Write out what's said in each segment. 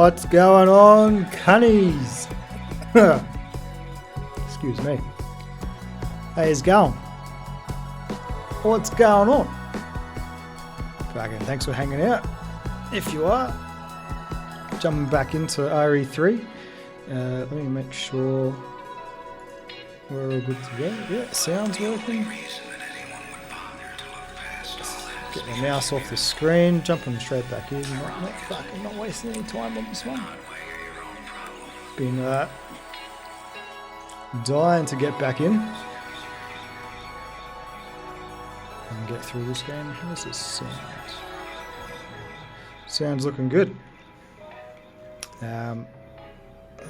What's going on, cunnies? Excuse me. How's it going? What's going on? Again, thanks for hanging out. If you are, jumping back into RE3. Let me make sure we're all good to go. Yeah, sound's working. Get the mouse off the screen, jumping straight back in. Not wasting any time on this one. Been dying to get back in and get through this game. How does this sound? Sounds looking good. Let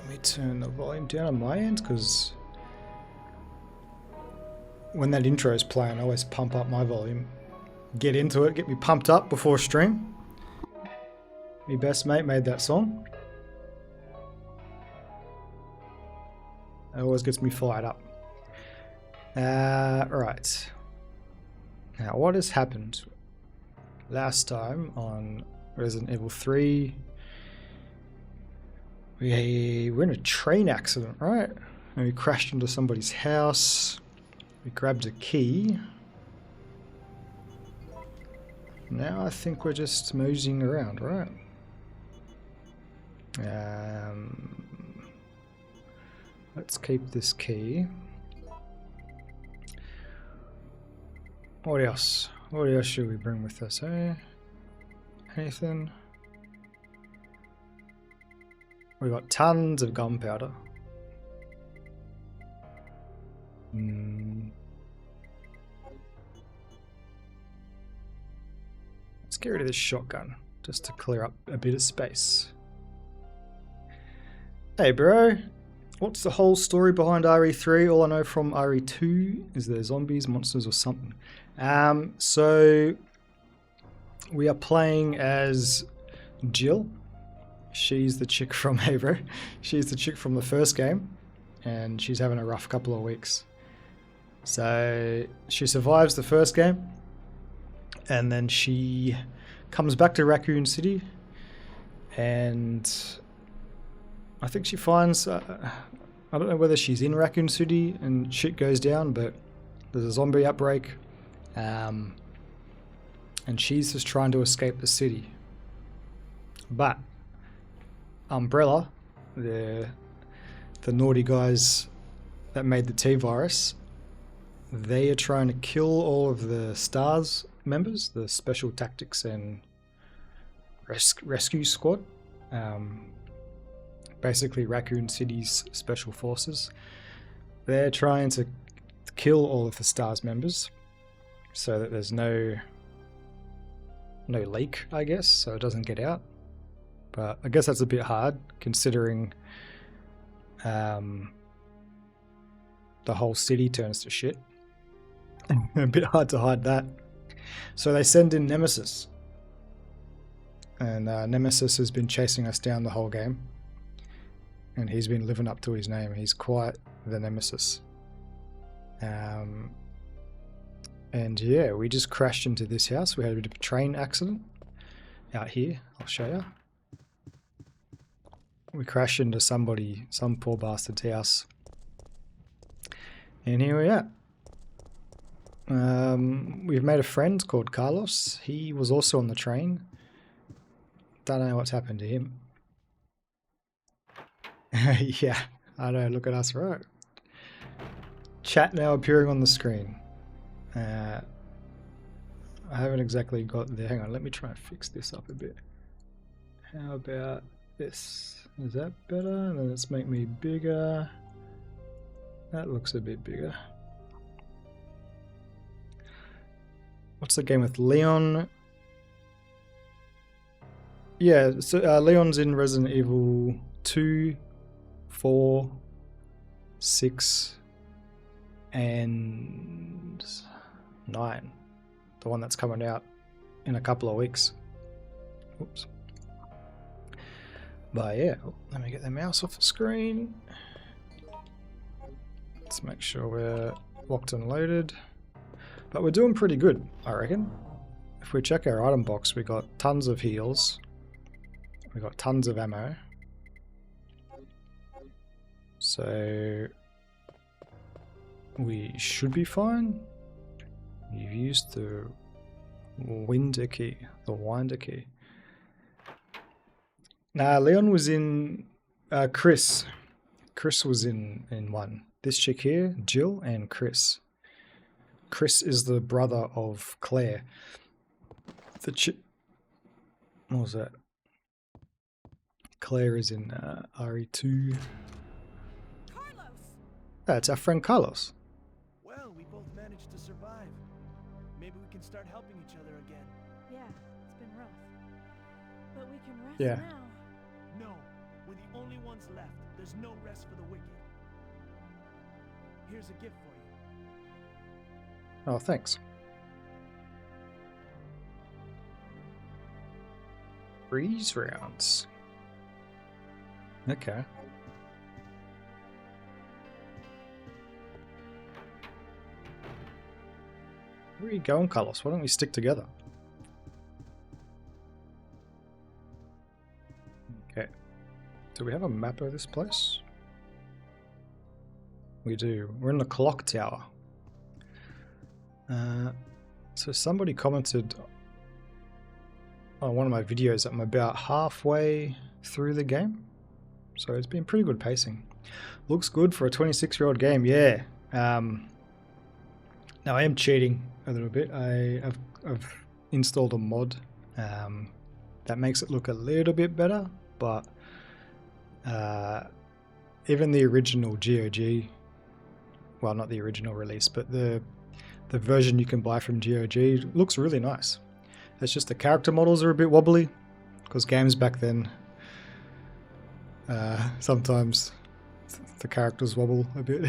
me turn the volume down on my end, because when that intro is playing, I always pump up my volume. Get into it, get me pumped up before stream. My best mate made that song. It always gets me fired up. Right. Now, what has happened? Last time on Resident Evil 3, we were in a train accident, right? And we crashed into somebody's house. We grabbed a key. Now I think we're just moseying around, right? Let's keep this key. What else? What else should we bring with us, eh? Anything? We got tons of gunpowder. Let's get rid of this shotgun, just to clear up a bit of space. Hey bro, what's the whole story behind RE3? All I know from RE2 is there's zombies, monsters or something. So we are playing as Jill. She's the chick from Halo. She's the chick from the first game, and she's having a rough couple of weeks. So she survives the first game, and then she comes back to Raccoon City, and I think she finds, I don't know whether she's in Raccoon City and shit goes down, but there's a zombie outbreak, and she's just trying to escape the city. But Umbrella, the naughty guys that made the T-Virus, they are trying to kill all of the STARS members, the Special Tactics and Rescue Squad. Basically Raccoon City's special forces. They're trying to kill all of the STARS members so that there's no leak, I guess, so it doesn't get out. But I guess that's a bit hard, considering the whole city turns to shit. A bit hard to hide that. So they send in Nemesis. And Nemesis has been chasing us down the whole game. And he's been living up to his name. He's quite the Nemesis. And yeah, we just crashed into this house. We had a bit of a train accident out here. I'll show you. We crashed into some poor bastard's house. And here we are. We've made a friend called Carlos. He was also on the train. Don't know what's happened to him. Yeah, I know, look at us, right? Chat now appearing on the screen. I haven't exactly got there. Hang on, let me try and fix this up a bit. How about this? Is that better? And then let's make me bigger. That looks a bit bigger. What's the game with Leon? Yeah, so Leon's in Resident Evil 2, 4, 6, and 9. The one that's coming out in a couple of weeks. Oops. But yeah, let me get the mouse off the screen. Let's make sure we're locked and loaded. But we're doing pretty good, I reckon. If we check our item box, we got tons of heals. We got tons of ammo. So we should be fine. You've used the winder key, the winder key. Nah, Leon was in Chris. Chris was in one. This chick here, Jill, and Chris. Chris is the brother of Claire. The chick. What was that? Claire is in RE2. Carlos! It's our friend Carlos. Well, we both managed to survive. Maybe we can start helping each other again. Yeah, it's been rough. But we can rest Yeah. now. No, we're the only ones left. There's no rest for the wicked. Here's a gift for you. Oh, thanks. Freeze rounds. Okay. Where are you going, Carlos? Why don't we stick together? Okay. Do we have a map of this place? We do. We're in the clock tower. So somebody commented on one of my videos that I'm about halfway through the game. So it's been pretty good pacing. Looks good for a 26-year-old game, yeah. Now I am cheating a little bit. I've installed a mod that makes it look a little bit better, but even the original GOG, well, not the original release, but the version you can buy from GOG looks really nice. It's just the character models are a bit wobbly, because games back then, sometimes the characters wobble a bit.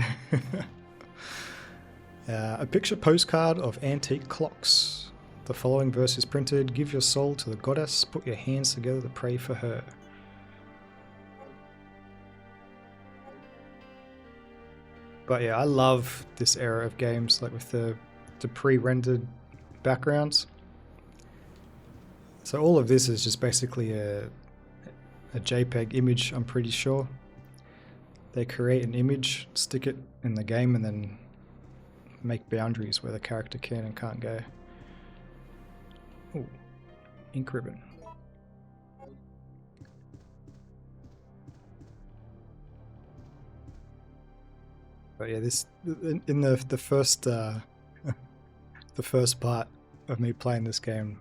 A picture postcard of antique clocks. The following verse is printed: give your soul to the goddess, put your hands together to pray for her. But yeah, I love this era of games, like with the pre-rendered backgrounds. So all of this is just basically a JPEG image, I'm pretty sure. They create an image, stick it in the game, and then make boundaries where the character can and can't go. Ooh, ink ribbon. But yeah, this in the first the first part of me playing this game,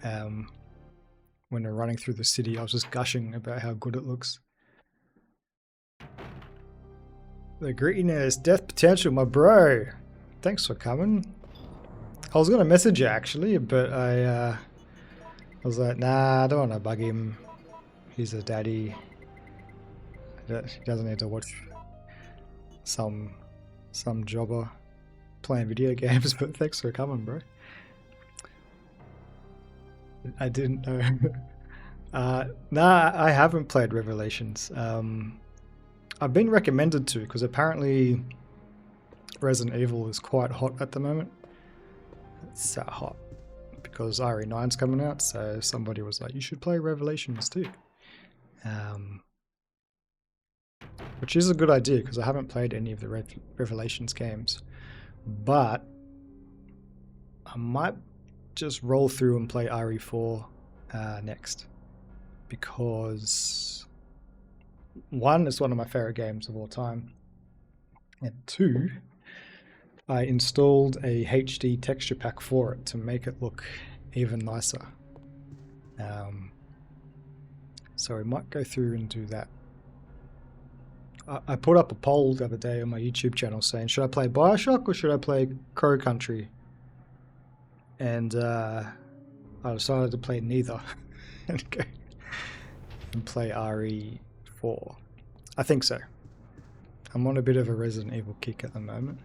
when we're running through the city, I was just gushing about how good it looks. The grittiness, death potential, my bro. Thanks for coming. I was gonna message you actually, but I was like, nah, I don't want to bug him. He's a daddy. He doesn't need to watch some jobber playing video games. But thanks for coming, bro. I didn't know. Nah, I haven't played Revelations. I've been recommended to, because apparently Resident Evil is quite hot at the moment. It's that hot because RE9's coming out, so somebody was like, you should play Revelations too. Which is a good idea, because I haven't played any of the Revelations games. But I might just roll through and play RE4 next. Because one, it's one of my favorite games of all time. And two, I installed a HD texture pack for it to make it look even nicer. So we might go through and do that. I put up a poll the other day on my YouTube channel saying, should I play Bioshock or should I play Crow Country? And I decided to play neither and go and play RE4. I think so. I'm on a bit of a Resident Evil kick at the moment.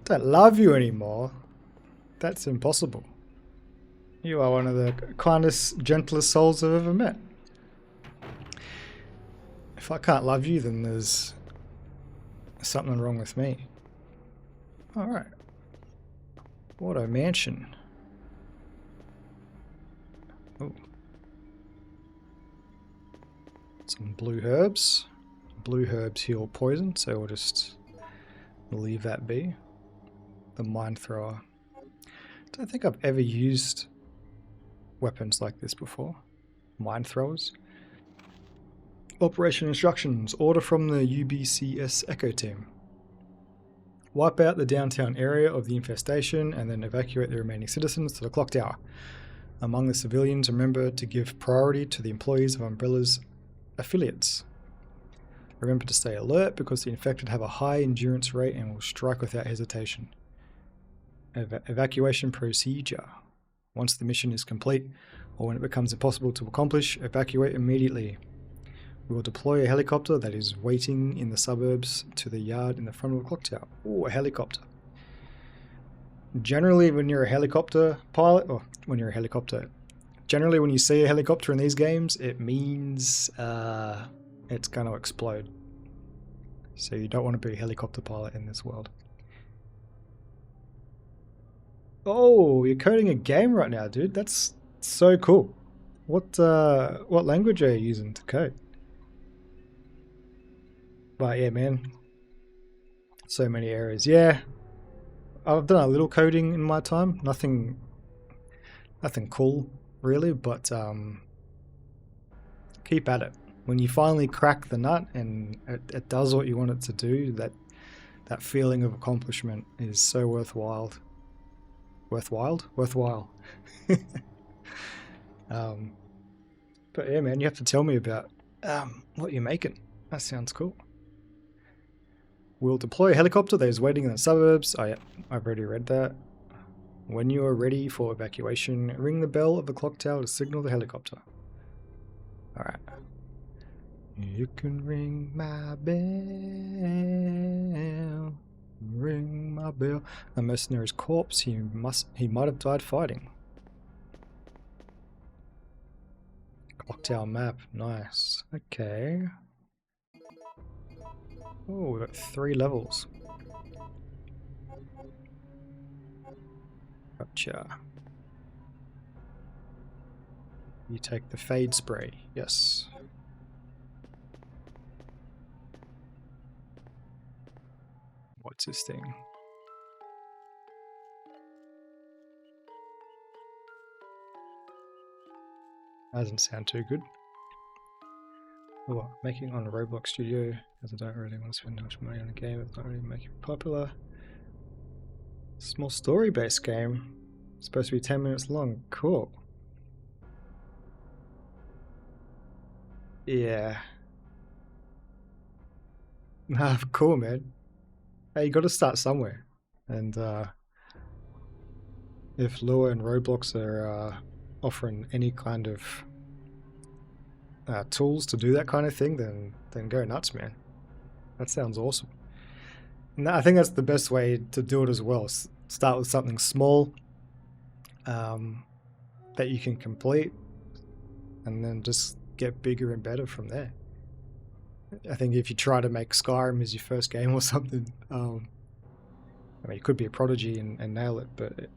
Don't love you anymore. That's impossible. You are one of the kindest, gentlest souls I've ever met. If I can't love you, then there's something wrong with me. Alright. What a mansion. Oh. Some blue herbs. Blue herbs heal poison, so we'll just leave that be. The mine thrower. Don't think I've ever used weapons like this before. Mine throwers. Operation instructions. Order from the UBCS Echo team. Wipe out the downtown area of the infestation and then evacuate the remaining citizens to the clock tower. Among the civilians, remember to give priority to the employees of Umbrella's affiliates. Remember to stay alert because the infected have a high endurance rate and will strike without hesitation. Evacuation procedure. Once the mission is complete, or when it becomes impossible to accomplish, evacuate immediately. We will deploy a helicopter that is waiting in the suburbs to the yard in the front of the clock tower. Oh, a helicopter. Generally, when you're a helicopter pilot, or when you're a helicopter, generally when you see a helicopter in these games, it means it's going to explode. So you don't want to be a helicopter pilot in this world. Oh, you're coding a game right now, dude. That's so cool. What language are you using to code? But yeah, man. So many areas. Yeah. I've done a little coding in my time. Nothing cool, really, but keep at it. When you finally crack the nut and it does what you want it to do, that feeling of accomplishment is so worthwhile. Worthwhile? But yeah, man, you have to tell me about what you're making. That sounds cool. We'll deploy a helicopter that is waiting in the suburbs. Oh yeah, I've already read that. When you are ready for evacuation, ring the bell of the clock tower to signal the helicopter. Alright. You can ring my bell. Ring my bell. A mercenary's corpse. He might have died fighting. Clock tower map. Nice. Okay. Oh, we've got 3 levels. Gotcha. You take the fade spray. Yes. What's this thing? Doesn't sound too good. Oh, making on a Roblox studio, as I don't really want to spend much money on a game that's not really making it popular. Small story-based game. It's supposed to be 10 minutes long. Cool. Yeah. Nah, cool, man. Hey, you got to start somewhere. And if Lua and Roblox are offering any kind of tools to do that kind of thing, then go nuts, man. That sounds awesome. And I think that's the best way to do it as well. Start with something small that you can complete, and then just get bigger and better from there. I think if you try to make Skyrim as your first game or something, I mean, you could be a prodigy and nail it, but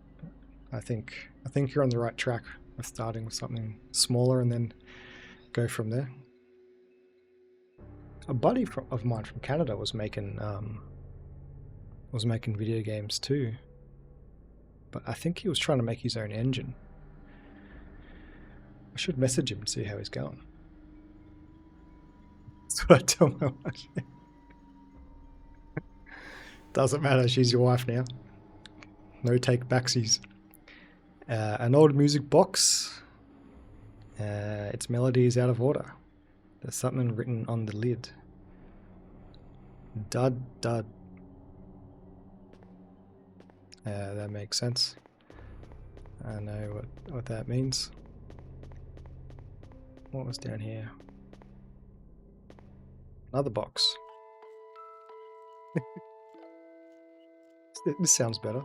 I think you're on the right track with starting with something smaller and then go from there. A buddy of mine from Canada was making video games too, but I think he was trying to make his own engine. I should message him and see how he's going. That's what I tell my wife. Doesn't matter, she's your wife now. No take backsies. An old music box. Its melody is out of order. There's something written on the lid. Dud dud. That makes sense. I know what that means. What was down here? Another box. This sounds better.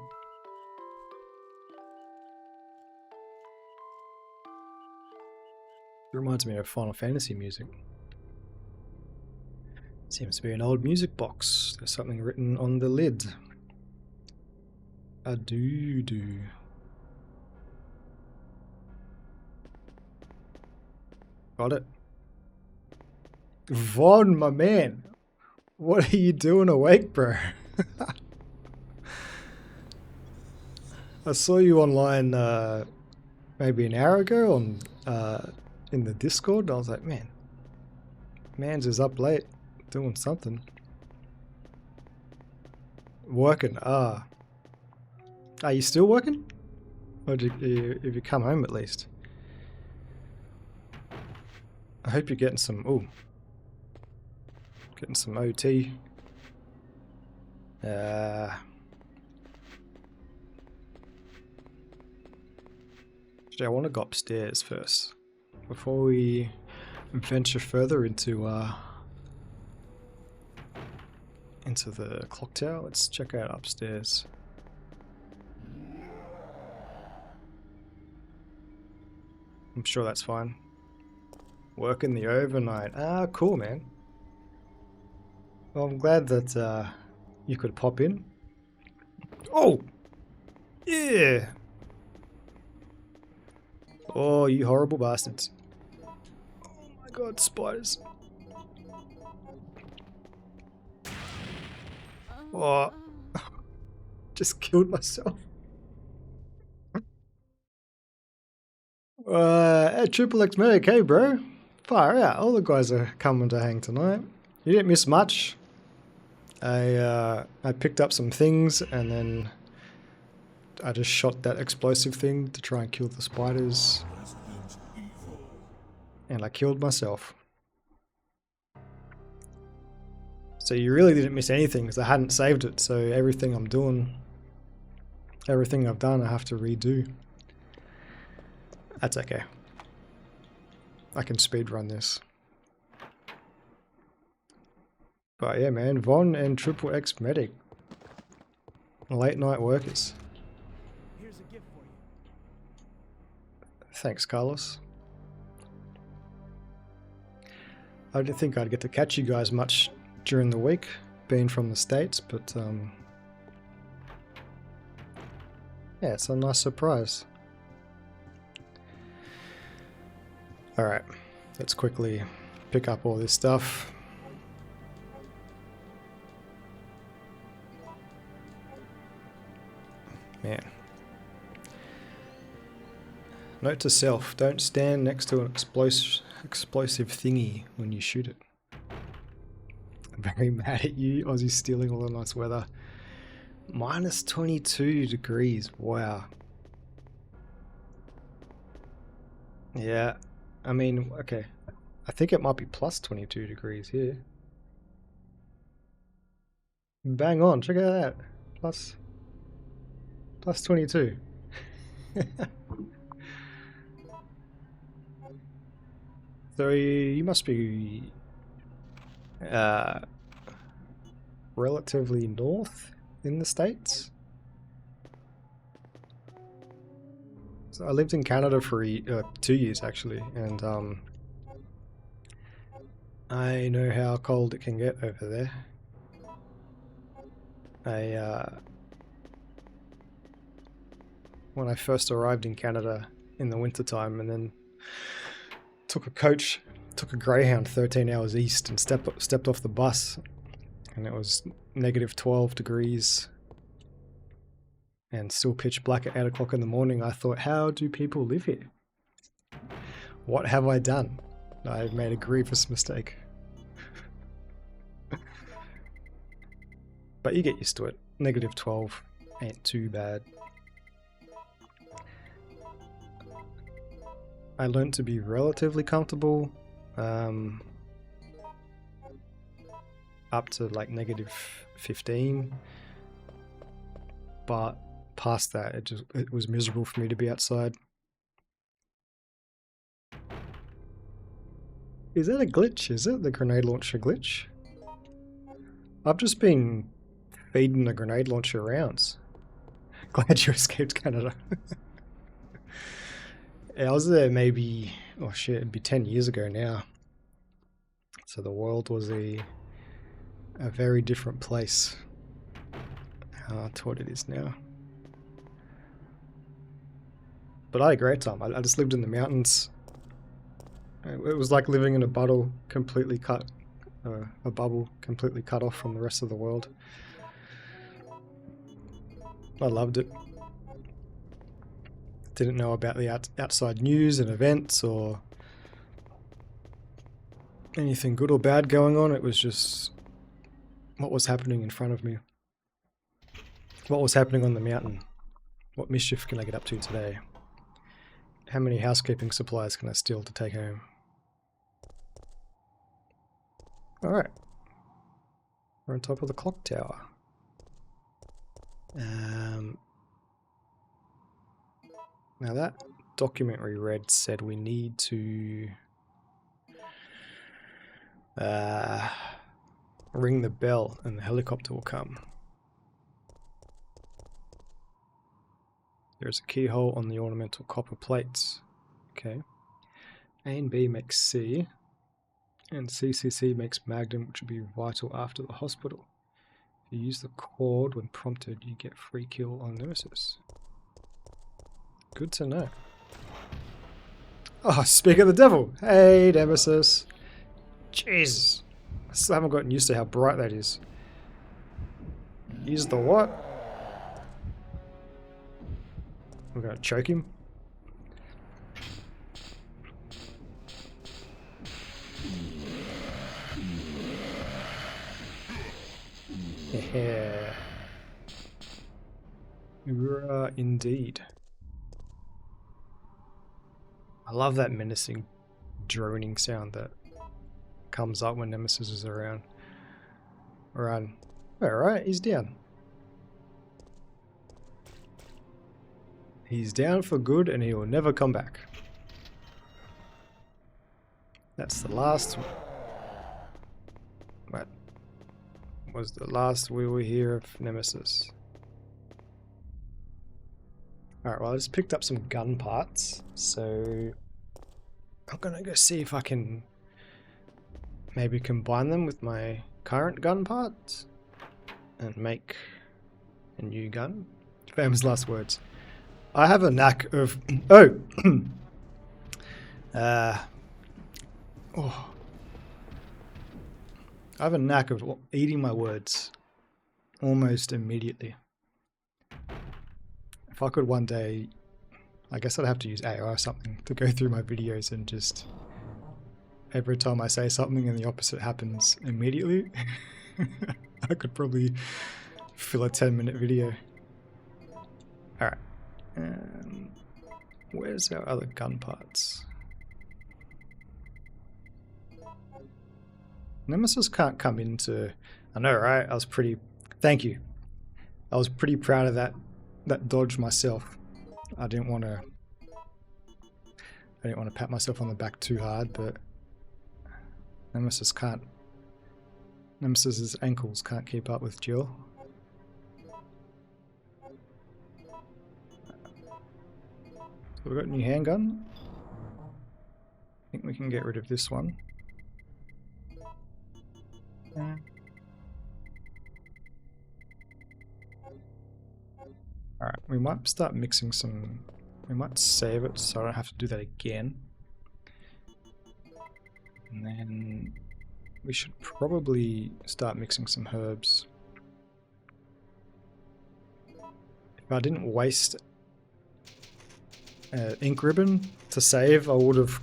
It reminds me of Final Fantasy music. Seems to be an old music box. There's something written on the lid. A doo-doo. Got it. Vaughn, my man. What are you doing awake, bro? I saw you online maybe an hour ago on in the Discord. And I was like, man, man's is up late doing something. Working. Are you still working? Or have you come home at least? I hope you're getting some. Ooh, getting some OT. Actually, I want to go upstairs first before we venture further into the clock tower. Let's check out upstairs. I'm sure that's fine. Working the overnight. Ah, cool, man. Well, I'm glad that you could pop in. Oh! Yeah! Oh, you horrible bastards. Oh my god, spiders. Oh. Just killed myself. Hey, Triple X Medic, hey bro. Fire out, all the guys are coming to hang tonight. You didn't miss much. I picked up some things and then I just shot that explosive thing to try and kill the spiders. And I killed myself. So you really didn't miss anything because I hadn't saved it, so everything I'm doing, everything I've done I have to redo. That's okay. I can speedrun this. But yeah, man, Von and Triple X Medic. Late night workers. Here's a gift for you. Thanks, Carlos. I didn't think I'd get to catch you guys much during the week, being from the States, but yeah, it's a nice surprise. Alright, let's quickly pick up all this stuff. Man. Note to self, don't stand next to an explosive thingy when you shoot it. I'm very mad at you, Aussie, stealing all the nice weather. Minus 22 degrees, wow. Yeah, I mean, okay. I think it might be plus 22 degrees here. Bang on, check out that. Plus 22. So you must be relatively north in the States. So I lived in Canada for 2 years actually, and I know how cold it can get over there. When I first arrived in Canada in the wintertime and then took a Greyhound 13 hours east and stepped off the bus, and it was negative 12 degrees and still pitch black at 8 o'clock in the morning. I thought, how do people live here? What have I done? I've made a grievous mistake. But you get used to it. Negative 12 ain't too bad. I learned to be relatively comfortable up to like negative 15, but past that it was miserable for me to be outside. Is that a glitch? Is it the grenade launcher glitch? I've just been feeding the grenade launcher rounds. Glad you escaped Canada. I was there maybe, oh shit, it'd be 10 years ago now. So the world was a very different place to what it is now. But I had a great time. I just lived in the mountains. It was like living in a bottle, completely cut a bubble completely cut off from the rest of the world. I loved it. Didn't know about the outside news and events or anything good or bad going on. It was just what was happening in front of me. What was happening on the mountain? What mischief can I get up to today? How many housekeeping supplies can I steal to take home? Alright. We're on top of the clock tower. Now that document we read said we need to ring the bell and the helicopter will come. There's a keyhole on the ornamental copper plates. Okay. A and B makes C, and CCC makes Magnum, which will be vital after the hospital. If you use the cord when prompted, you get free kill on Nemesis. Good to know. Oh, speak of the devil! Hey, Nemesis! Jeez! I still haven't gotten used to how bright that is. Use the what? We're gonna choke him. Yeah. Indeed. I love that menacing droning sound that comes up when Nemesis is around. Run. Alright, he's down. He's down for good and he will never come back. That's the last... What was the last we will hear of Nemesis. Alright, well I just picked up some gun parts, so I'm gonna go see if I can maybe combine them with my current gun parts and make a new gun. Famous last words. I have a knack of... Oh! I have a knack of eating my words almost immediately. If I could one day, I guess I'd have to use AI or something to go through my videos and just every time I say something and the opposite happens immediately, I could probably fill a 10-minute video. Alright. Where's our other gun parts? Nemesis can't come into... I know, right? I was pretty... Thank you. I was pretty proud of that dodge myself. I didn't want to pat myself on the back too hard, but Nemesis's ankles can't keep up with Jill. So we've got a new handgun. I think we can get rid of this one. Alright, we might start mixing some... We might save it so I don't have to do that again. And then we should probably start mixing some herbs. If I didn't waste ink ribbon to save, I would have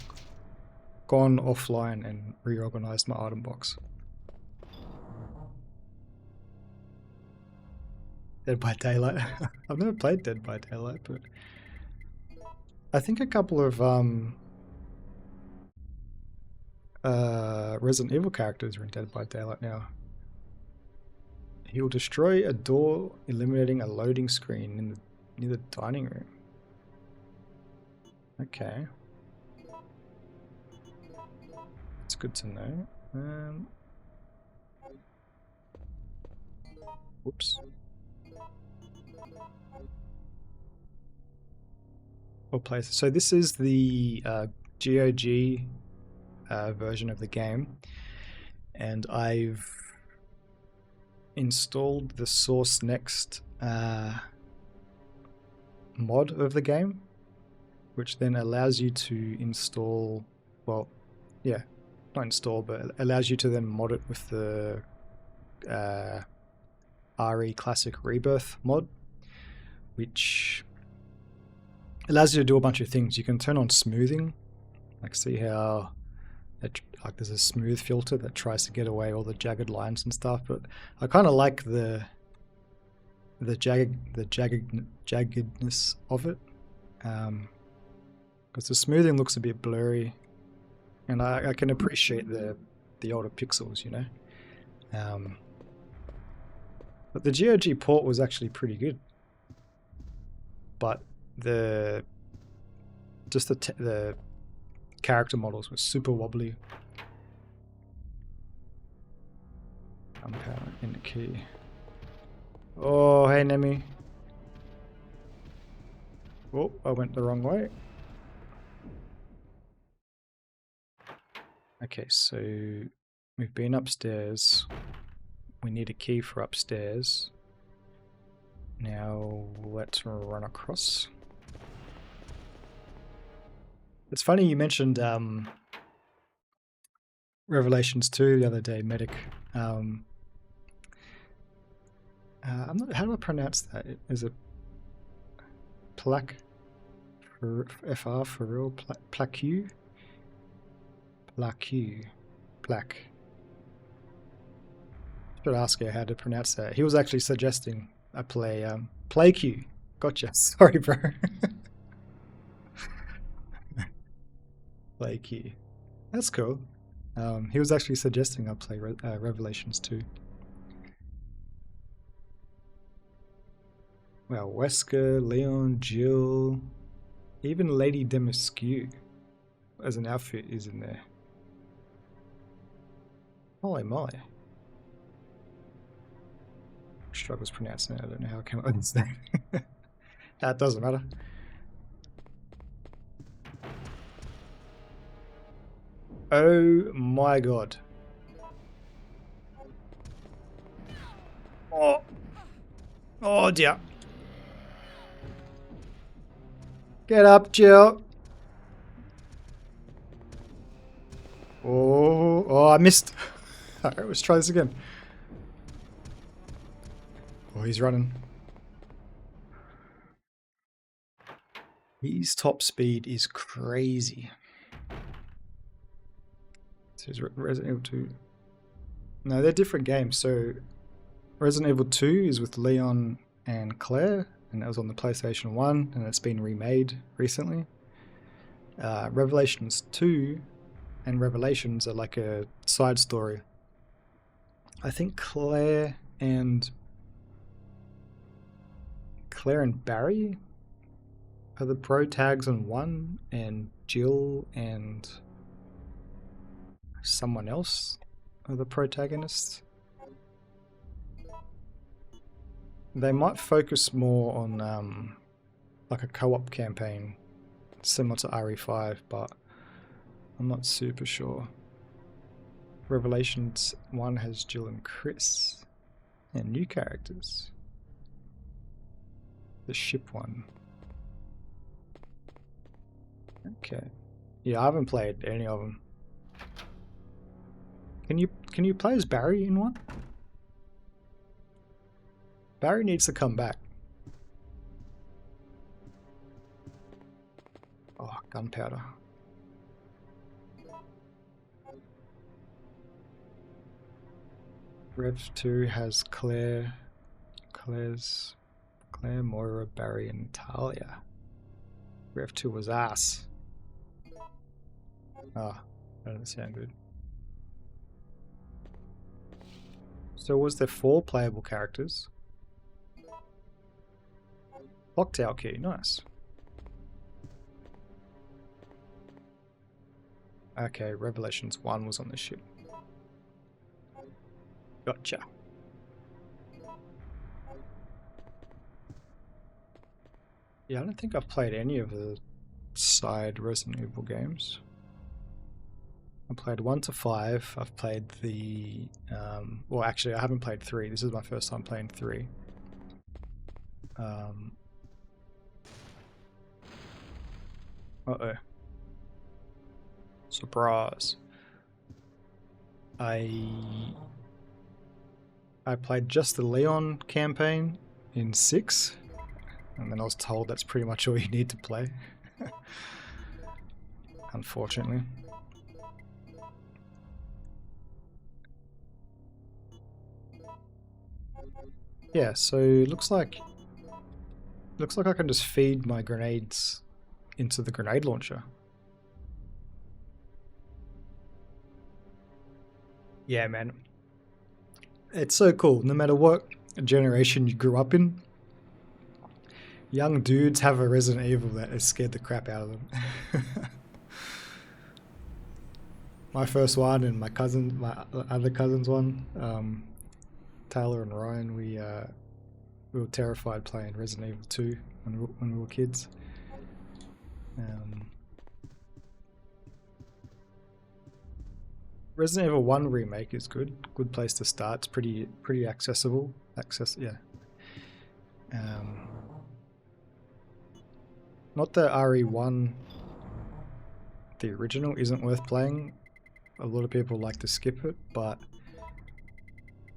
gone offline and reorganized my item box. Dead by Daylight. I've never played Dead by Daylight, but I think a couple of Resident Evil characters are in Dead by Daylight now. He will destroy a door, eliminating a loading screen near the dining room. Okay. It's good to know. Whoops. Place. So this is the GOG version of the game, and I've installed the Source Next mod of the game, which then allows you to install, well, yeah, not install, but it allows you to then mod it with the RE Classic Rebirth mod, which allows you to do a bunch of things. You can turn on smoothing, like see how like there's a smooth filter that tries to get away all the jagged lines and stuff. But I kind of like the jaggedness of it, because the smoothing looks a bit blurry, and I can appreciate the older pixels, you know. But the GOG port was actually pretty good, but the character models were super wobbly. Gunpowder in the key. Oh, hey Nemi. Oh, I went the wrong way. Okay, so we've been upstairs. We need a key for upstairs. Now let's run across. It's funny you mentioned Revelations 2 the other day, Medic. I'm not, how do I pronounce that? Is it Plaque? FR for real? Plaque? Plaque. Should ask her how to pronounce that. He was actually suggesting I play PlayQ. Gotcha. Sorry, bro. PlayQ. That's cool. He was actually suggesting I play Revelations 2. Wow, Wesker, Leon, Jill, even Lady Demiscu as an outfit is in there. Holy moly. Struggles pronouncing it. I don't know how I came up with his name. That doesn't matter. Oh my god. Oh. Oh dear. Get up, Jill. Oh, I missed. Alright, let's try this again. Oh, he's running. His top speed is crazy. So is Resident Evil 2. No, they're different games. So Resident Evil 2 is with Leon and Claire, and that was on the PlayStation 1, and it's been remade recently. Revelations 2 and Revelations are like a side story. I think Claire and Barry are the pro tags on one, and Jill and someone else are the protagonists. They might focus more on like a co-op campaign similar to RE5, but I'm not super sure. Revelations 1 has Jill and Chris and new characters. The ship one. Okay. Yeah, I haven't played any of them. Can you play as Barry in one? Barry needs to come back. Oh, gunpowder. Rev 2 has Claire, Moira, Barry, and Talia. Rev 2 was ass. Ah, that doesn't sound good. So was there 4 playable characters? Locked-out key, nice. Okay, Revelations 1 was on the ship. Gotcha. Yeah, I don't think I've played any of the side Resident Evil games. I played 1 to 5. I've played the... well, actually, I haven't played 3. This is my first time playing 3. Uh-oh. Surprise. I played just the Leon campaign in 6, and then I was told that's pretty much all you need to play. Unfortunately. Yeah, so looks like I can just feed my grenades into the grenade launcher. Yeah, man. It's so cool. No matter what generation you grew up in, young dudes have a Resident Evil that has scared the crap out of them. My first one and my other cousin's one, Taylor and Ryan, we were terrified playing Resident Evil 2 when we were kids. Resident Evil 1 remake is good. Good place to start. It's pretty accessible. Yeah. Not that RE1, the original, isn't worth playing. A lot of people like to skip it, but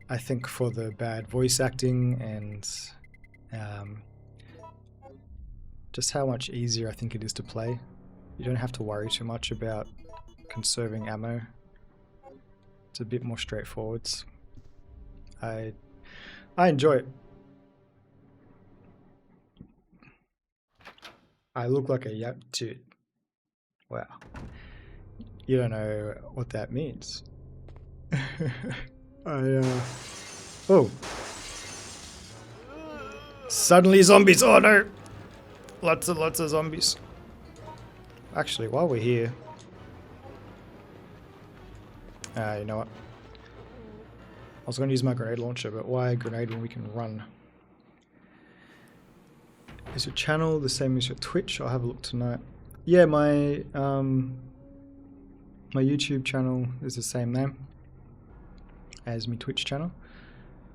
I think for the bad voice acting and just how much easier I think it is to play, you don't have to worry too much about conserving ammo. It's a bit more straightforward. I enjoy it. I look like a young dude. Wow. You don't know what that means. Oh. Suddenly zombies. Oh no. Lots of zombies. Actually, while we're here, you know what? I was going to use my grenade launcher, but why a grenade when we can run? Is your channel the same as your Twitch? I'll have a look tonight. Yeah, my YouTube channel is the same name as my Twitch channel.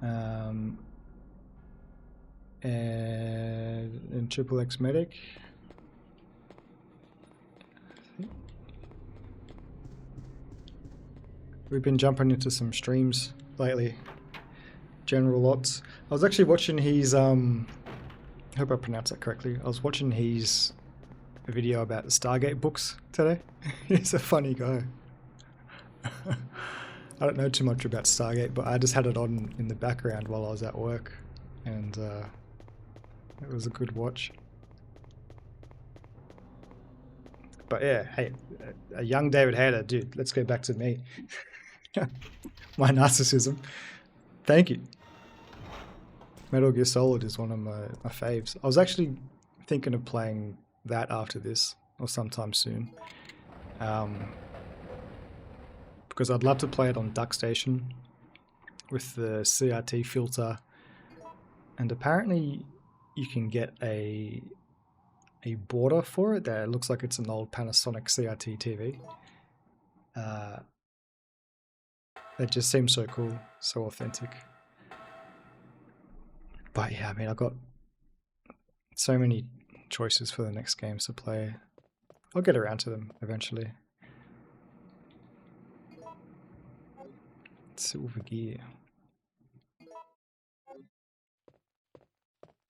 And Triple X Medic. We've been jumping into some streams lately. General Lots. I was actually watching his I hope I pronounced that correctly. I was watching his video about the Stargate books today. He's a funny guy. I don't know too much about Stargate, but I just had it on in the background while I was at work, and it was a good watch. But yeah, hey, a young David Hayter, dude, let's go back to me. My narcissism. Thank you. Metal Gear Solid is one of my faves. I was actually thinking of playing that after this, or sometime soon. Because I'd love to play it on DuckStation with the CRT filter. And apparently you can get a border for it that looks like it's an old Panasonic CRT TV. It just seems so cool, so authentic. But yeah, I mean, I've got so many choices for the next games to play. I'll get around to them eventually. Silver gear.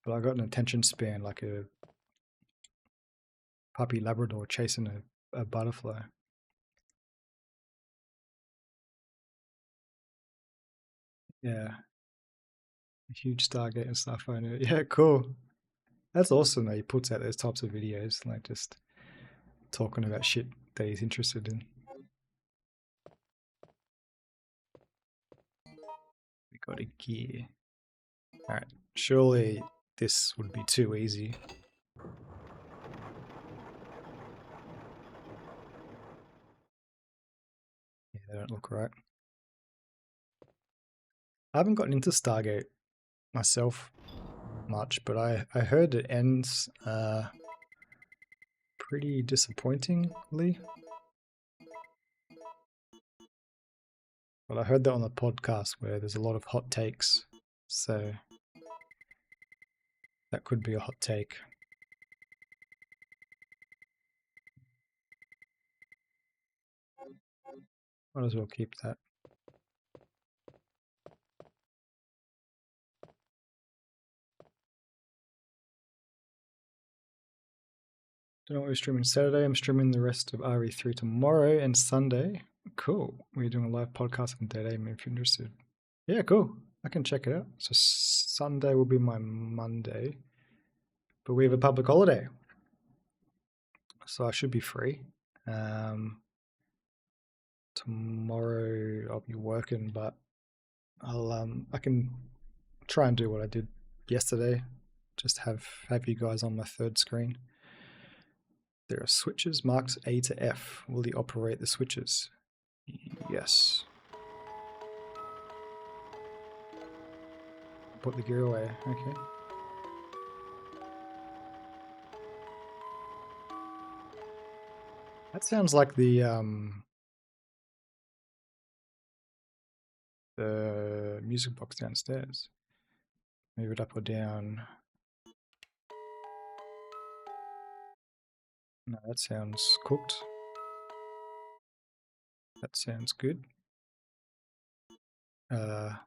But I got an attention span like a puppy Labrador chasing a butterfly. Yeah. A huge Stargate and stuff, I know. Yeah, cool. That's awesome that he puts out those types of videos, like just talking about shit that he's interested in. We got a gear. Alright, surely this would be too easy. Yeah, they don't look right. I haven't gotten into Stargate myself much, but I heard it ends pretty disappointingly. Well, I heard that on the podcast where there's a lot of hot takes, so that could be a hot take. Might as well keep that. Don't know what we're streaming Saturday. I'm streaming the rest of RE3 tomorrow and Sunday. Cool. We're doing a live podcast on Dead Aim if you're interested. Yeah, cool. I can check it out. So Sunday will be my Monday, but we have a public holiday, so I should be free. Tomorrow I'll be working, but I can try and do what I did yesterday. Just have you guys on my third screen. There are switches marked A to F. Will he operate the switches? Yes. Put the gear away. Okay. That sounds like the music box downstairs. Move it up or down. No, that sounds cooked. That sounds good. That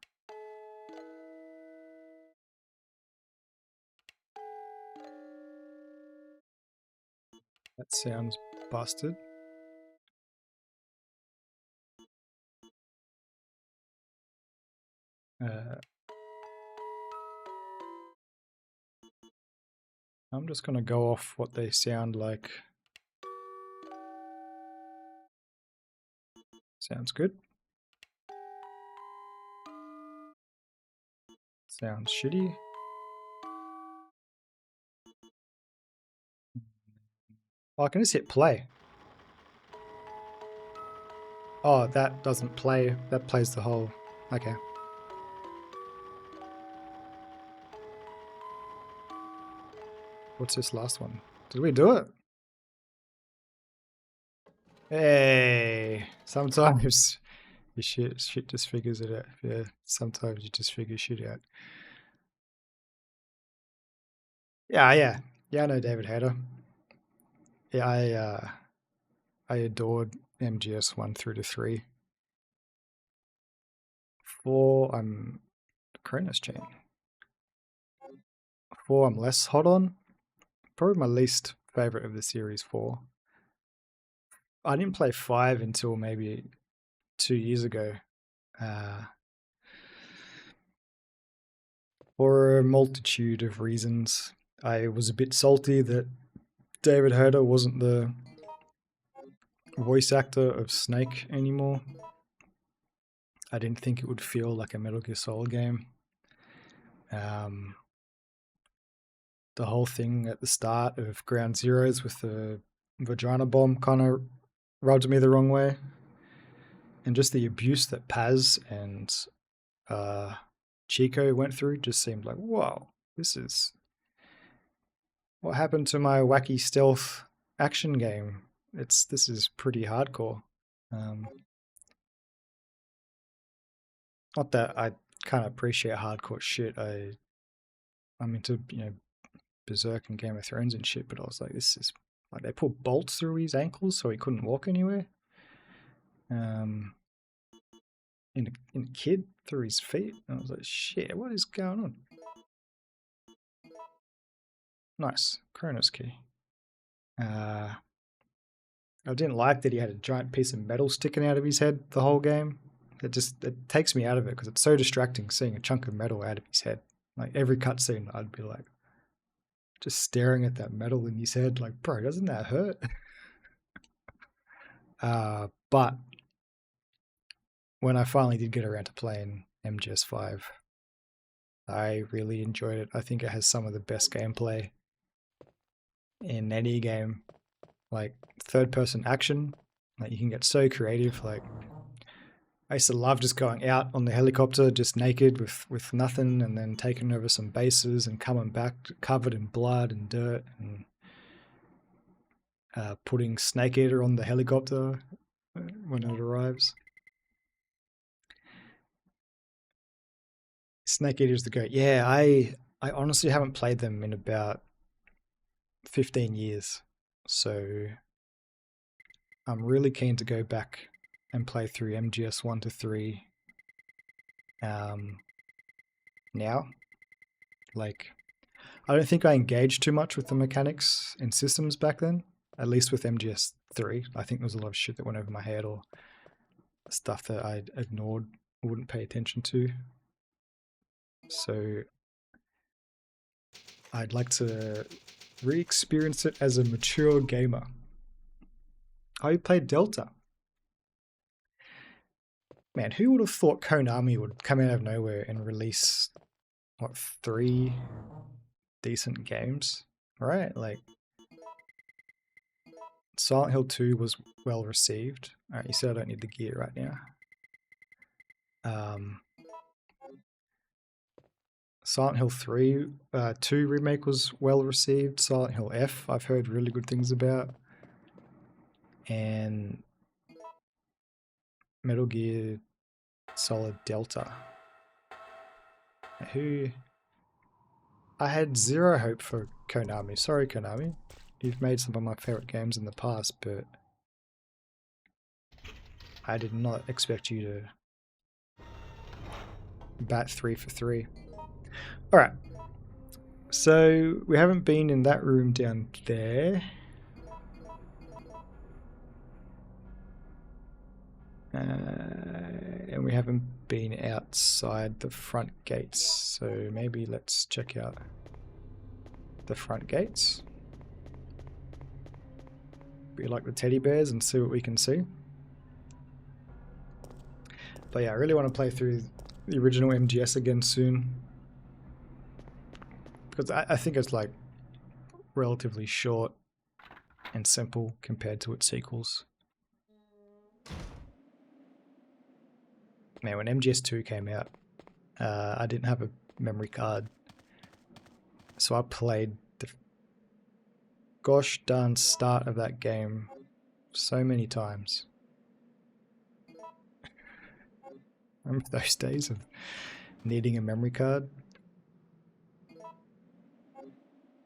sounds busted. I'm just gonna go off what they sound like. Sounds good. Sounds shitty. Oh, I can just hit play. Oh, that doesn't play. That plays the whole... Okay. What's this last one? Did we do it? Hey! Sometimes your shit just figures it out. Yeah, sometimes you just figure shit out. Yeah, I know David Hayter. Yeah, I adored MGS 1 through to 3. 4, I'm Cronus Chain. 4, I'm less hot on. Probably my least favorite of the series 4. I didn't play 5 until maybe 2 years ago. For a multitude of reasons. I was a bit salty that David Hayter wasn't the voice actor of Snake anymore. I didn't think it would feel like a Metal Gear Solid game. The whole thing at the start of Ground Zeroes with the vagina bomb kind of rubbed me the wrong way. And just the abuse that Paz and Chico went through just seemed like, whoa, this is... What happened to my wacky stealth action game? This is pretty hardcore. Not that I can't appreciate hardcore shit. I'm into, Berserk and Game of Thrones and shit, but I was like, this is like they put bolts through his ankles so he couldn't walk anywhere. In a kid through his feet. And I was like, shit, what is going on? Nice. Cronus key. I didn't like that he had a giant piece of metal sticking out of his head the whole game. It takes me out of it because it's so distracting seeing a chunk of metal out of his head. Like every cutscene, I'd be like, just staring at that metal in his head, like, bro, doesn't that hurt? But when I finally did get around to playing MGS5, I really enjoyed it. I think it has some of the best gameplay in any game. Like third-person action, like you can get so creative. Like I used to love just going out on the helicopter, just naked with nothing, and then taking over some bases and coming back covered in blood and dirt, and putting Snake Eater on the helicopter when it arrives. Snake Eater's the goat. Yeah, I honestly haven't played them in about 15 years, so I'm really keen to go back and play through MGS 1 to 3 now. Like, I don't think I engaged too much with the mechanics and systems back then, at least with MGS3. I think there was a lot of shit that went over my head or stuff that I ignored, wouldn't pay attention to. So I'd like to re-experience it as a mature gamer. Oh, you played Delta? Man, who would have thought Konami would come out of nowhere and release, what, 3 decent games? Right? Like, Silent Hill 2 was well received. Alright, you said I don't need the gear right now. Silent Hill 2 remake was well received. Silent Hill F, I've heard really good things about. And Metal Gear Solid Delta. I had zero hope for Konami. Sorry, Konami. You've made some of my favorite games in the past, but I did not expect you to bat 3 for 3. Alright. So, we haven't been in that room down there. And we haven't been outside the front gates. So, maybe let's check out the front gates. Be like the teddy bears and see what we can see. But yeah, I really want to play through the original MGS again soon. Because I think it's like relatively short and simple compared to its sequels. Man, when MGS2 came out, I didn't have a memory card. So I played the gosh darn start of that game so many times. Remember those days of needing a memory card?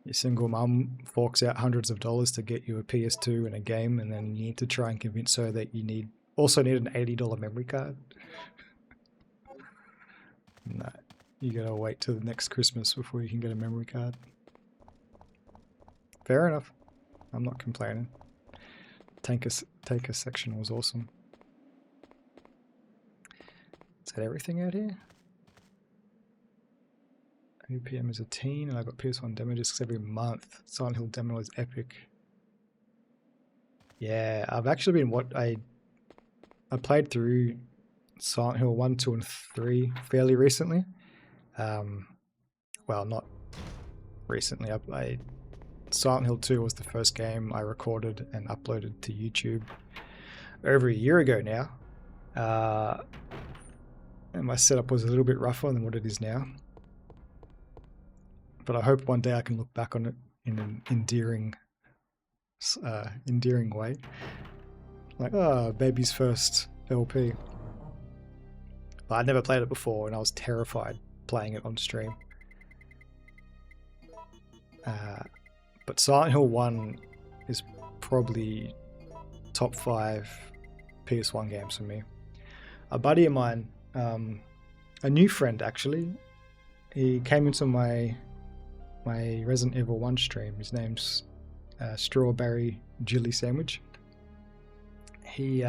Your single mum forks out hundreds of dollars to get you a PS2 and a game, and then you need to try and convince her that you also need an $80 memory card. No, you gotta wait till the next Christmas before you can get a memory card. Fair enough. I'm not complaining. Tanker section was awesome. Is that everything out here? UPM is a teen, and I got PS1 demo discs every month. Silent Hill demo is epic. Yeah, I've actually been I played through Silent Hill 1, 2, and 3 fairly recently. Well, not recently. Silent Hill 2 was the first game I recorded and uploaded to YouTube over a year ago now. And my setup was a little bit rougher than what it is now. But I hope one day I can look back on it in an endearing way. Like, oh, baby's first LP. But I'd never played it before, and I was terrified playing it on stream. But Silent Hill 1 is probably top 5 PS1 games for me. A buddy of mine, a new friend actually, he came into my Resident Evil 1 stream. His name's Strawberry Chili Sandwich. He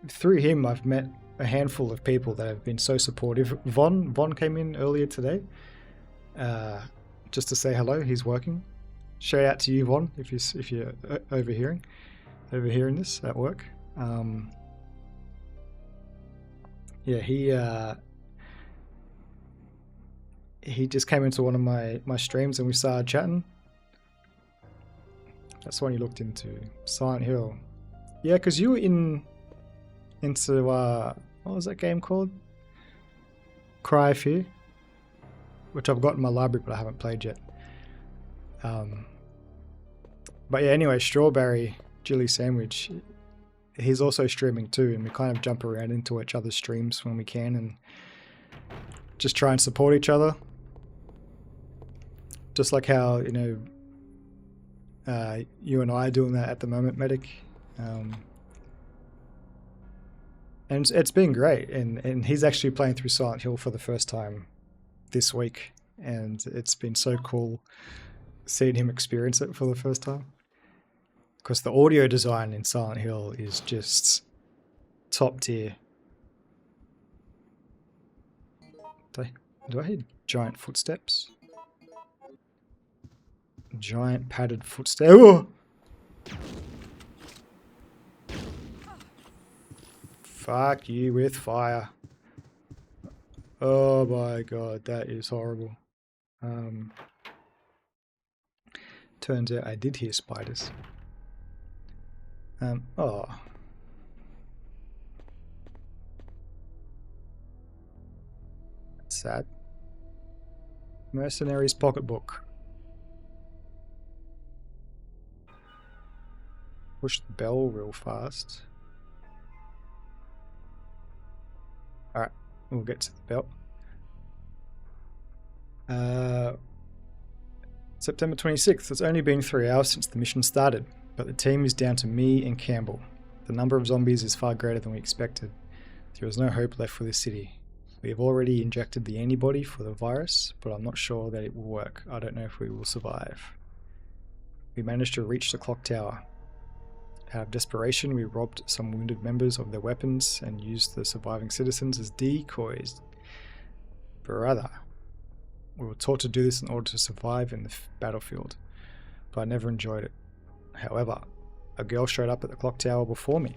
through him I've met a handful of people that have been so supportive. Von came in earlier today just to say hello. He's working. Shout out to you, Von, if you're overhearing this at work. Yeah, he just came into one of my streams and we started chatting. That's when he looked into Silent Hill. Yeah, because you were into what was that game called? Cry of Fear, which I've got in my library but I haven't played yet. But yeah, anyway, Strawberry Chili Sandwich, he's also streaming too, and we kind of jump around into each other's streams when we can and just try and support each other. Just like how, you and I are doing that at the moment, Medic. And it's been great, and he's actually playing through Silent Hill for the first time this week, and it's been so cool seeing him experience it for the first time. Because the audio design in Silent Hill is just top tier. Do I hear giant footsteps? Giant padded footsteps. Oh! Fuck you with fire. Oh my god, that is horrible. Turns out I did hear spiders. Oh. That's sad. Mercenary's pocketbook. Push the bell real fast. Alright, we'll get to the bell. September 26th. It's only been 3 hours since the mission started, but the team is down to me and Campbell. The number of zombies is far greater than we expected. There is no hope left for this city. We have already injected the antibody for the virus, but I'm not sure that it will work. I don't know if we will survive. We managed to reach the clock tower. Out of desperation, we robbed some wounded members of their weapons and used the surviving citizens as decoys. Brother. We were taught to do this in order to survive in the battlefield, but I never enjoyed it. However, a girl showed up at the clock tower before me.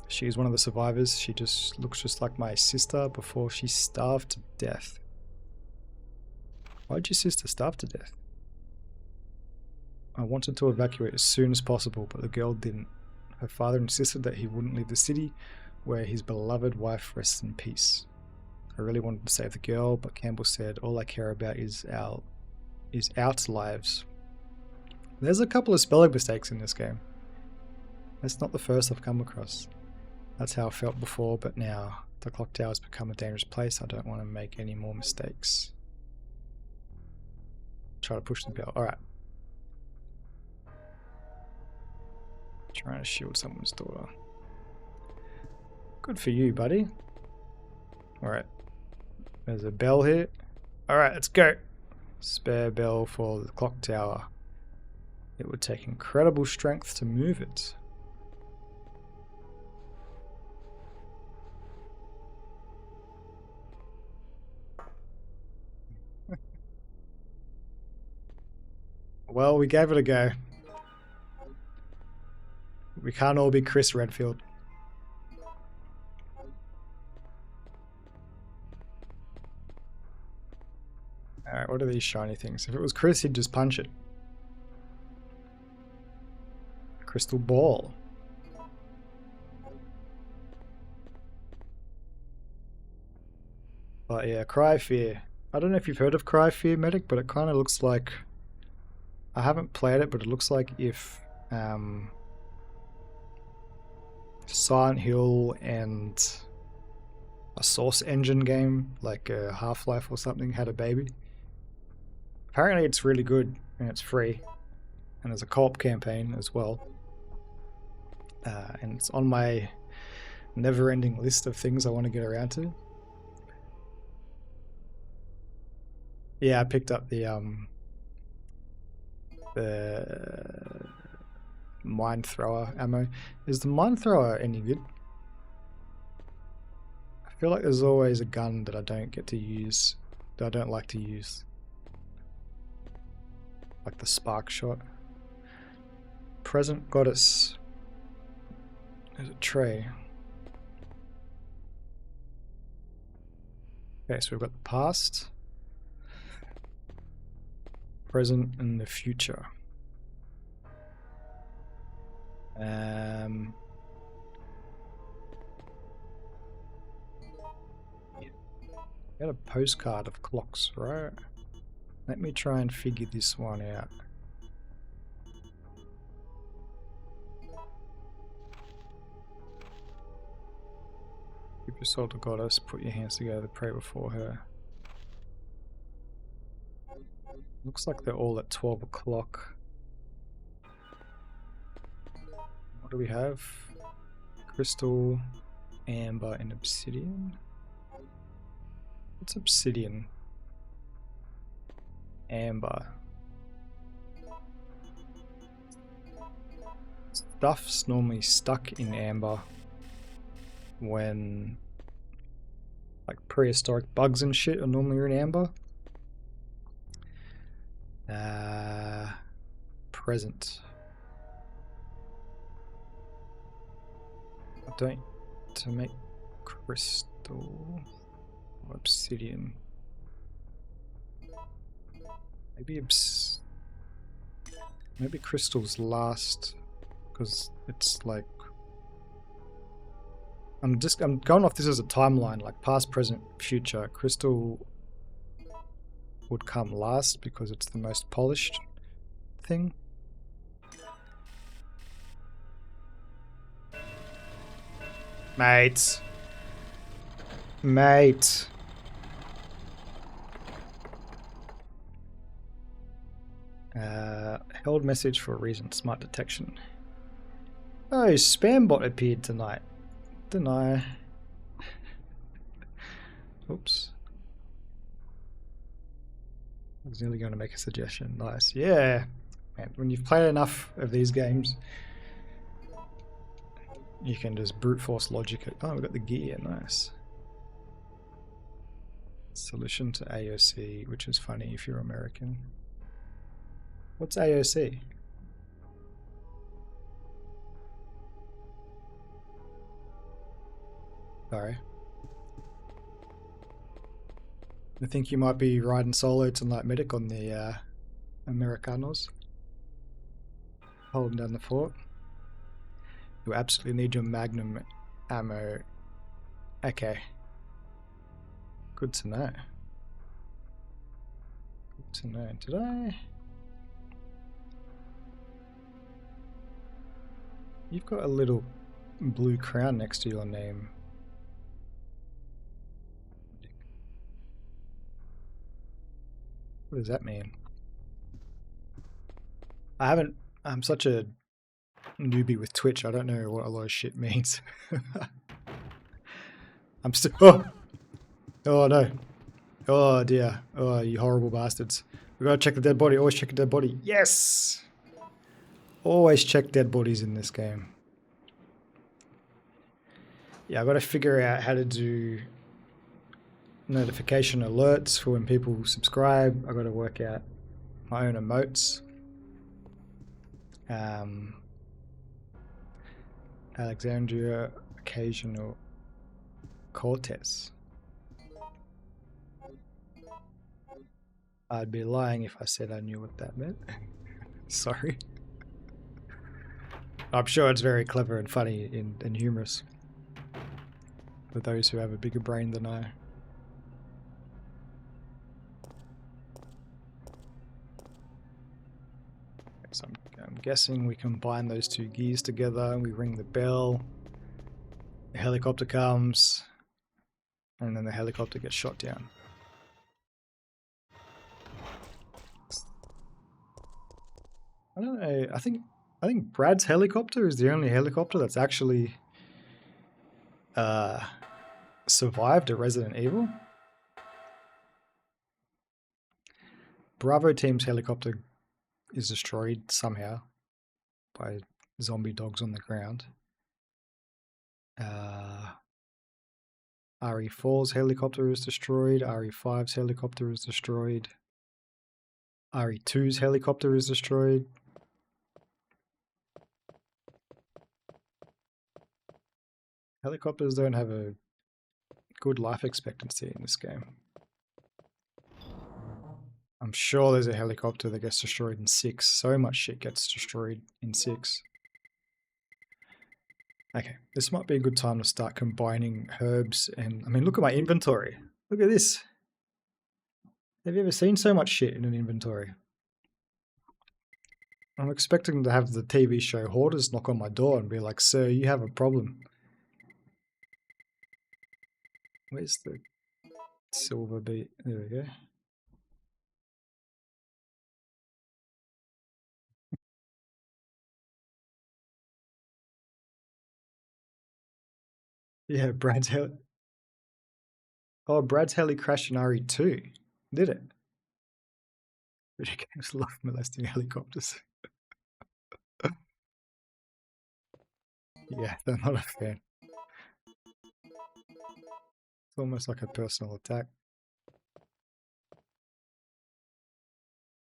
She is one of the survivors. She just looks just like my sister before she starved to death. Why did your sister starve to death? I wanted to evacuate as soon as possible, but the girl didn't. Her father insisted that he wouldn't leave the city where his beloved wife rests in peace. I really wanted to save the girl, but Campbell said, all I care about is our lives. There's a couple of spelling mistakes in this game. That's not the first I've come across. That's how I felt before, but now the clock tower has become a dangerous place. I don't want to make any more mistakes. Try to push the bell. Alright. Trying to shield someone's daughter. Good for you, buddy. Alright. There's a bell here. Alright, let's go. Spare bell for the clock tower. It would take incredible strength to move it. Well, we gave it a go. We can't all be Chris Redfield. Alright, what are these shiny things? If it was Chris, he'd just punch it. Crystal ball. But yeah, Cry Fear. I don't know if you've heard of Cry Fear Medic, but it kind of looks like... I haven't played it, but it looks like if Silent Hill and a Source Engine game, like Half-Life or something, had a baby. Apparently it's really good, and it's free. And there's a co-op campaign as well. And it's on my never-ending list of things I want to get around to. Yeah, I picked up the mine thrower ammo. Is the mine thrower any good? I feel like there's always a gun that I don't get to use, that I don't like to use. Like the spark shot. Present goddess. There's a tray. Okay, so we've got the past, present, and the future. Got a postcard of clocks, right? Let me try and figure this one out. Keep your soul to goddess, put your hands together, pray before her. Looks like they're all at 12 o'clock. What do we have? Crystal, amber, and obsidian. What's obsidian? Amber. Stuff's normally stuck in amber when like prehistoric bugs and shit are normally in amber. Present. I don't to make crystal or obsidian. Maybe crystals last because it's like I'm going off this as a timeline, like past, present, future. Crystal would come last because it's the most polished thing. Mate. Mate. Held message for a reason. Smart detection. Oh, spam bot appeared tonight. Deny. Oops. I was nearly going to make a suggestion. Nice. Yeah. Man, when you've played enough of these games, you can just brute force logic it. Oh, we've got the gear. Nice. Solution to AOC, which is funny if you're American. What's AOC? Sorry. I think you might be riding solo tonight, medic, on the Americanos. Holding down the fort. You absolutely need your magnum ammo. Okay. Good to know. Good to know. Did I? You've got a little blue crown next to your name. What does that mean? I'm such a newbie with Twitch, I don't know what a lot of shit means. I'm still. Oh! Oh no. Oh dear. Oh, you horrible bastards. We gotta check the dead body. Always check a dead body. Yes! Always check dead bodies in this game. Yeah, I gotta figure out how to do notification alerts for when people subscribe. I gotta work out my own emotes. Alexandria occasional Cortez. I'd be lying if I said I knew what that meant. Sorry. I'm sure it's very clever and funny and humorous for those who have a bigger brain than I. So I'm guessing we combine those two gears together, we ring the bell, the helicopter comes, and then the helicopter gets shot down. I don't know, I think Brad's helicopter is the only helicopter that's actually survived a Resident Evil. Bravo Team's helicopter is destroyed somehow by zombie dogs on the ground. RE4's helicopter is destroyed. RE5's helicopter is destroyed. RE2's helicopter is destroyed. Helicopters don't have a good life expectancy in this game. I'm sure there's a helicopter that gets destroyed in 6. So much shit gets destroyed in 6. Okay, this might be a good time to start combining herbs and... I mean, look at my inventory. Look at this. Have you ever seen so much shit in an inventory? I'm expecting to have the TV show Hoarders knock on my door and be like, "Sir, you have a problem." Where's the silver beat? There we go. Yeah, Brad's heli. Oh, Brad's heli crashed in RE2. Did it? Video games love molesting helicopters. Yeah, they're not a fan. It's almost like a personal attack.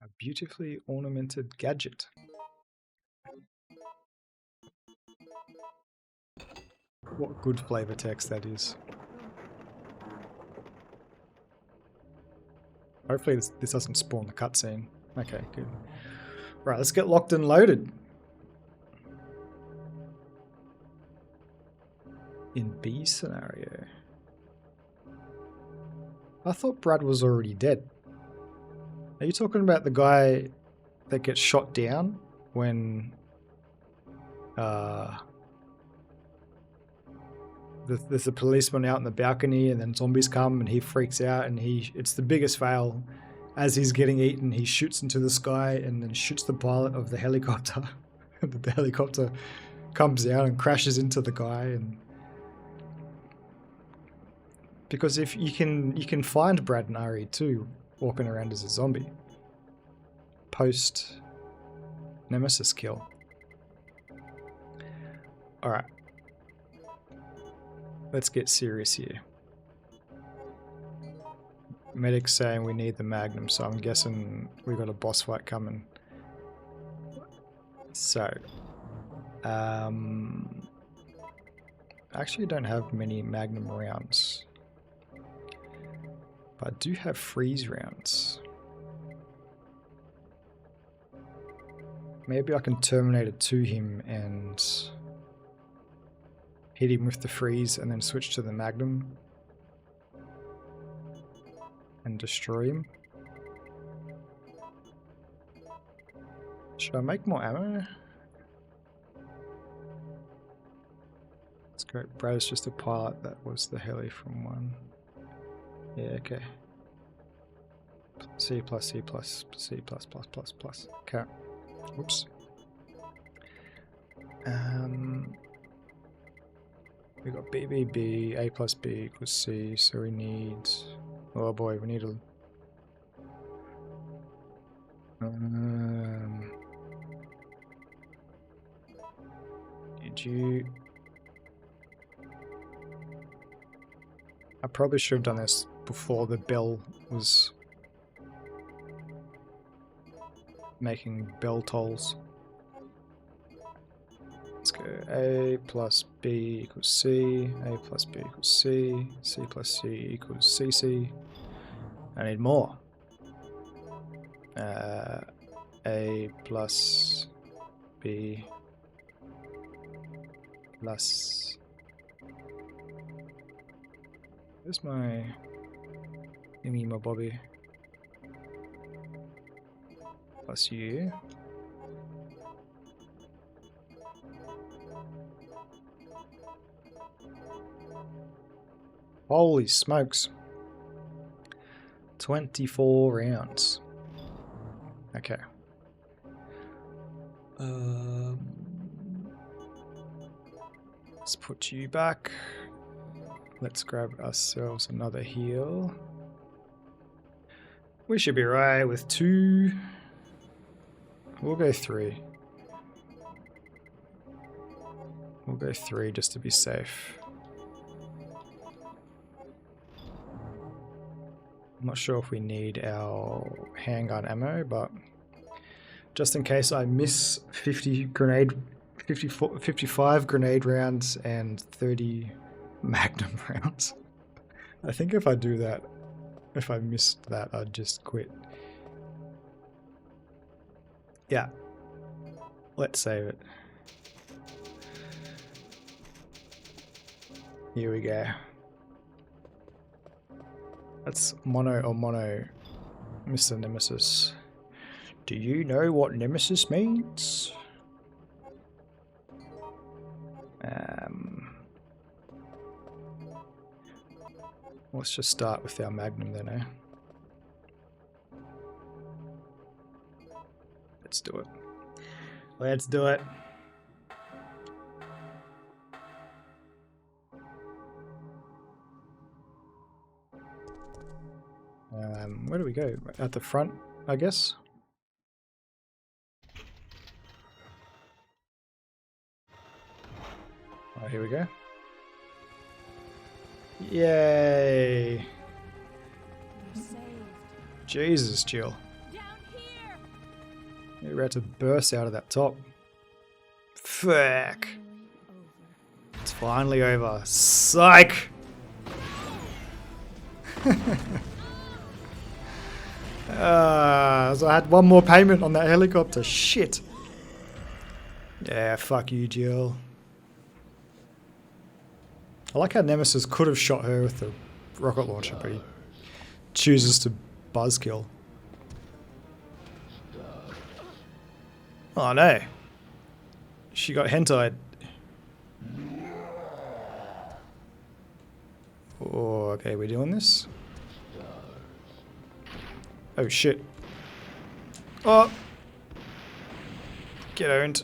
A beautifully ornamented gadget. What good flavor text that is. Hopefully this doesn't spawn the cutscene. Okay, good. Right, let's get locked and loaded. In B scenario. I thought Brad was already dead. Are you talking about the guy that gets shot down when there's a policeman out in the balcony and then zombies come and he freaks out and it's the biggest fail. As he's getting eaten, he shoots into the sky and then shoots the pilot of the helicopter. The helicopter comes down and crashes into the guy. And because if you can find Brad and Ari too walking around as a zombie post Nemesis kill. All right. Let's get serious here. Medic's saying we need the Magnum, so I'm guessing we got a boss fight coming. So, actually don't have many Magnum rounds, but I do have freeze rounds. Maybe I can terminate it to him and hit him with the freeze and then switch to the Magnum and destroy him. Should I make more ammo? Let's go. Brad's just a pilot. That was the heli from one. Yeah, okay. C plus, C plus, C plus, plus, plus, plus. Okay. Whoops. We got BBB, A plus B equals C, so we need... Oh boy, we need a... Did you... I probably should have done this before the bell was making bell tolls. Let's go A plus B equals C, A plus B equals C, C plus C equals CC. I need more. A plus B plus... Where's my thingy, my bobby? Plus U. Holy smokes. 24 rounds. Okay. Let's put you back. Let's grab ourselves another heal. We should be right with 2. We'll go 3. We'll go 3 just to be safe. I'm not sure if we need our handgun ammo, but just in case I miss 55 grenade rounds and 30 Magnum rounds. I think if I do that, if I missed that, I'd just quit. Yeah. Let's save it. Here we go. That's mono or mono, Mr. Nemesis. Do you know what Nemesis means? Let's just start with our Magnum then, eh? Let's do it. Let's do it. Where do we go? At the front, I guess? Oh, here we go. Yay! You're saved. Jesus, Jill. Down here. You're about to burst out of that top. Fuck. It's finally over. Psych! So I had one more payment on that helicopter. Shit. Yeah, fuck you, Jill. I like how Nemesis could have shot her with the rocket launcher, but he chooses to buzzkill. Oh no. She got hentai'd. Oh, okay, we're doing this. Oh shit. Oh! Get owned.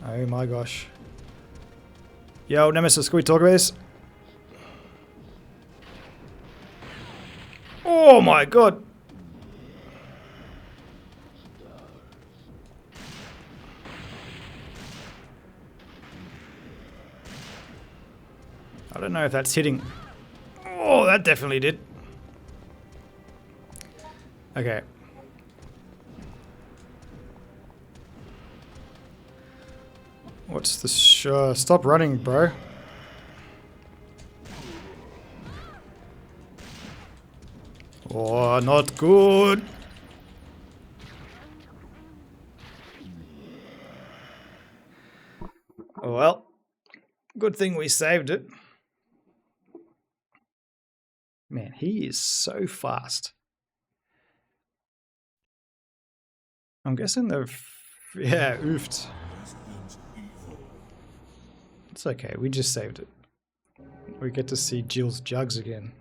Oh my gosh. Yo, Nemesis, can we talk about this? Oh my god! I don't know if that's hitting. Oh, that definitely did. Okay. What's the stop running, bro. Oh, not good. Well, good thing we saved it. Man, he is so fast. I'm guessing they've... Yeah, oofed. It's okay, we just saved it. We get to see Jill's jugs again.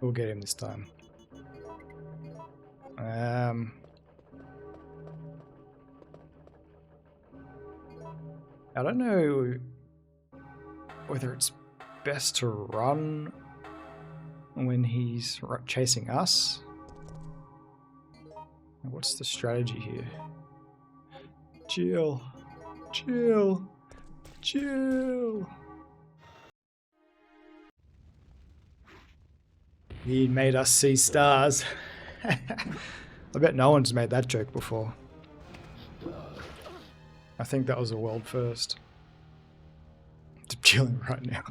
We'll get him this time. I don't know whether it's best to run when he's chasing us. What's the strategy here? Jill. Jill. Jill. He made us see stars. I bet no one's made that joke before. I think that was a world first. I'm chilling right now.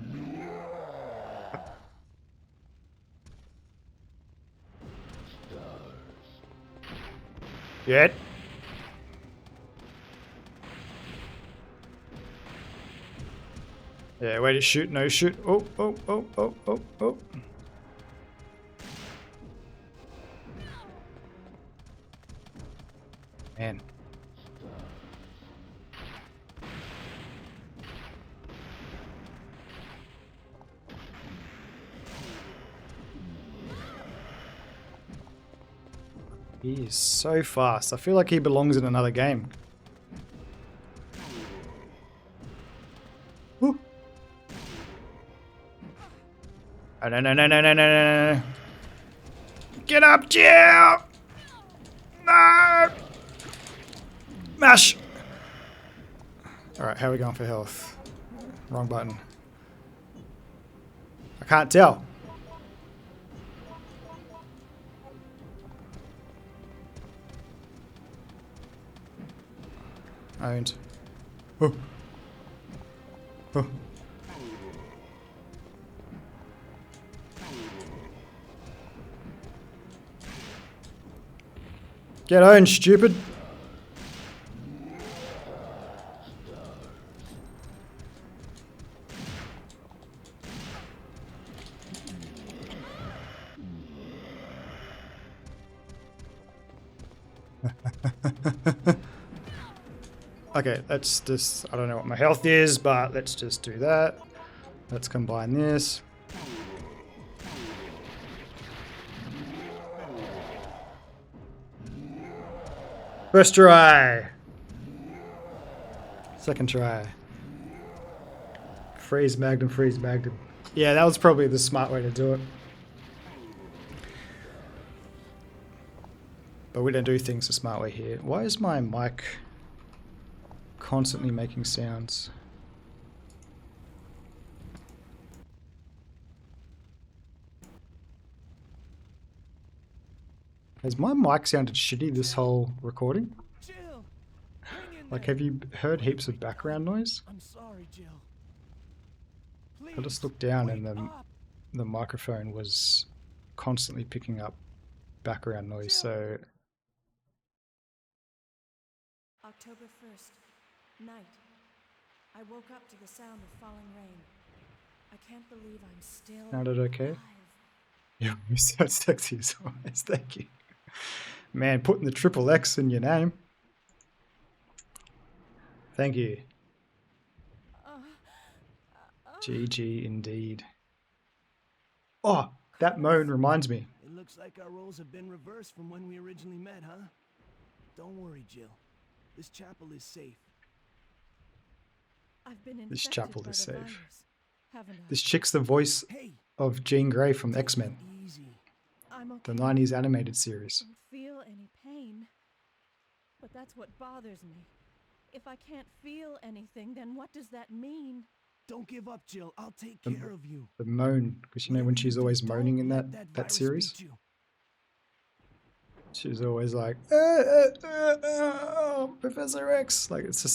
Yet. Yeah, way to shoot, no shoot. Oh, oh, oh, oh, oh, oh. Man. He is so fast. I feel like he belongs in another game. Woo. Oh, no, no, no, no, no, no, no, no. Get up, Jill! No! Mash! Alright, how are we going for health? Wrong button. I can't tell. Owned. Oh. Oh. Get owned, stupid. Okay, let's just, I don't know what my health is, but let's just do that. Let's combine this. First try. Second try. Freeze Magnum, freeze Magnum. Yeah, that was probably the smart way to do it. But we don't do things the smart way here. Why is my mic constantly making sounds? Has my mic sounded shitty this whole recording? Jill, hang in Like, there. have you heard heaps of background noise? I'm sorry, Jill. Please. I just looked down wake and up. the microphone was constantly picking up background noise, so October 1st, night. I woke up to the sound of falling rain. I can't believe I'm still sounded okay? alive. Yeah, you sound sexy as always, thank you. Man, putting the triple X in your name. Thank you. GG indeed. Oh, that moan reminds me. It looks like our roles have been reversed from when we originally met, huh? Don't worry, Jill. This chapel is safe. I've been This infected chapel by is the safe. virus, haven't I? This chick's the voice Hey, of Jean Grey from X-Men, easy. I'm the okay. 90s animated series. I don't feel any pain. But that's what bothers me. If I can't feel anything, then what does that mean? Don't give up, Jill. I'll take The- care of you. The moan, because you know when Whatever she's you do, always moaning in don't that let virus series? beat you. She's always like, Professor X. Like it's the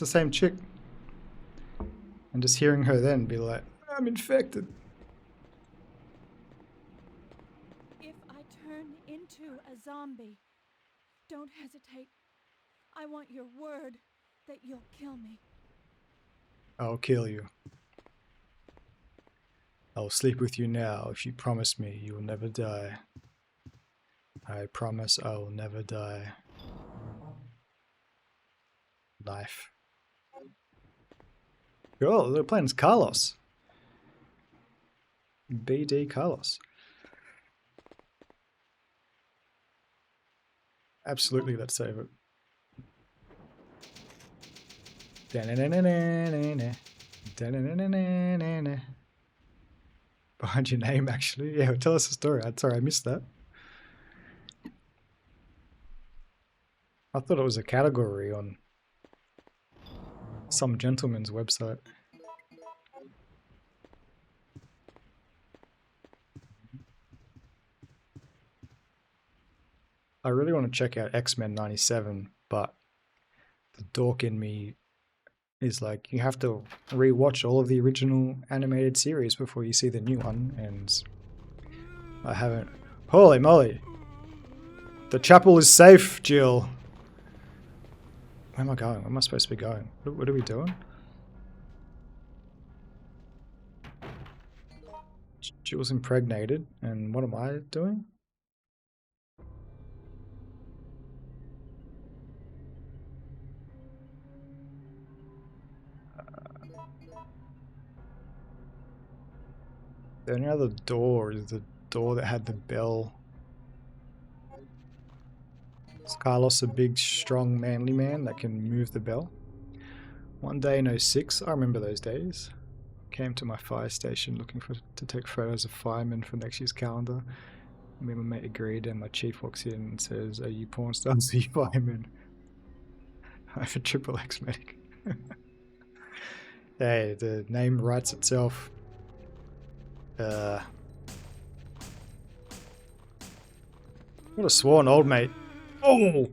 same chick. And just hearing her then be like, I'm infected. If I turn into a zombie, don't hesitate. I want your word that you'll kill me. I'll kill you. I'll sleep with you now if you promise me you will never die. I promise I will never die. Life. Oh, they're playing as Carlos. BD Carlos. Absolutely, let's save it. Da-na-na-na-na-na. Da-na-na-na-na-na. Behind your name, actually. Yeah, tell us a story. I'm sorry, I missed that. I thought it was a category on some gentleman's website. I really want to check out X-Men 97, but the dork in me is like, you have to rewatch all of the original animated series before you see the new one, and I haven't. Holy moly! The chapel is safe, Jill! Where am I going? Where am I supposed to be going? What are we doing? Jill's impregnated, and what am I doing? The only other door is the door that had the bell. Is Carlos a big, strong, manly man that can move the bell? One day in '06, I remember those days. Came to my fire station looking to take photos of firemen for next year's calendar. Me and my mate agreed, and my chief walks in and says, "Are you porn stars? Are you firemen?" I'm a triple X medic. Hey, the name writes itself. What a sworn old mate. Oh!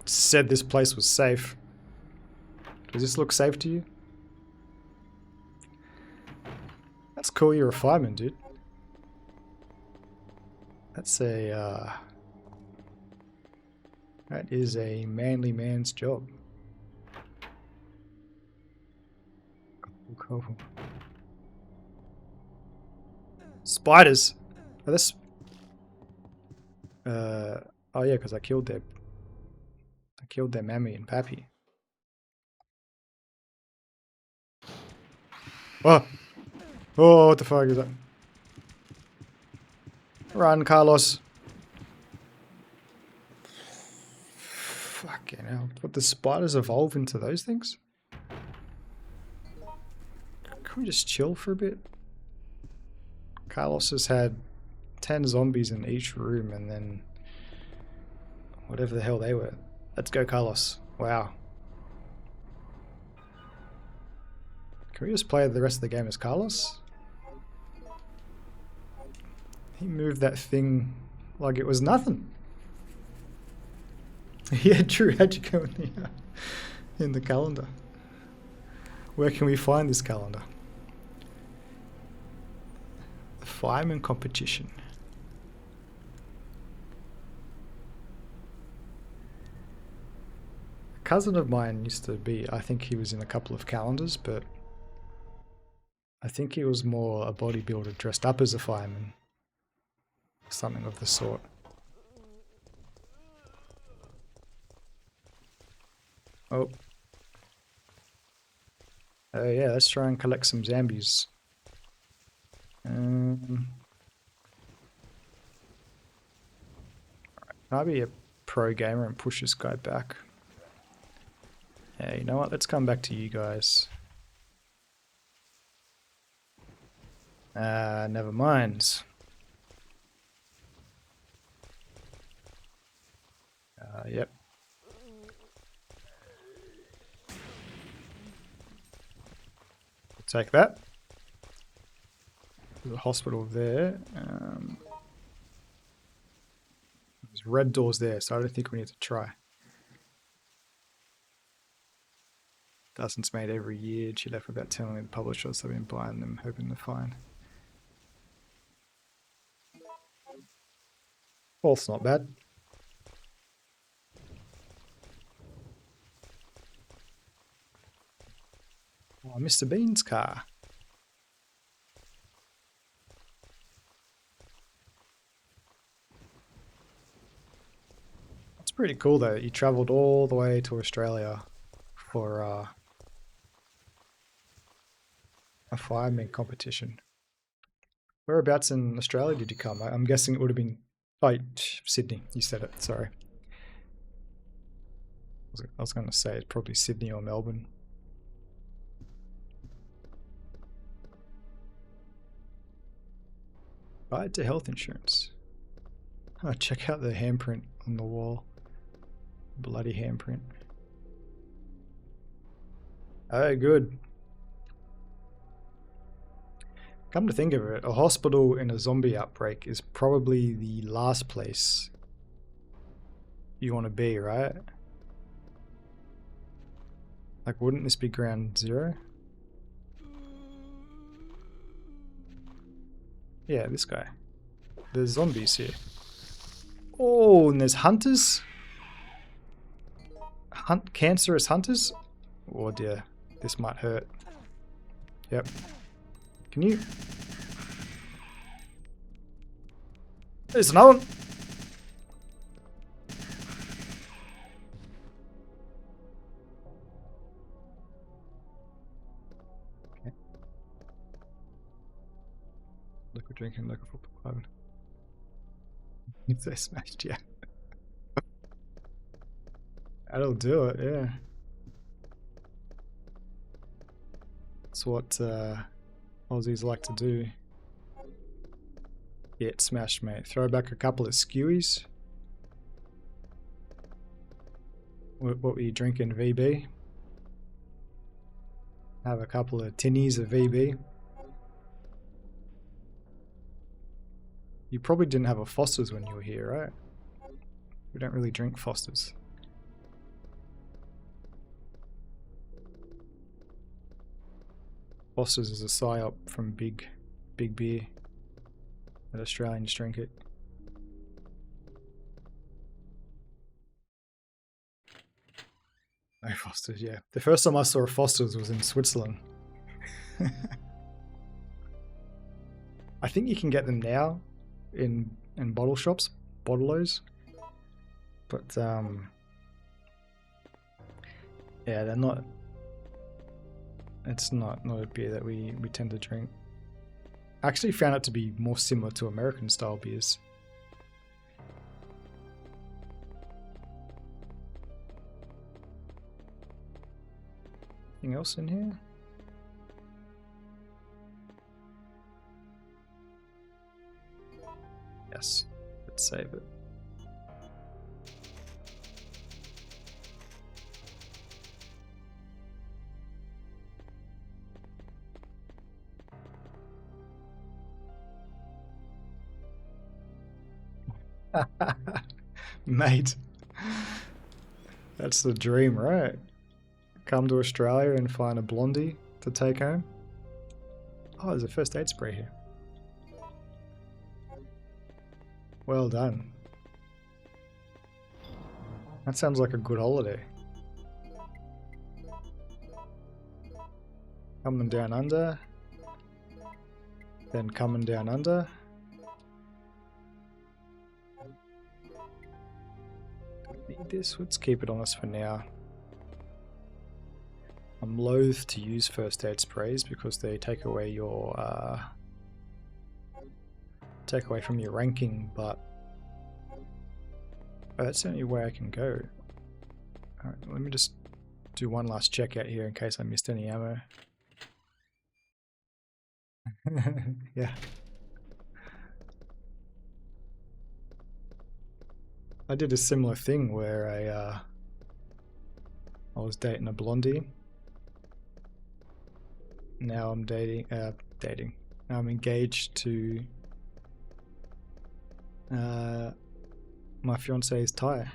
Said this place was safe. Does this look safe to you? That's cool, you're a fireman, dude. That's a, that is a manly man's job. Cool. Spiders! Are this... oh yeah, because I killed their mammy and pappy. Oh! Oh, what the fuck is that? Run, Carlos. Fucking hell. What, the spiders evolve into those things? Can we just chill for a bit? Carlos has had 10 zombies in each room, and then Whatever the hell they were. Let's go, Carlos. Wow. Can we just play the rest of the game as Carlos? He moved that thing like it was nothing. Yeah, true. How'd you go in the calendar? Where can we find this calendar? The fireman competition. A cousin of mine used to be, I think he was in a couple of calendars, but I think he was more a bodybuilder dressed up as a fireman. Something of the sort. Oh. Oh yeah, let's try and collect some zombies. Can I be a pro gamer and push this guy back? Yeah, you know what? Let's come back to you guys. Never mind. Yep. Take that. There's a hospital there. There's red doors there, so I don't think we need to try. Dozens made every year. She left without telling the publishers. I've been buying them, hoping to find. Well, it's not bad. Oh, Mr. Bean's car. That's pretty cool though. You travelled all the way to Australia for a fireman competition. Whereabouts in Australia did you come? I'm guessing it would have been... Oh, Sydney. You said it. Sorry. I was going to say it's probably Sydney or Melbourne. Guide to health insurance. Oh, check out the handprint on the wall. Bloody handprint. Oh, good. Come to think of it, a hospital in a zombie outbreak is probably the last place you want to be, right? Like, wouldn't this be ground zero? Yeah, this guy. There's zombies here. Oh, and there's hunters? Cancerous hunters? Oh dear, this might hurt. Yep. Can you? There's another one! Okay. Liquid drinking, liquid for cloud. If they smashed, yeah. That'll do it, yeah. That's what Aussies like to do. Yeah, it's smashed, mate. Throw back a couple of skewies. What were you drinking, VB? Have a couple of tinnies of VB. You probably didn't have a Foster's when you were here, right? We don't really drink Foster's. Foster's is a psyop from Big Beer. That Australians drink it. No Foster's, yeah. The first time I saw a Foster's was in Switzerland. I think you can get them now in bottle shops, bottle-os. But yeah, they're not. It's not a beer that we tend to drink. I actually found it to be more similar to American style beers. Anything else in here? Yes, let's save it. Mate. That's the dream, right? Come to Australia and find a blondie to take home. Oh, there's a first aid spray here. Well done. That sounds like a good holiday. Coming down under. Then coming down under. Don't need this. Let's keep it on us for now. I'm loath to use first aid sprays because they take away your take away from your ranking, but that's the only way I can go. Alright, let me just do one last check out here in case I missed any ammo. Yeah. I did a similar thing where I was dating a blondie. Now I'm dating. Now I'm engaged to my fiance's Thai.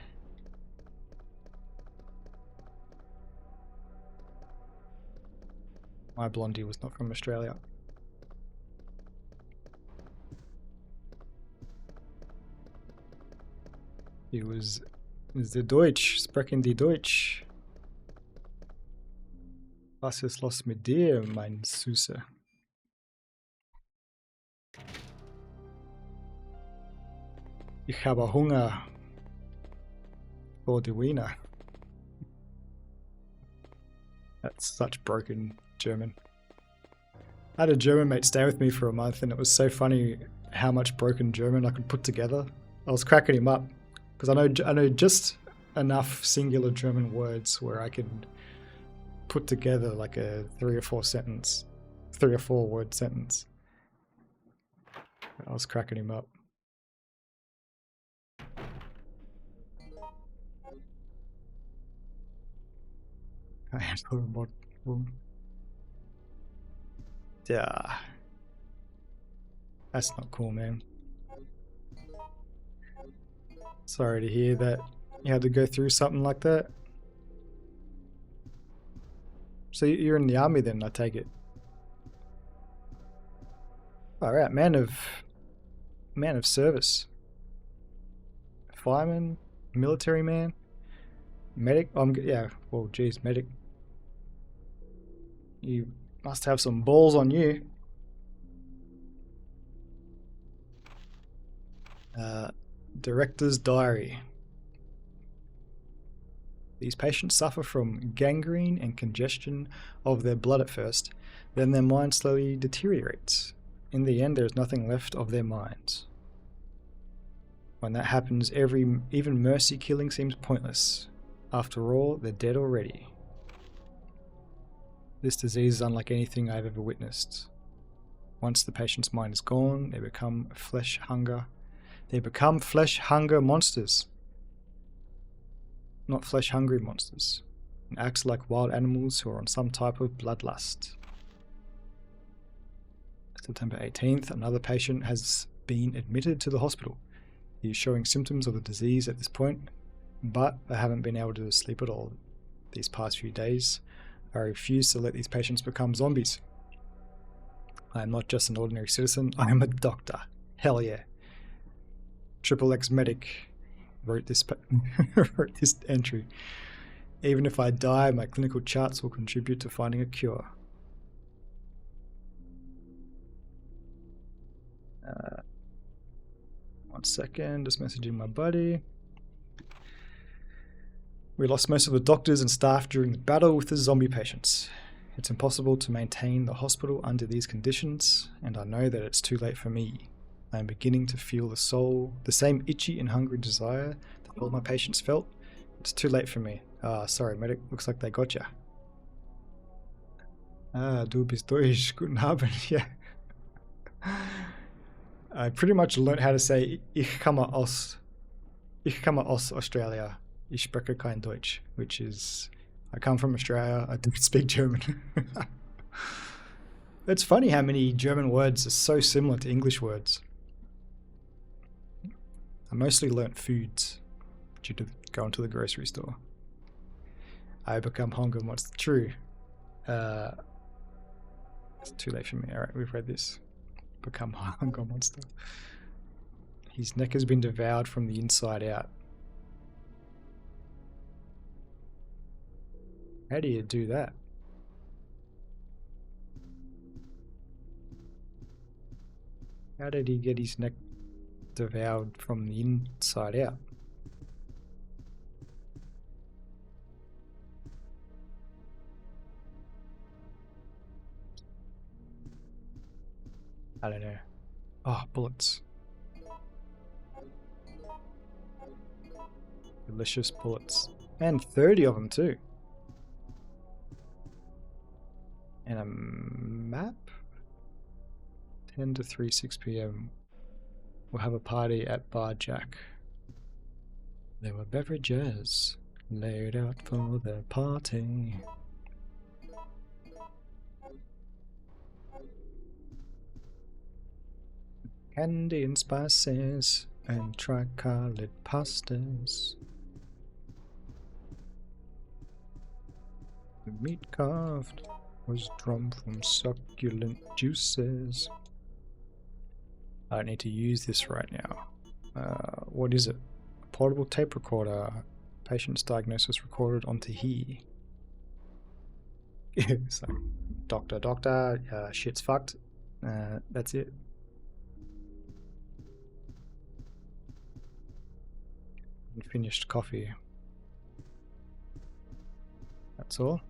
My blondie was not from Australia. He was the Deutsch, sprechen die Deutsch. Was ist los mit dir, mein Süße? Ich habe Hunger for die Wiener. That's such broken German. I had a German mate stay with me for a month and it was so funny how much broken German I could put together. I was cracking him up because I know just enough singular German words where I could put together like a 3 or 4 word sentence. I was cracking him up. Yeah. That's not cool, man. Sorry to hear that you had to go through something like that. So you're in the army then, I take it. Alright, man of service. Fireman, military man, medic. Yeah, well, geez, medic. You must have some balls on you. Director's diary. These patients suffer from gangrene and congestion of their blood at first, then their mind slowly deteriorates. In the end, there is nothing left of their minds. When that happens, even mercy killing seems pointless. After all, they're dead already. This disease is unlike anything I've ever witnessed. Once the patient's mind is gone, they become flesh hunger. They become flesh hunger monsters. Not flesh-hungry monsters, and acts like wild animals who are on some type of bloodlust. September 18th, another patient has been admitted to the hospital. He is showing symptoms of the disease at this point, but I haven't been able to sleep at all these past few days. I refuse to let these patients become zombies. I am not just an ordinary citizen, I am a doctor. Hell yeah. Triple X medic. Wrote this entry. Even if I die, my clinical charts will contribute to finding a cure. One second, just messaging my buddy. We lost most of the doctors and staff during the battle with the zombie patients. It's impossible to maintain the hospital under these conditions, and I know that it's too late for me. I am beginning to feel the same itchy and hungry desire that all my patients felt. It's too late for me. Sorry, medic. Looks like they got ya. Du bist Deutsch. Guten Abend. Yeah. I pretty much learned how to say Ich komme aus Australia. Ich spreche kein Deutsch, which is I come from Australia. I don't speak German. It's funny how many German words are so similar to English words. I mostly learnt foods due to going to the grocery store. I become hunger monster. True. It's too late for me. Alright, we've read this. Become hunger monster. His neck has been devoured from the inside out. How do you do that? How did he get his neck devoured from the inside out? I don't know. Oh, bullets. Delicious bullets. And 30 of them too. And a map? 10 to 3, 6 p.m. We'll have a party at Bar Jack. There were beverages laid out for the party. Candy and spices and tricolored pastas. The meat carved was drawn from succulent juices. I don't need to use this right now. What is it? A portable tape recorder. Patient's diagnosis recorded onto here. It's like, doctor, shit's fucked. That's it. Finished coffee. That's all.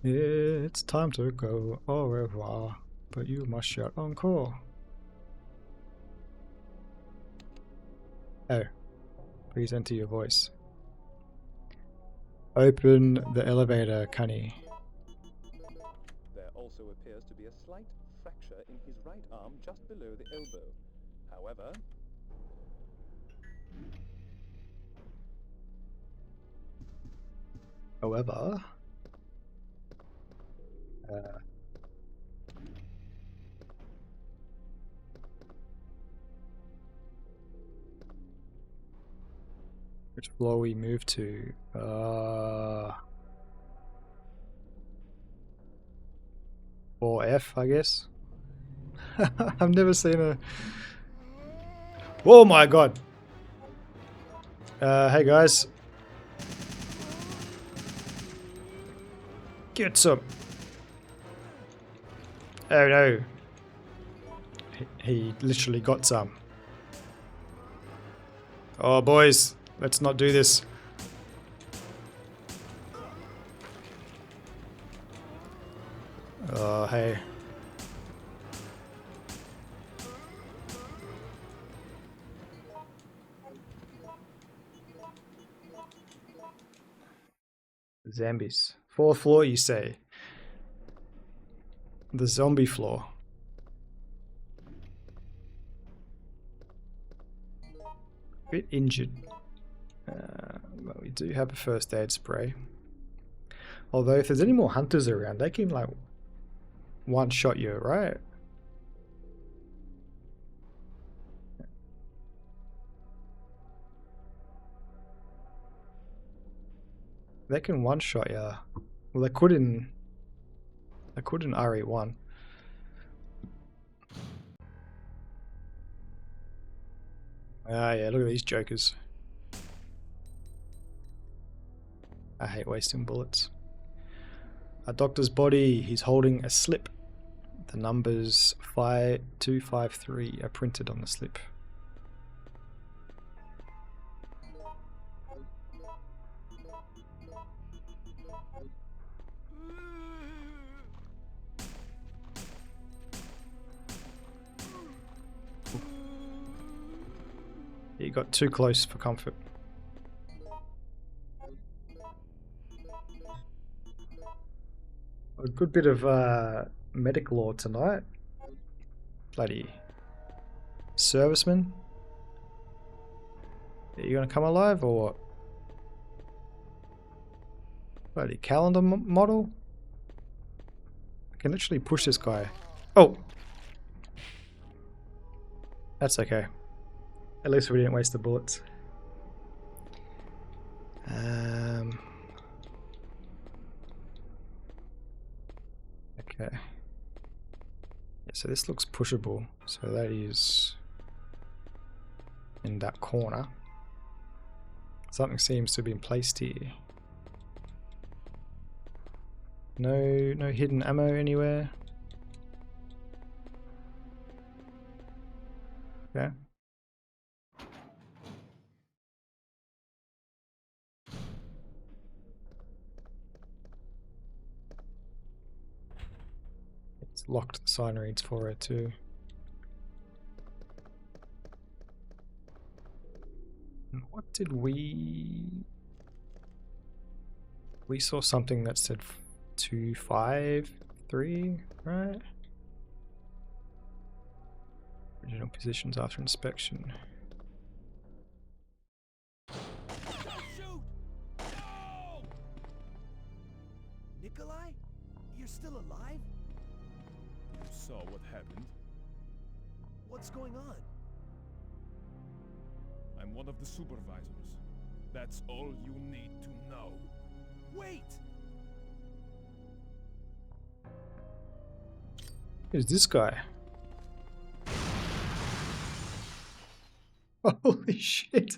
It's time to go. Au revoir. But you must shout encore. Oh. Please enter your voice. Open the elevator, Cunny. There also appears to be a slight fracture in his right arm just below the elbow. However, which floor we move to? Or F, I guess. I've never seen a. Oh my god! Hey guys. Get some. Oh no. He literally got some. Oh boys, let's not do this. Oh hey. Zombies. 4th floor, you say? The zombie floor. Bit injured. But we do have a first aid spray. Although if there's any more hunters around, they can like one-shot you, right? They can one-shot you. Well, they could in RE1. Ah, yeah, look at these jokers. I hate wasting bullets. A doctor's body, he's holding a slip. The numbers 5253 are printed on the slip. You got too close for comfort. A good bit of medical lore tonight. Bloody serviceman. Are you gonna come alive or what? Bloody calendar model. I can literally push this guy. Oh! That's okay. At least we didn't waste the bullets. Okay. Yeah, so this looks pushable. So that is in that corner. Something seems to have been placed here. No hidden ammo anywhere. Okay. It's locked. The sign reads 402. And what did we... We saw something that said 253, right? Original positions after inspection. Shoot! No! Nikolai? You're still alive? You saw what happened. What's going on? I'm one of the supervisors. That's all you need to know. Wait! Who's this guy? Holy shit.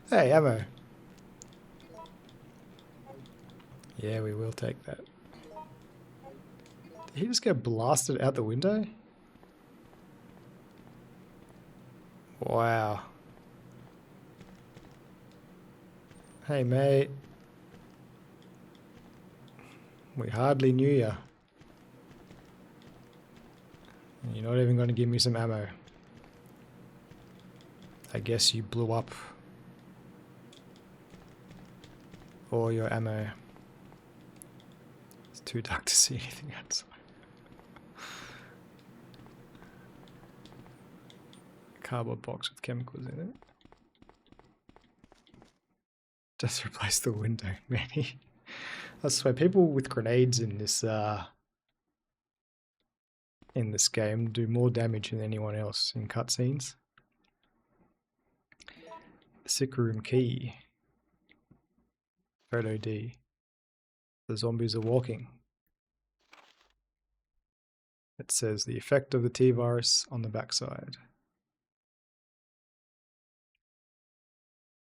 Hey, ammo. Yeah, we will take that. Did he just get blasted out the window? Wow. Hey, mate. We hardly knew ya. And you're not even going to give me some ammo. I guess you blew up all your ammo. It's too dark to see anything outside. Cardboard box with chemicals in it. Just replace the window, maybe. I swear, people with grenades in this game do more damage than anyone else in cutscenes. Sick room key. Photo D. The zombies are walking. It says the effect of the T-virus on the backside.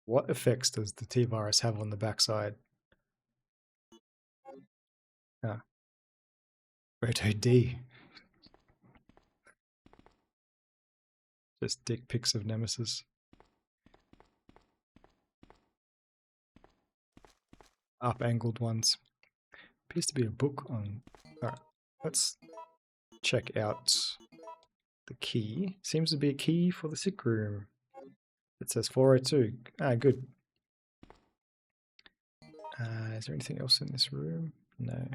What effects does the T-virus have on the backside? Ah. Photo D. Just dick pics of Nemesis. Up-angled ones. Appears to be a book on... Alright, let's check out the key. Seems to be a key for the sick room. It says 402. Ah, good. Is there anything else in this room? No.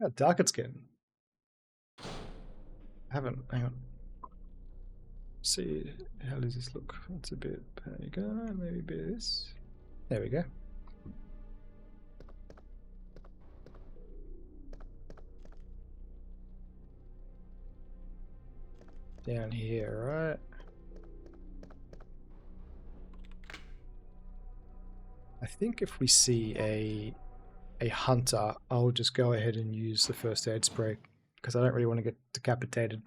How dark it's getting. I haven't... Hang on. See, how does this look? It's a bit... There you go. Maybe a bit of this. There we go. Down here, right? I think if we see a hunter, I'll just go ahead and use the first aid spray because I don't really want to get decapitated.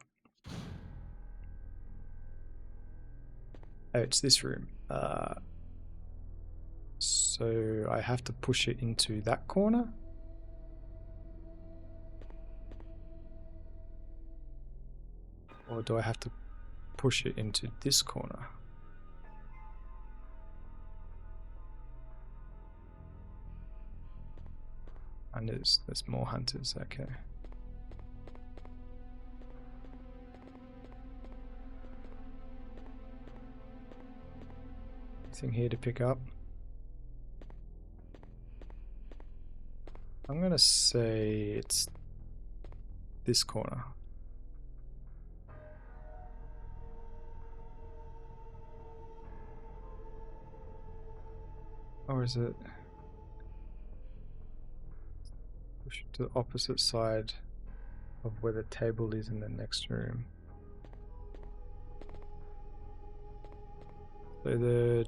Oh, it's this room. So I have to push it into that corner. Or do I have to push it into this corner? And there's more hunters, okay. Anything here to pick up? I'm gonna say it's this corner. Or is it? Push it to the opposite side of where the table is in the next room. So the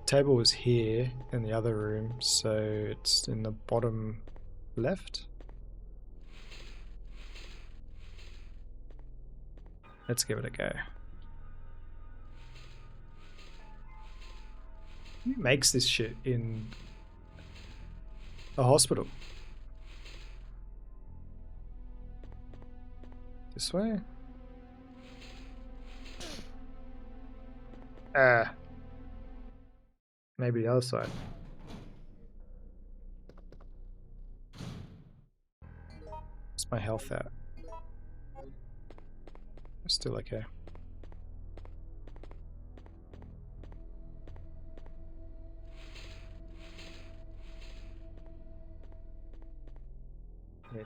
table was here in the other room, so it's in the bottom left. Let's give it a go. Who makes this shit in a hospital? This way? Maybe the other side. What's my health at? It's still okay. Yeah,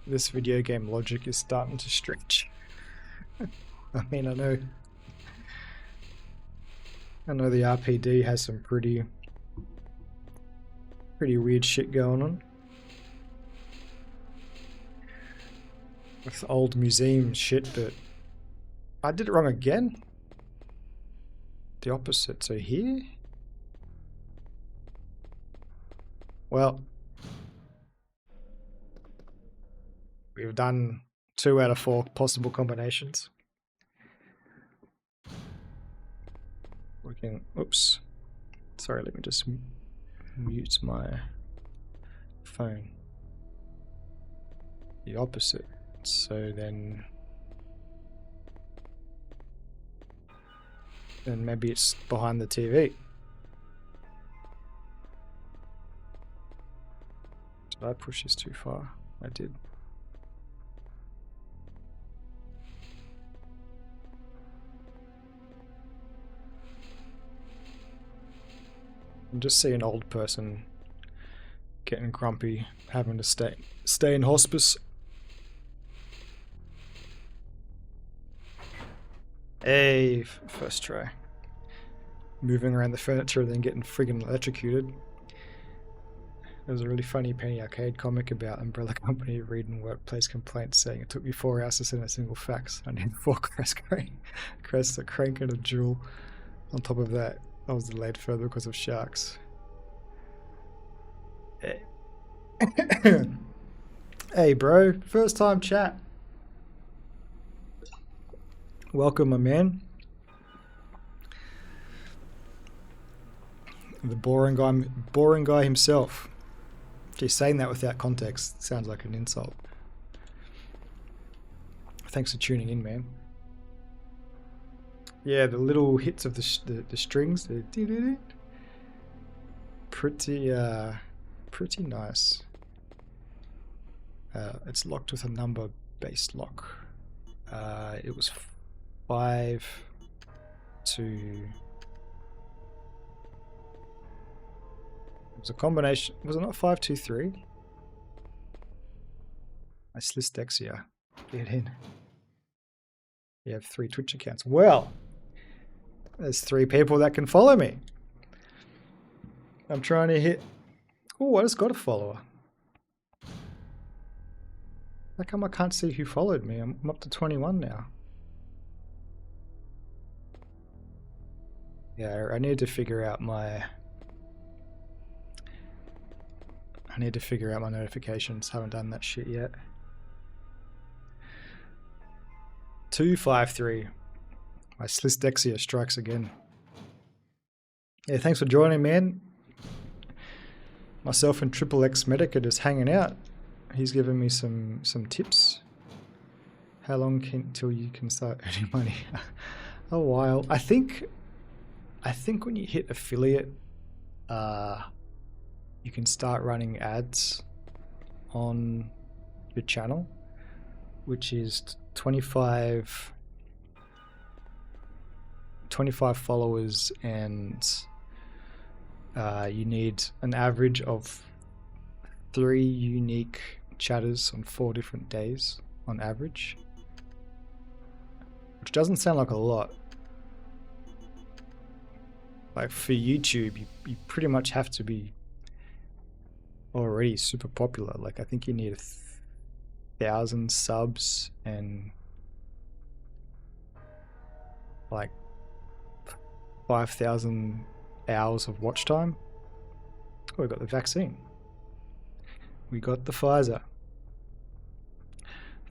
this video game logic is starting to stretch. I mean, I know the RPD has some pretty weird shit going on. With old museum shit, but I did it wrong again. The opposite, so here? Well, we've done 2 out of 4 possible combinations. We can, oops. Sorry, let me just mute my phone. The opposite. So then maybe it's behind the TV. Did I push this too far? I did. And just see an old person getting grumpy, having to stay in hospice. Hey, first try. Moving around the furniture and then getting friggin' electrocuted. There was a really funny Penny Arcade comic about Umbrella Company reading workplace complaints saying it took me 4 hours to send a single fax. I need 4 crests, a crank and a jewel. On top of that, I was delayed further because of sharks. Hey, hey bro, first time chat. Welcome, my man. The boring guy himself. Just saying that without context sounds like an insult. Thanks for tuning in, man. Yeah, the little hits of the strings, pretty nice. It's locked with a number-based lock. It was 5 to. It was a combination. Was it not 5-2-3? My dyslexia. Get in. You have 3 Twitch accounts. Well, there's 3 people that can follow me. I'm trying to hit. Oh, I just got a follower. How come I can't see who followed me? I'm up to 21 now. Yeah, I need to figure out my notifications. Haven't done that shit yet. 253. My dyslexia strikes again. Yeah, thanks for joining, man. Myself and Triple X Medic are just hanging out. He's given me some tips. How long till you can start earning money? A while. I think when you hit affiliate, you can start running ads on your channel, which is 25 followers, and you need an average of 3 unique chatters on 4 different days on average, which doesn't sound like a lot. Like for YouTube, you pretty much have to be already super popular. Like I think you need 1,000 subs and like 5,000 hours of watch time. Oh, we got the vaccine. We got the Pfizer.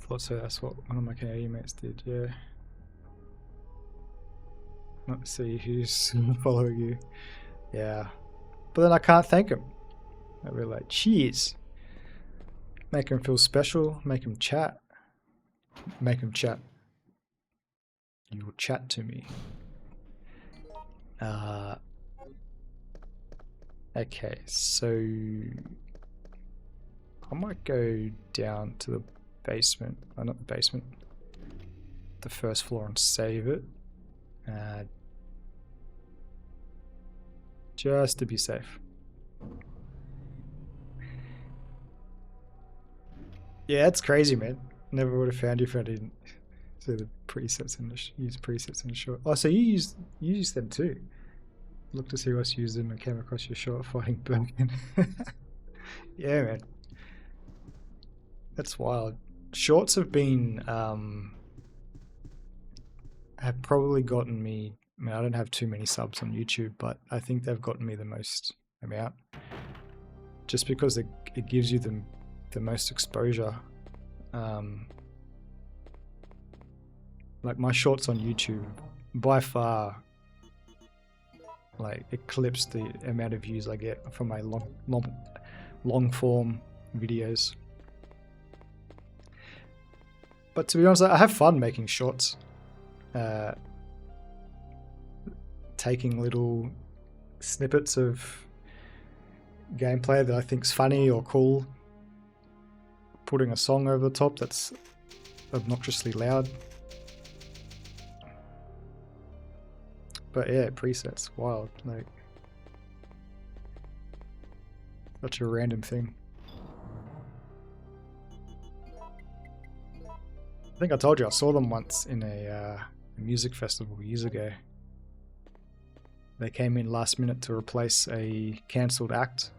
Thought so. That's what one of my Canadian mates did. Yeah. Not to see who's following you. Yeah. But then I can't thank him. I'd be like, cheers. Make him feel special. Make him chat. Make him chat. You will chat to me. Okay, so I might go down to the basement. Oh, not the basement. The first floor and save it. Just to be safe. Yeah, it's crazy, man. Never would have found you if I didn't see the presets in the use presets in the short. Oh, so you use them too. Look to see what's used them and came across your short fighting Birkin. Yeah, man. That's wild. Shorts have been have probably gotten me. I mean, I don't have too many subs on YouTube, but I think they've gotten me the most amount. Just because it gives you the most exposure. Like my shorts on YouTube, by far, like eclipse the amount of views I get from my long form videos. But to be honest, I have fun making shorts. Taking little snippets of gameplay that I think's funny or cool, putting a song over the top that's obnoxiously loud. But yeah, presets, wild. Like, such a random thing. I think I told you I saw them once in a music festival years ago. They came in last minute to replace a cancelled act.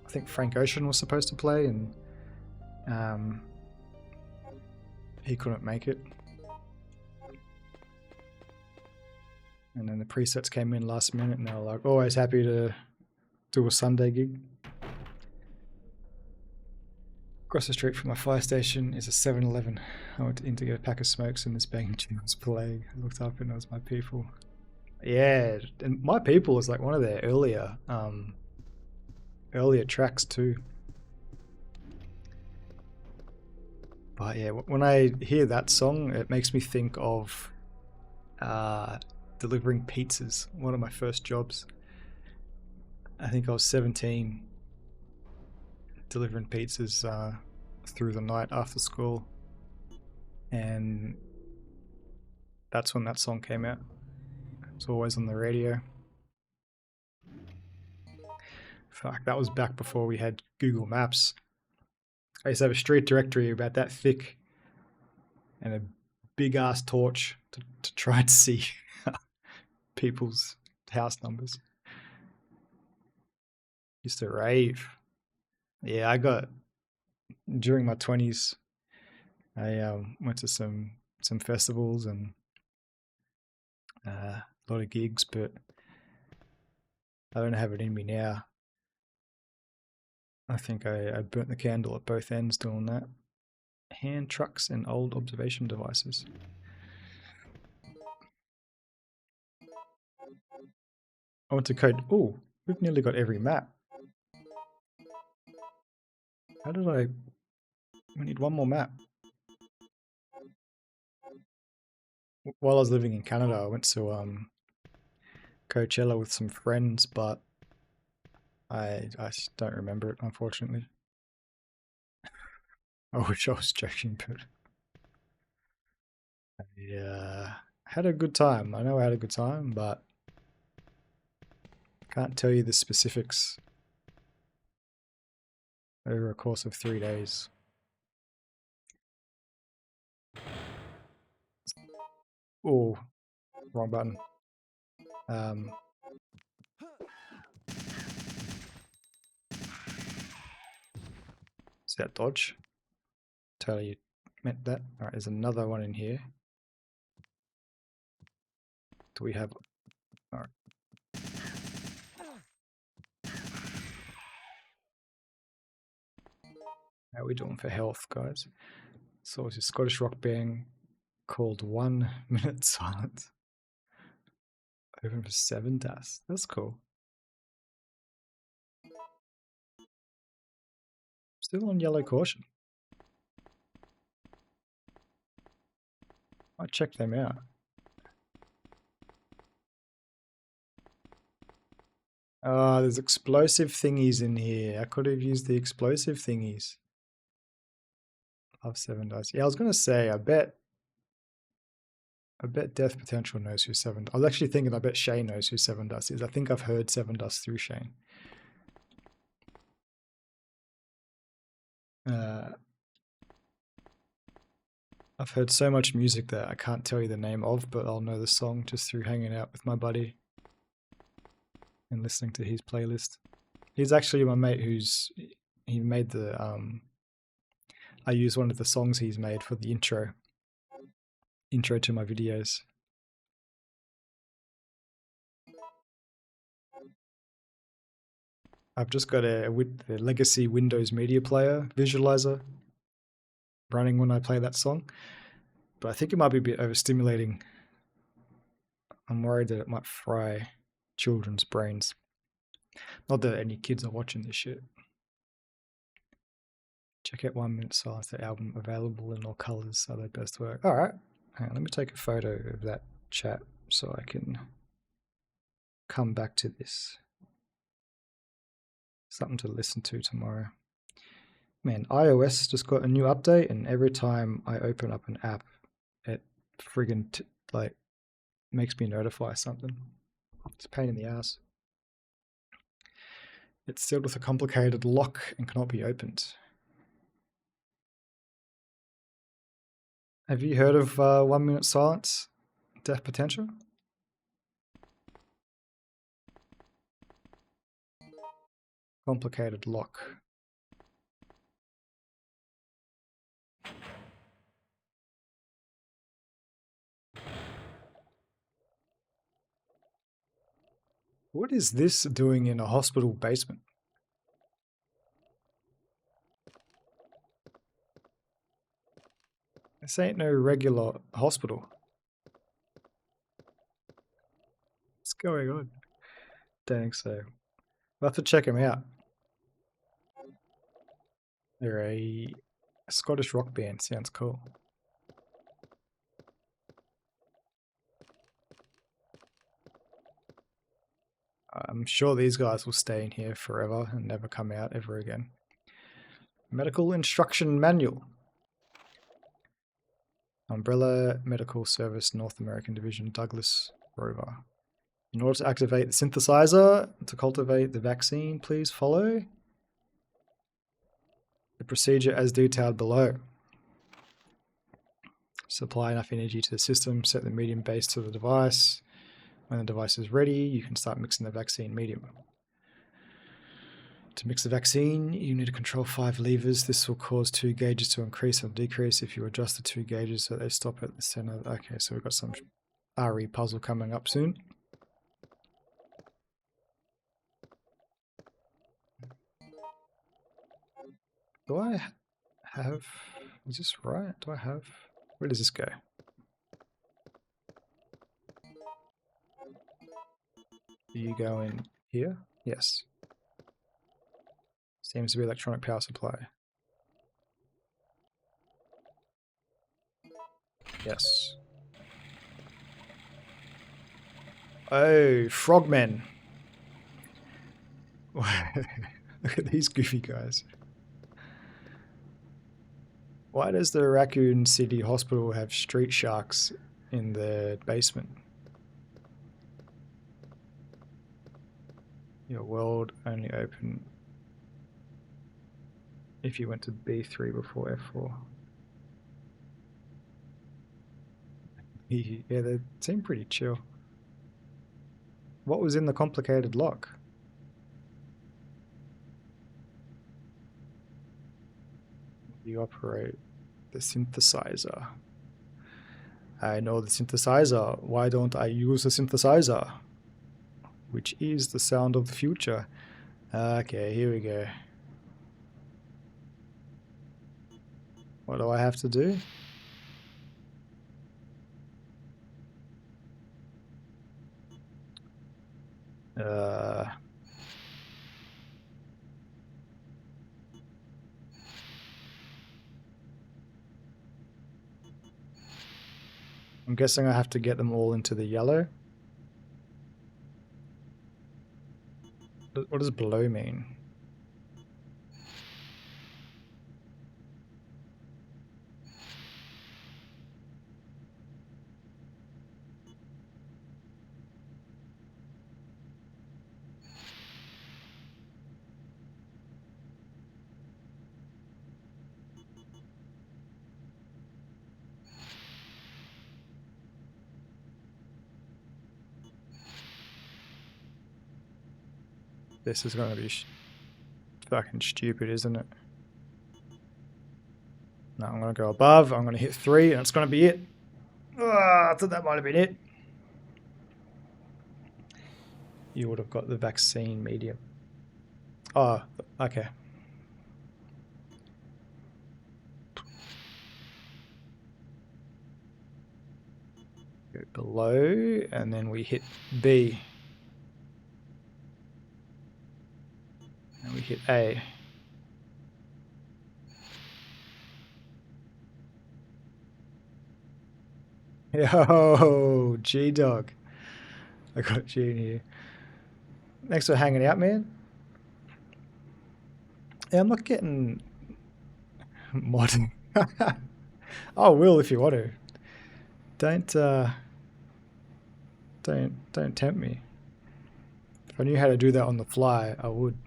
I think Frank Ocean was supposed to play, and he couldn't make it. And then the presets came in last minute, and they were like, always happy to do a Sunday gig. Across the street from my fire station is a 7-Eleven. I went in to get a pack of smokes and this banging tune was playing. I looked up and it was My People. Yeah, and My People is like one of their earlier tracks too. But yeah, when I hear that song, it makes me think of delivering pizzas. One of my first jobs. I think I was 17, delivering pizzas through the night after school, and that's when that song came out. It's always on the radio. Fuck, that was back before we had Google Maps. I used to have a street directory about that thick and a big ass torch to try and see people's house numbers. Used to rave. Yeah, I got, during my 20s, I went to some festivals and a lot of gigs, but I don't have it in me now. I think I burnt the candle at both ends doing that. Hand trucks and old observation devices. I went to code. Oh, we've nearly got every map. How did I... We need one more map. While I was living in Canada, I went to Coachella with some friends, but I just don't remember it, unfortunately. I wish I was joking, but yeah, had a good time. I know I had a good time, but can't tell you the specifics over a course of 3 days. Oh, wrong button. that dodge? Totally meant that. Alright, there's another one in here. Do we have... Alright. How are we doing for health, guys? So it's a Scottish rock band called 1 Minute Silence. Open for 7 dust. That's cool. Still on yellow caution. I'll check them out. Ah, there's explosive thingies in here. I could have used the explosive thingies. Love 7 dust. Yeah, I was gonna say, I bet Death Potential knows who 7. I was actually thinking, I bet Shane knows who 7 dust is. I think I've heard 7 dust through Shane. I've heard so much music that I can't tell you the name of, but I'll know the song just through hanging out with my buddy and listening to his playlist. He's actually my mate he made the I use one of the songs he's made for the intro to my videos. I've just got a legacy Windows Media Player visualizer running when I play that song, but I think it might be a bit overstimulating. I'm worried that it might fry children's brains. Not that any kids are watching this shit. Check out 1 Minute Silence, the album available in all colors, so their best work. Alright, hang on, let me take a photo of that chat so I can come back to this. Something to listen to tomorrow. Man, iOS just got a new update, and every time I open up an app, it friggin' like makes me notify something. It's a pain in the ass. It's sealed with a complicated lock and cannot be opened. Have you heard of 1 Minute Silence, Death Potential? Complicated lock. What is this doing in a hospital basement? This ain't no regular hospital. What's going on? Don't think so. We'll have to check them out. They're a Scottish rock band. Sounds cool. I'm sure these guys will stay in here forever and never come out ever again. Medical Instruction Manual. Umbrella Medical Service North American Division, Douglas Rover. In order to activate the synthesizer to cultivate the vaccine, please follow the procedure as detailed below. Supply enough energy to the system, set the medium base to the device. When the device is ready, you can start mixing the vaccine medium. To mix the vaccine, you need to control 5 levers. This will cause 2 gauges to increase or decrease if you adjust the 2 gauges so they stop at the center. Okay, so we've got some RE puzzle coming up soon. Do I have... Is this right? Do I have... Where does this go? Do you go in here? Yes. Seems to be electronic power supply. Yes. Oh, frogmen. Look at these goofy guys. Why does the Raccoon City Hospital have street sharks in the basement? Your world only open if you went to B3 before F4. Yeah, they seem pretty chill. What was in the complicated lock? you operate the synthesizer? I know the synthesizer. Why don't I use the synthesizer? Which is the sound of the future. Okay, here we go. What do I have to do? I'm guessing I have to get them all into the yellow. What does below mean? This is going to be fucking stupid, isn't it? No, I'm going to go above. I'm going to hit 3 and it's going to be it. I thought that might have been it. You would have got the vaccine medium. Oh, okay. Go below and then we hit B. And we hit A. Yo, G-Dog. I got you in here. Thanks for hanging out, man. Yeah, I'm not getting modding. I will if you want to. Don't tempt me. If I knew how to do that on the fly, I would.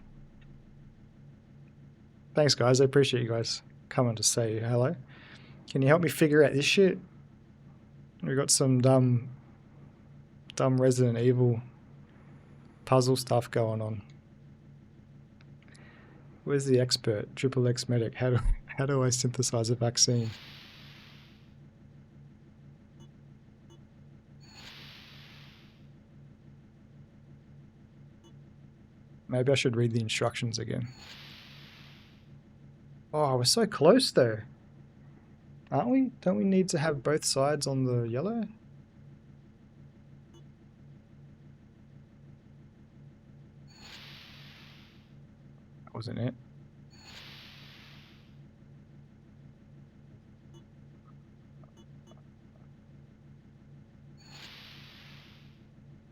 Thanks, guys. I appreciate you guys coming to say hello. Can you help me figure out this shit? We got some dumb Resident Evil puzzle stuff going on. Where's the expert? Triple X medic. How do I synthesize a vaccine? Maybe I should read the instructions again. Oh, we're so close though. Aren't we? Don't we need to have both sides on the yellow? That wasn't it.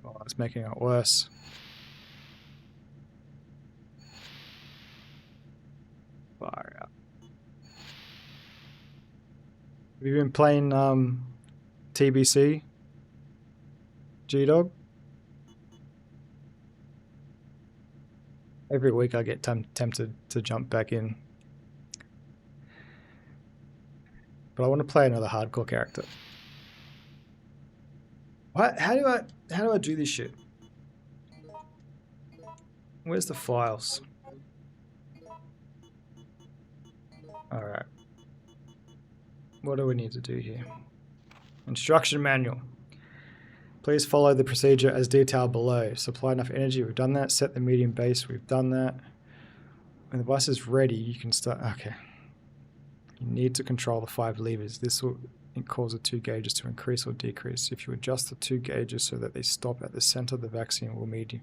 Oh, it's making it worse. Far out. Have you been playing TBC? G-Dog? Every week I get tempted to jump back in. But I want to play another hardcore character. What? How do I do this shit? Where's the files? Alright. What do we need to do here? Instruction manual. Please follow the procedure as detailed below. Supply enough energy, we've done that. Set the medium base, we've done that. When the device is ready, you can start... Okay. You need to control the 5 levers. This will cause the 2 gauges to increase or decrease. If you adjust the 2 gauges so that they stop at the center, the vaccine will medium.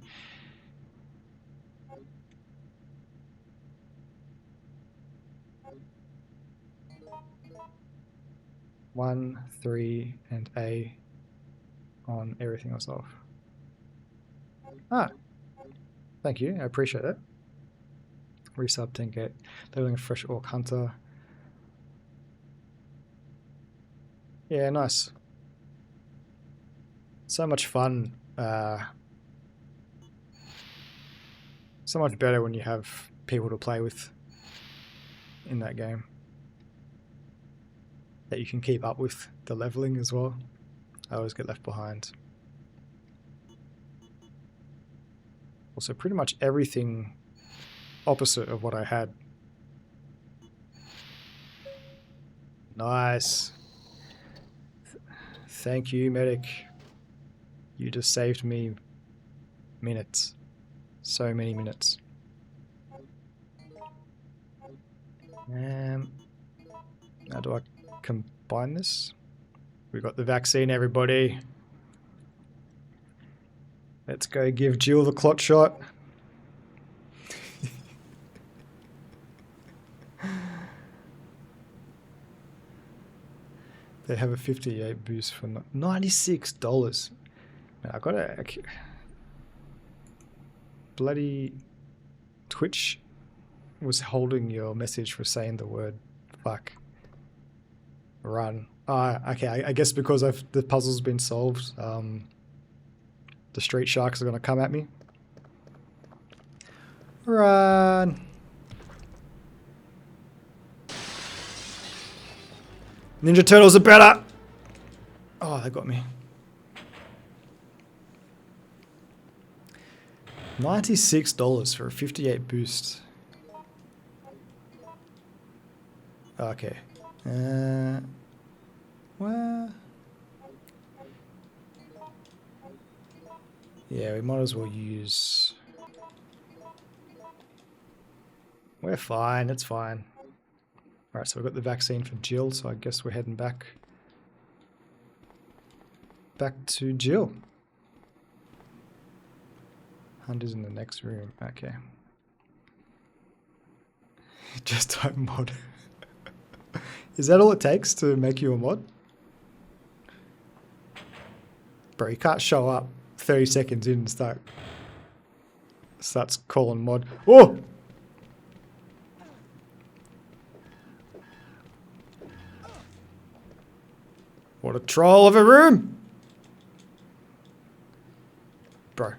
1, 3, and A on everything else off. Ah, thank you. I appreciate it. Resub 10 get. Leveling a fresh orc hunter. Yeah, nice. So much fun. So much better when you have people to play with in that game. That you can keep up with the leveling as well. I always get left behind. Also, pretty much everything opposite of what I had. Nice. Thank you, medic. You just saved me minutes. So many minutes. How do I combine this? We got the vaccine, everybody. Let's go give Jill the clot shot. They have a 58 boost for $96. Man, I gotta... Bloody Twitch was holding your message for saying the word fuck. Run. Okay, I guess because the puzzle's been solved, the street sharks are gonna come at me. Run! Ninja Turtles are better! Oh, they got me. $96 for a 58 boost. Okay. Well... Yeah, we might as well use... We're fine, it's fine. Alright, so we've got the vaccine for Jill, so I guess we're heading back to Jill. Hunt is in the next room. Okay. Just type mod. Is that all it takes to make you a mod? Bro, you can't show up 30 seconds in and starts calling mod. Oh! What a troll of a room! Bro.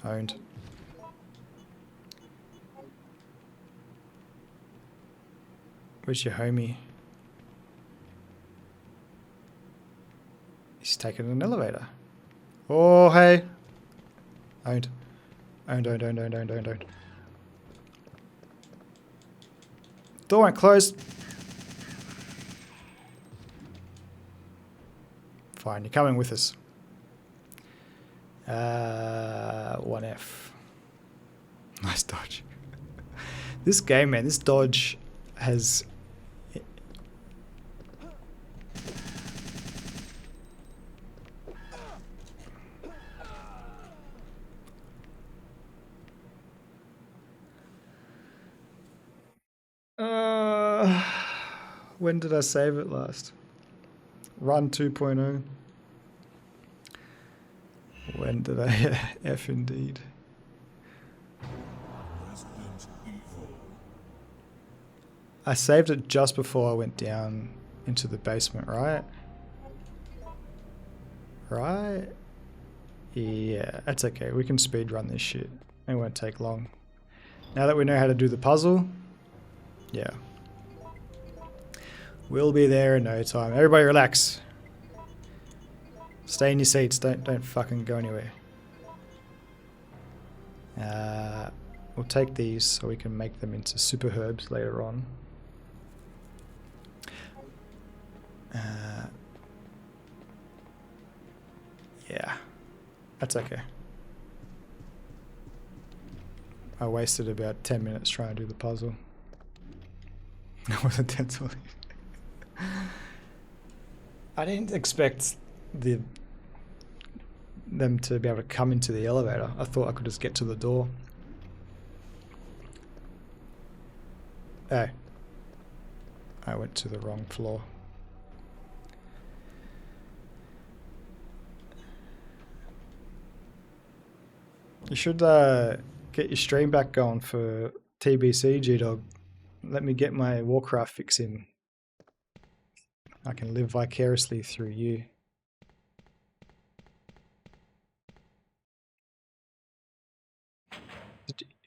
Owned. Where's your homie? He's taking an elevator. Oh, hey. Owned. Owned. Door won't close. Fine, you're coming with us. 1F. Nice dodge. This game, man, this dodge has... when did I save it last? Run 2.0. When did I F indeed? I saved it just before I went down into the basement, right? Right? Yeah, that's okay. We can speed run this shit. It won't take long. Now that we know how to do the puzzle, yeah. We'll be there in no time. Everybody relax. Stay in your seats. Don't fucking go anywhere. We'll take these so we can make them into super herbs later on. Yeah, that's okay. I wasted about 10 minutes trying to do the puzzle. I wasn't tense. I didn't expect them to be able to come into the elevator. I thought I could just get to the door. Oh. I went to the wrong floor. You should get your stream back going for TBC, G-Dog. Let me get my Warcraft fix in. I can live vicariously through you.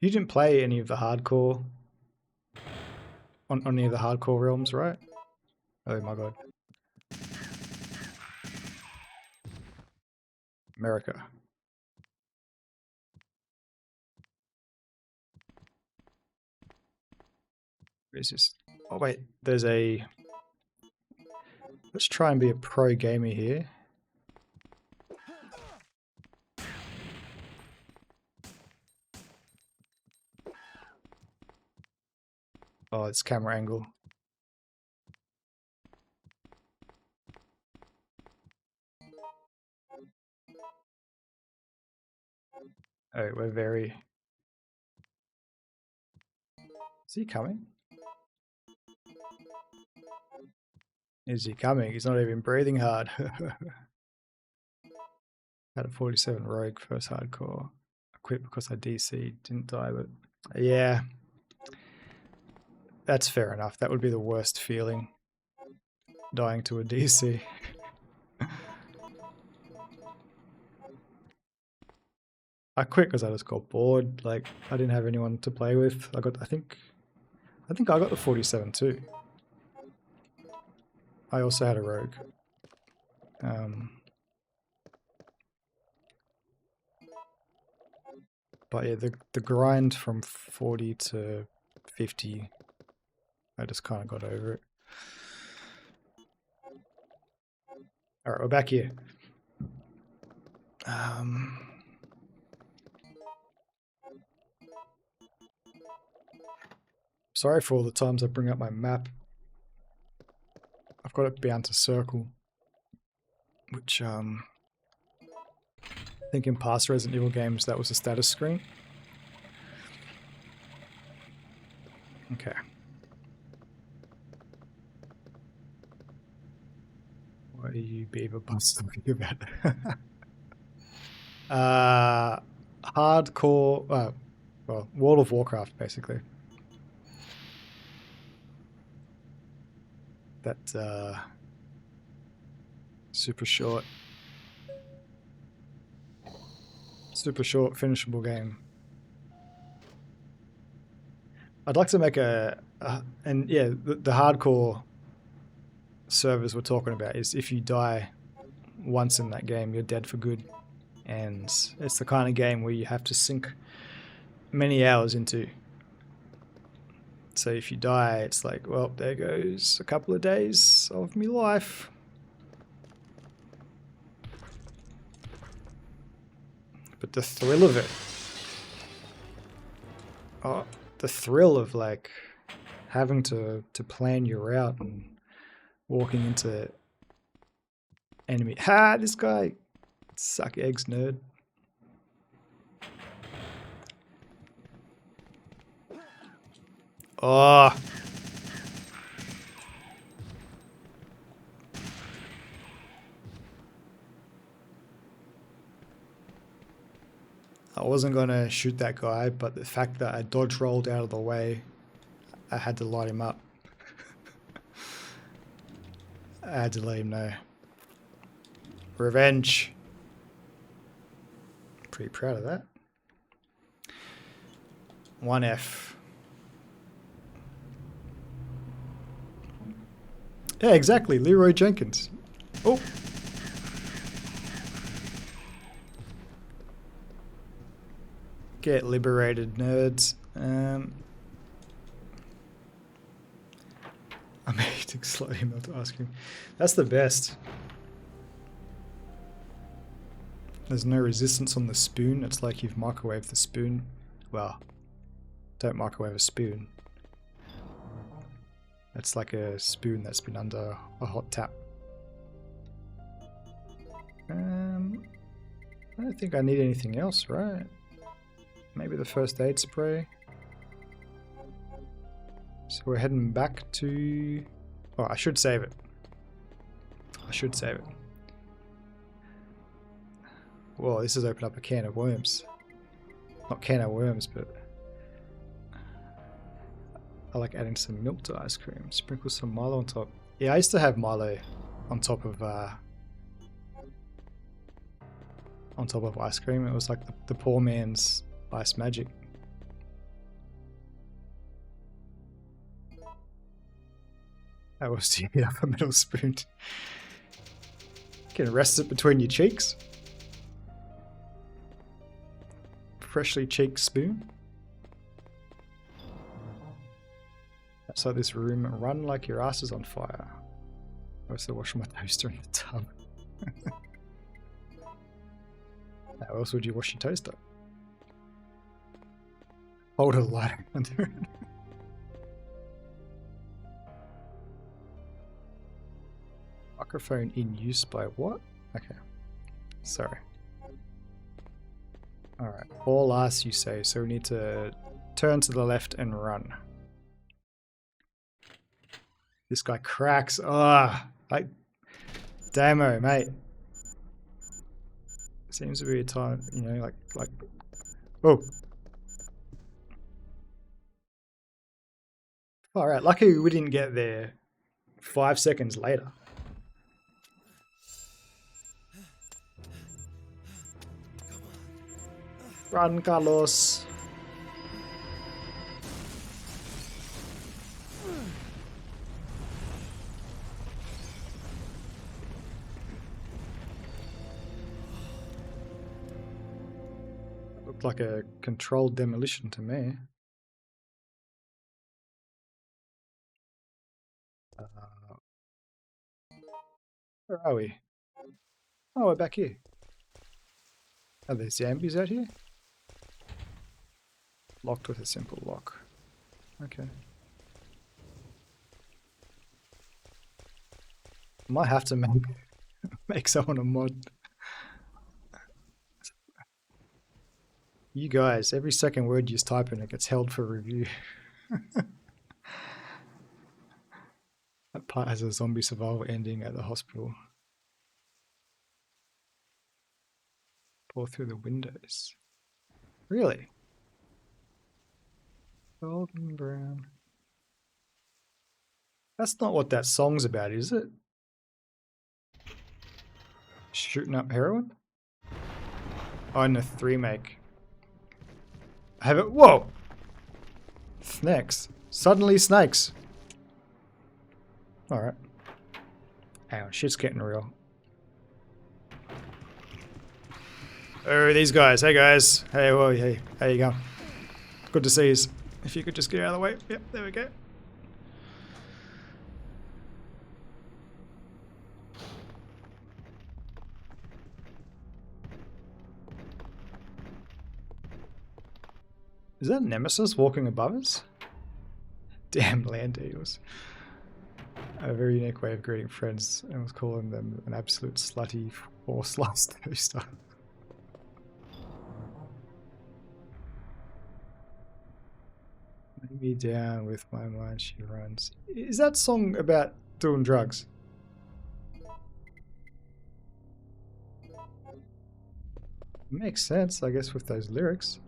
You didn't play any of the hardcore on any of the hardcore realms, right? Oh my god. America. Is this? Oh wait, there's a. Let's try and be a pro gamer here. Oh, it's camera angle. Oh, we're very. Is he coming? Is he coming? He's not even breathing hard. Had a 47 rogue first hardcore. I quit because I DC'd, didn't die, but yeah. That's fair enough. That would be the worst feeling. Dying to a DC. I quit because I just got bored. Like, I didn't have anyone to play with. I think I got the 47 too. I also had a rogue. But yeah, the grind from 40 to 50, I just kind of got over it. Alright, we're back here. Sorry for all the times I bring up my map. I've got it bound to circle. Which, I think in past Resident Evil games that was a status screen. Okay. What are you beaver butts talking about? Hardcore, well, World of Warcraft, basically. That, super short, finishable game. I'd like to make and yeah, the hardcore servers we're talking about is if you die once in that game, you're dead for good. And it's the kind of game where you have to sink many hours into. So if you die, it's like, well, there goes a couple of days of me life. But the thrill of it. Oh, the thrill of like having to plan your route and walking into enemy. Ha! This guy, suck eggs, nerd. Oh. I wasn't going to shoot that guy, but the fact that I dodge rolled out of the way, I had to light him up. I had to let him know. Revenge. Pretty proud of that. 1F. Yeah, exactly. Leroy Jenkins. Oh. Get liberated, nerds. I made slowly melt ice cream. That's the best. There's no resistance on the spoon. It's like you've microwaved the spoon. Well, don't microwave a spoon. It's like a spoon that's been under a hot tap. I don't think I need anything else, right? Maybe the first aid spray. So we're heading back to... Oh, I should save it. I should save it. Whoa, this has opened up a can of worms. Not can of worms, but... I like adding some milk to ice cream. Sprinkle some Milo on top. Yeah, I used to have Milo on top of ice cream. It was like the poor man's ice magic. That was to heat up a metal spoon. You can rest it between your cheeks. Freshly cheeked spoon. Outside this room, run like your ass is on fire. I also wash my toaster in the tub. How else would you wash your toaster? Hold a lighter under it. Microphone in use by what? Okay. Sorry. Alright. All ass you say, so we need to turn to the left and run. This guy cracks. Ah, like demo, mate. Seems to be a time, you know, like. Oh. All right. Lucky we didn't get there 5 seconds later. Run, Carlos. Looked like a controlled demolition to me. Where are we? Oh, we're back here. Are there zombies out here? Locked with a simple lock. Okay. Might have to make someone a mod. You guys, every second word you type in it gets held for review. That part has a zombie survival ending at the hospital. Pour through the windows. Really? Golden brown. That's not what that song's about, is it? Shooting up heroin? Oh, in the remake. I have it. Whoa! Snakes. Suddenly snakes. Alright. Hang on, shit's getting real. Oh, these guys. Hey, guys. Hey, whoa, hey. How you going? Good to see you. If you could just get out of the way. Yep, there we go. Is that Nemesis walking above us? Damn land eagles. A very unique way of greeting friends, and was calling them an absolute slutty 4-slice toaster. Lay me down with my mind, she runs. Is that song about doing drugs? Makes sense, I guess, with those lyrics.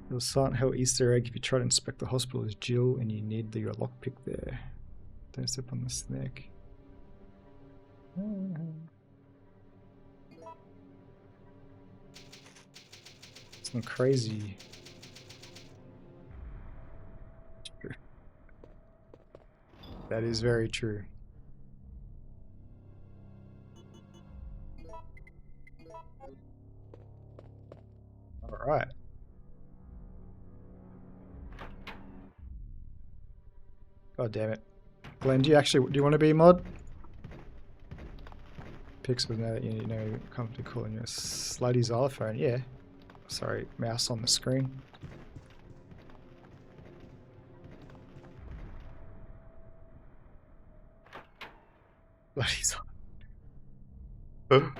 Little Silent Hill Easter egg: if you try to inspect the hospital as Jill and you need your lockpick there. Don't step on the snake. Some crazy. That is very true. All right. God damn it. Glenn, do you want to be a mod? Pixel, now that you know you're comfortably calling your slutty xylophone. Yeah. Sorry, mouse on the screen. Bloody xylophone.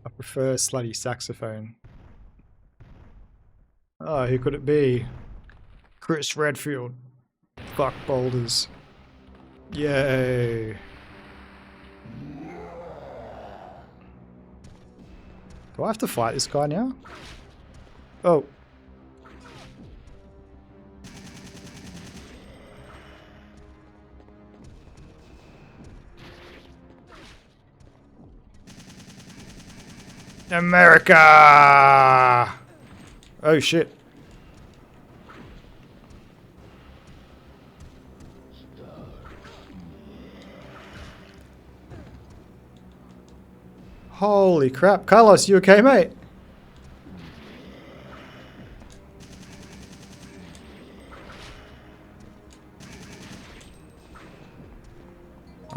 I prefer slutty saxophone. Oh, who could it be? Chris Redfield. Fuck boulders. Yay. Do I have to fight this guy now? Oh. America! Oh shit. Holy crap. Carlos, you okay, mate?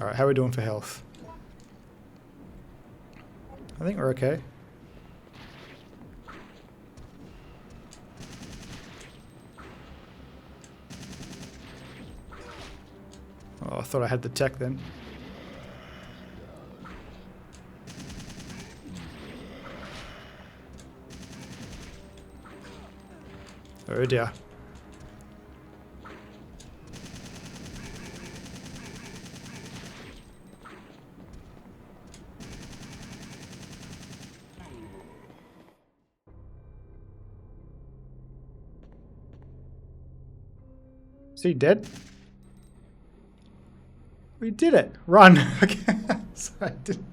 Alright, how are we doing for health? I think we're okay. Oh, I thought I had the tech then. Oh dear. Is he dead? We did it! Run! Okay. Sorry, I didn't.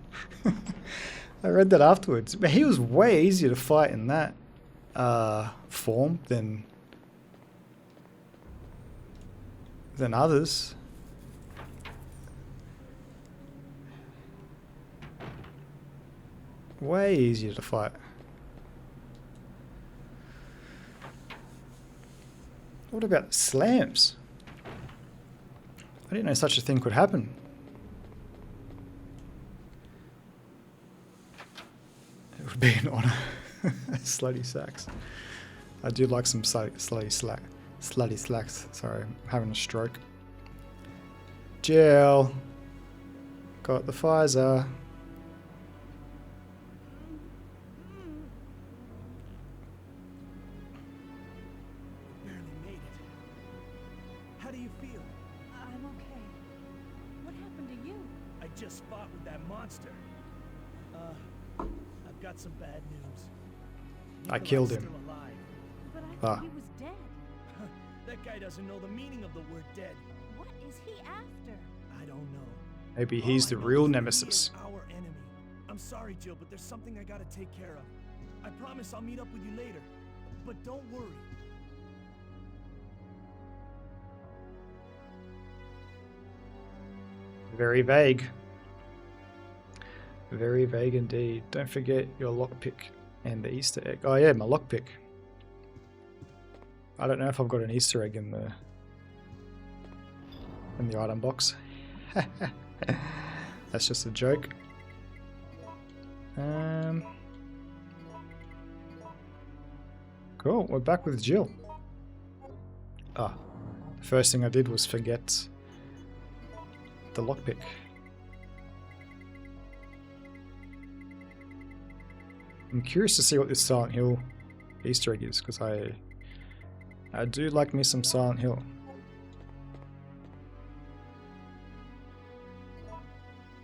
I read that afterwards. But he was way easier to fight in that form than others. Way easier to fight. What about the slams? I didn't know such a thing could happen. It would be an honor. Slutty slacks. I do like some slutty slacks. Sorry, I'm having a stroke. Jill. Got the Pfizer. Barely made it. How do you feel? I'm okay. What happened to you? I just fought with that monster. I've got some bad news. I Nikolai's killed him. still alive. But I thought Ah. he was dead. That guy doesn't know the meaning of the word dead. What is he after? I don't know. Maybe All he's I the know real is that he Nemesis. is our enemy. I'm sorry, Jill, but there's something I gotta take care of. I promise I'll meet up with you later. But don't worry. Very vague. Very vague indeed. Don't forget your lockpick and the Easter egg. Oh yeah, my lockpick. I don't know if I've got an Easter egg in the item box. That's just a joke. Cool, we're back with Jill. Ah, the first thing I did was forget the lockpick. I'm curious to see what this Silent Hill Easter egg is, because I do like me some Silent Hill.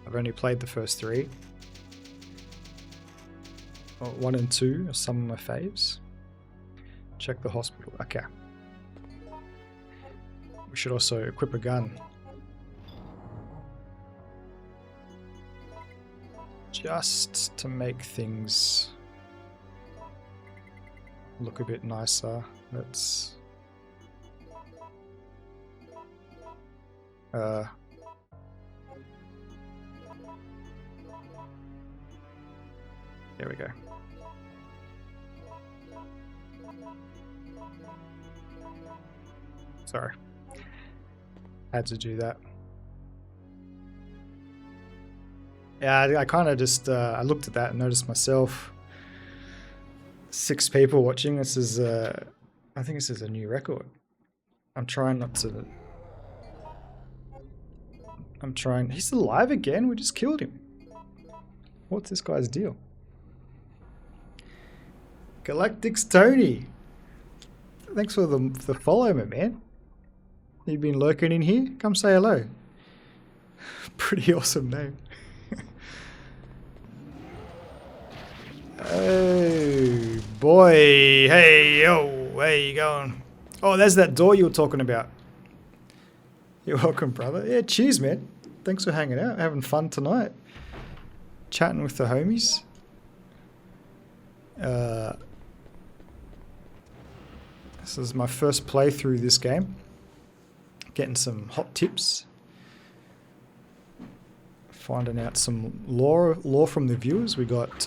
I've only played the first 3. Well, 1 and 2 are some of my faves. Check the hospital. Okay. We should also equip a gun. Just to make things look a bit nicer. Let's there we go. Sorry. Had to do that. Yeah, I kind of just I looked at that and noticed myself. 6 people watching. This is I think this is a new record. I'm trying not to. I'm trying. He's alive again. We just killed him. What's this guy's deal? Galactic's Tony. Thanks for the follow, my man. You've been lurking in here? Come say hello. Pretty awesome name. Oh boy. Hey, yo. Where you going? Oh, there's that door you were talking about. You're welcome, brother. Yeah, cheers, man. Thanks for hanging out. Having fun tonight. Chatting with the homies. This is my first playthrough this game. Getting some hot tips. Finding out some lore from the viewers. We got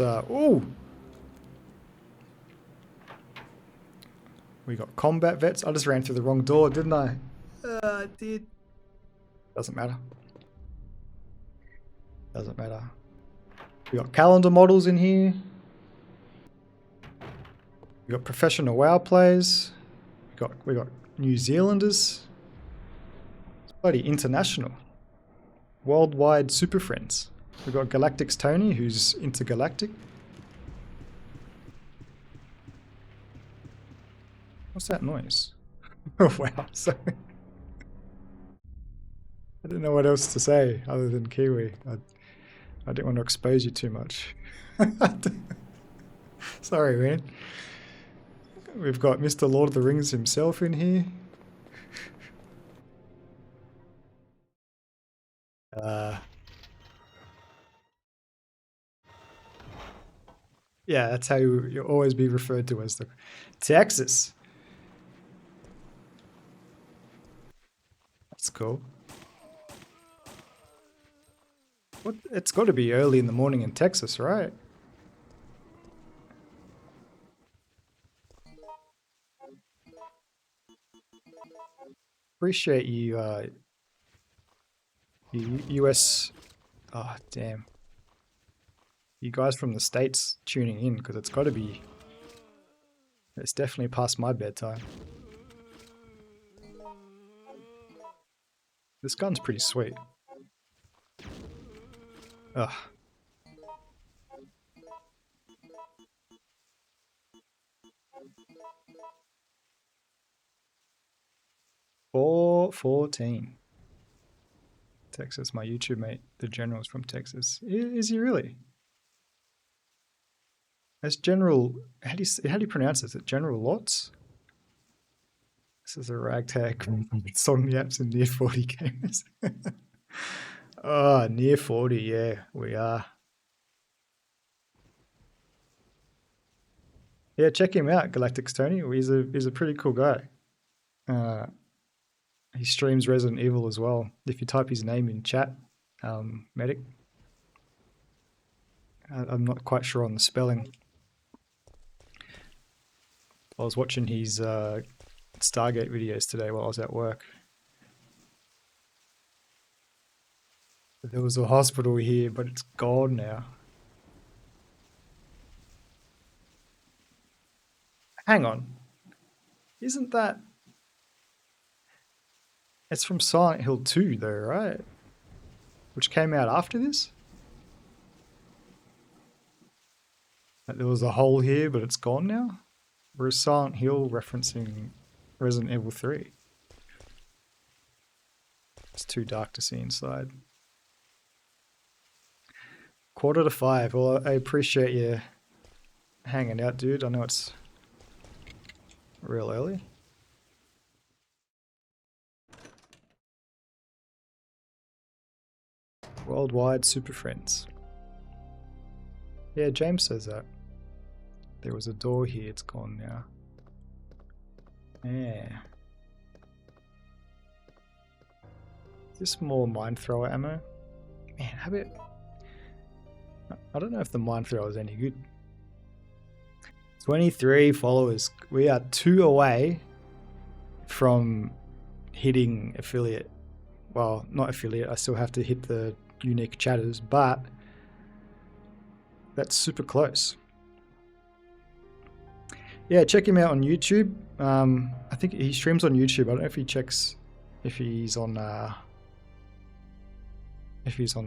we got combat vets. I just ran through the wrong door, didn't I? I did. Doesn't matter. Doesn't matter. We got calendar models in here. We got professional WoW players. We got New Zealanders. It's bloody international. Worldwide super friends. We got Galactic's Tony, who's intergalactic. What's that noise? Oh wow, sorry. I didn't know what else to say other than Kiwi. I didn't want to expose you too much. Sorry, man. We've got Mr. Lord of the Rings himself in here. Yeah, that's how you'll always be referred to as the Texas. That's cool. What? It's got to be early in the morning in Texas, right? Appreciate you, US. Oh, damn. You guys from the States tuning in, because it's got to be. It's definitely past my bedtime. This gun's pretty sweet. Ugh. $4.14. Texas, my YouTube mate, the general's from Texas. Is he really? That's General. How do you pronounce it? Is it General Lots? This is a ragtag song yaps and near 40 gamers. Oh, near 40, yeah, we are. Yeah, check him out, Galactic's Tony. He's a pretty cool guy. He streams Resident Evil as well. If you type his name in chat, Medic. I'm not quite sure on the spelling. I was watching his Stargate videos today while I was at work. There was a hospital here, but it's gone now. Hang on. Isn't that... It's from Silent Hill 2 though, right? Which came out after this? Like there was a hole here, but it's gone now? Or is Silent Hill referencing Resident Evil 3? It's too dark to see inside. 4:45. Well, I appreciate you hanging out, dude. I know it's real early. Worldwide super friends. Yeah, James says that. There was a door here, it's gone now. Yeah. Is this more mine thrower ammo? Man, how about... I don't know if the mine thrower is any good. 23 followers. We are 2 away from hitting affiliate. Well, not affiliate. I still have to hit the unique chatters, but that's super close. Yeah, check him out on YouTube. I think he streams on YouTube. I don't know if he checks if he's on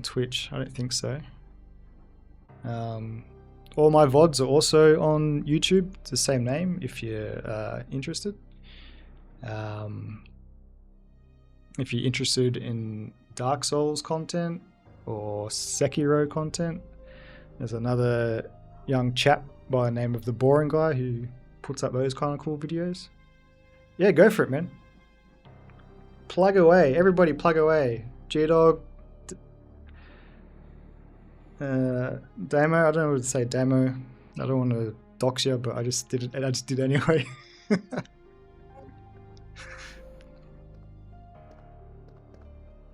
Twitch. I don't think so. All my VODs are also on YouTube. It's the same name if you're interested. If you're interested in Dark Souls content or Sekiro content, there's another young chap by the name of The Boring Guy who puts up those kind of cool videos. Yeah, go for it, man. Plug away. Everybody plug away. G-Dog. Damo. I don't know what to say, Damo. I don't want to dox you, but I just did it. I just did anyway.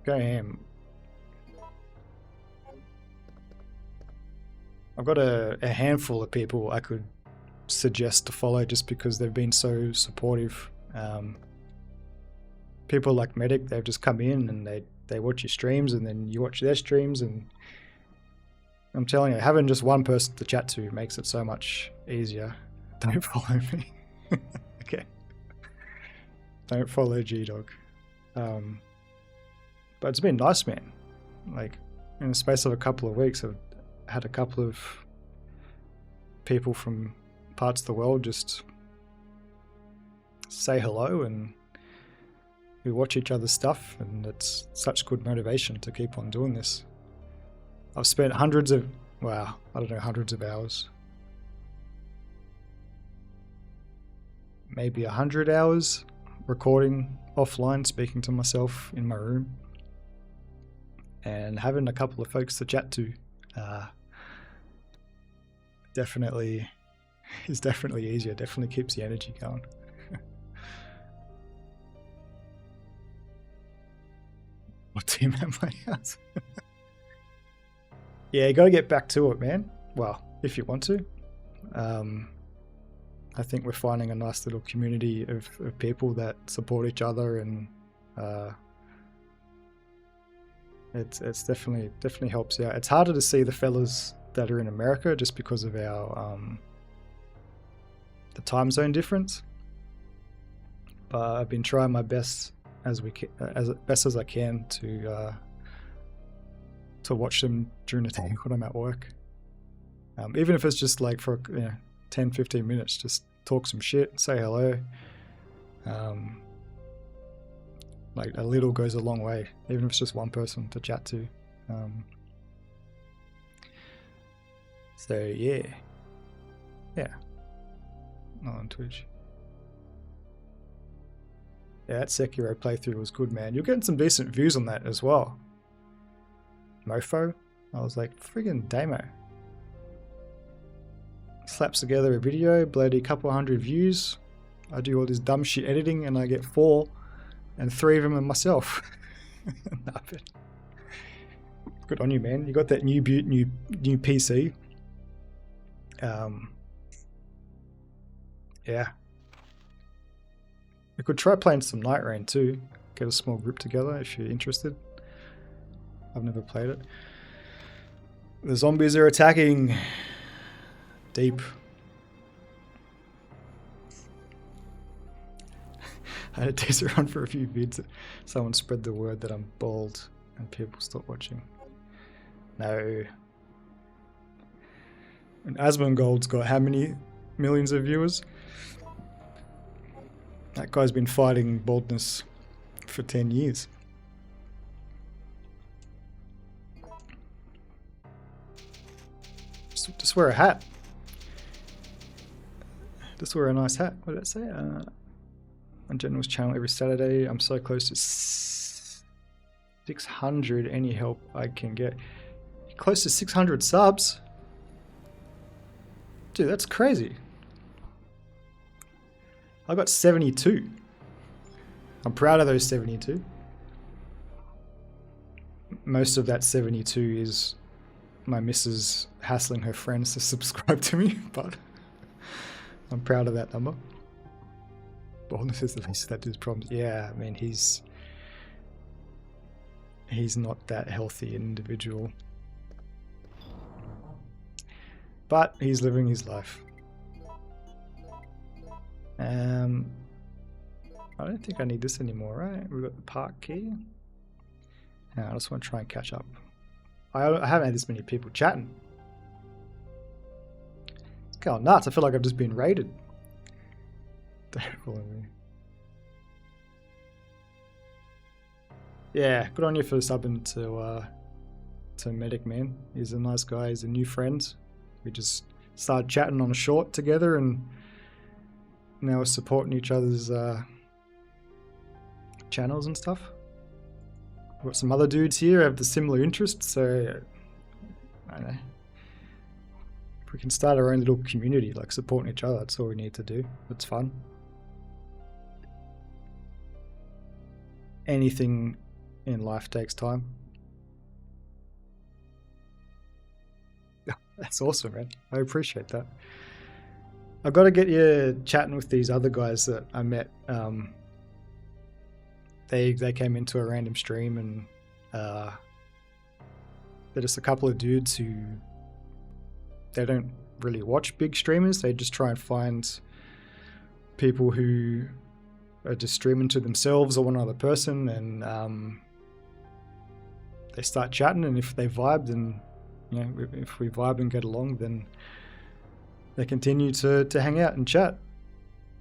Go ham. I've got a handful of people I could suggest to follow just because they've been so supportive. People like Medic, they've just come in and they watch your streams and then you watch their streams and I'm telling you, having just one person to chat to makes it so much easier. Don't follow me. Okay. Don't follow G-Dog. But it's been nice, man. Like, in the space of a couple of weeks, I've had a couple of people from parts of the world just say hello, and we watch each other's stuff, and it's such good motivation to keep on doing this. I've spent hundreds of hours. Maybe 100 hours recording offline, speaking to myself in my room, and having a couple of folks to chat to is definitely easier, definitely keeps the energy going. What team am I at? Yeah, you gotta get back to it, man. Well, if you want to. I think we're finding a nice little community of people that support each other, and it's definitely helps out. It's harder to see the fellas that are in America just because of our the time zone difference. But I've been trying my best as best as I can to watch them during the day when I'm at work. Even if it's just like for 10-15 minutes, just talk some shit, say hello. Like a little goes a long way, even if it's just one person to chat to. So yeah, not on Twitch. Yeah, that Sekiro playthrough was good, man. You're getting some decent views on that as well. Mofo, I was like, friggin' Damo. Slaps together a video, bloody couple 100 views. I do all this dumb shit editing and I get 4, and 3 of them are myself. Nah, but good on you, man. You got that new PC. Yeah. We could try playing some Night Rain too. Get a small group together if you're interested. I've never played it. The zombies are attacking. Deep. I had to tease around for a few vids. Someone spread the word that I'm bald and people stop watching. No. And Asmongold's got how many millions of viewers? That guy's been fighting baldness for 10 years. Just wear a hat. Just wear a nice hat. What did it say? On General's channel every Saturday. I'm so close to 600. Any help I can get. Close to 600 subs. Dude, that's crazy. I got 72. I'm proud of those 72. Most of that 72 is my missus hassling her friends to subscribe to me, but I'm proud of that number. Baldness is the least that dude's problems. Yeah, I mean, he's not that healthy an individual. But he's living his life. I don't think I need this anymore, right? We've got the park key. I just want to try and catch up. I haven't had this many people chatting. It's going nuts. I feel like I've just been raided. Don't follow me. Yeah, good on you for subbing to Medic Man. He's a nice guy. He's a new friend. We just started chatting on a short together, and now we're supporting each other's channels and stuff. We've got some other dudes here who have the similar interests, so I don't know. If we can start our own little community, like supporting each other, that's all we need to do. It's fun. Anything in life takes time. That's awesome, man. I appreciate that. I've got to get you chatting with these other guys that I met. They came into a random stream, and they're just a couple of dudes who they don't really watch big streamers. They just try and find people who are just streaming to themselves or one other person, and they start chatting. And if they vibe, then if we vibe and get along, then they continue to hang out and chat.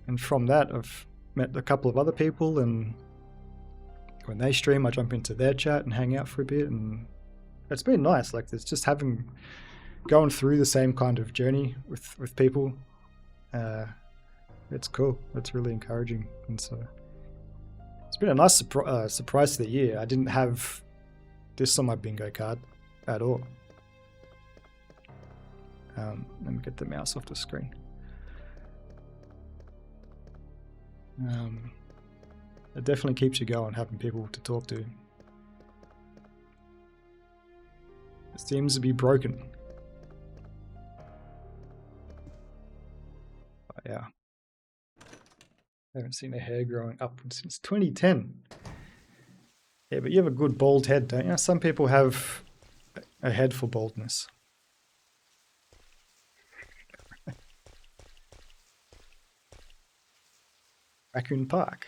And from that, I've met a couple of other people, and when they stream, I jump into their chat and hang out for a bit, and it's been nice. Like, it's just going through the same kind of journey with people. It's cool. It's really encouraging, and so it's been a nice surprise to the year. I didn't have this on my bingo card at all. Let me get the mouse off the screen. It definitely keeps you going, having people to talk to. It seems to be broken. But yeah. I haven't seen a hair growing upward since 2010. Yeah, but you have a good bald head, don't you? Some people have a head for baldness. Raccoon Park.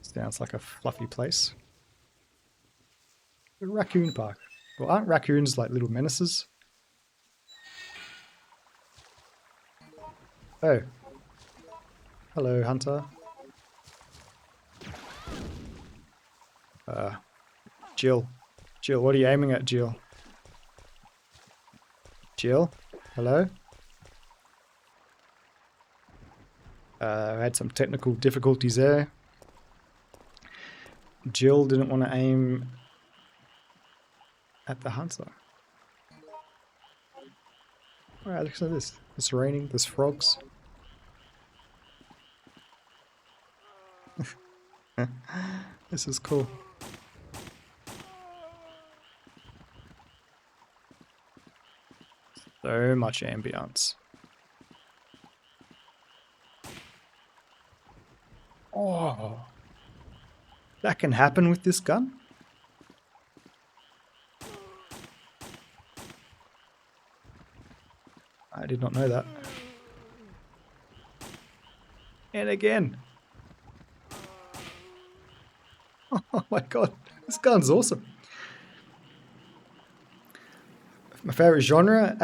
Sounds like a fluffy place. Raccoon Park. Well, aren't raccoons like little menaces? Oh. Hello, Hunter. Jill. Jill, what are you aiming at, Jill? Jill? Hello? I had some technical difficulties there. Jill didn't want to aim at the hunter. Alright, look at this. It's raining, there's frogs. This is cool. So much ambience. Oh, that can happen with this gun? I did not know that. And again. Oh my god, this gun's awesome. My favorite genre?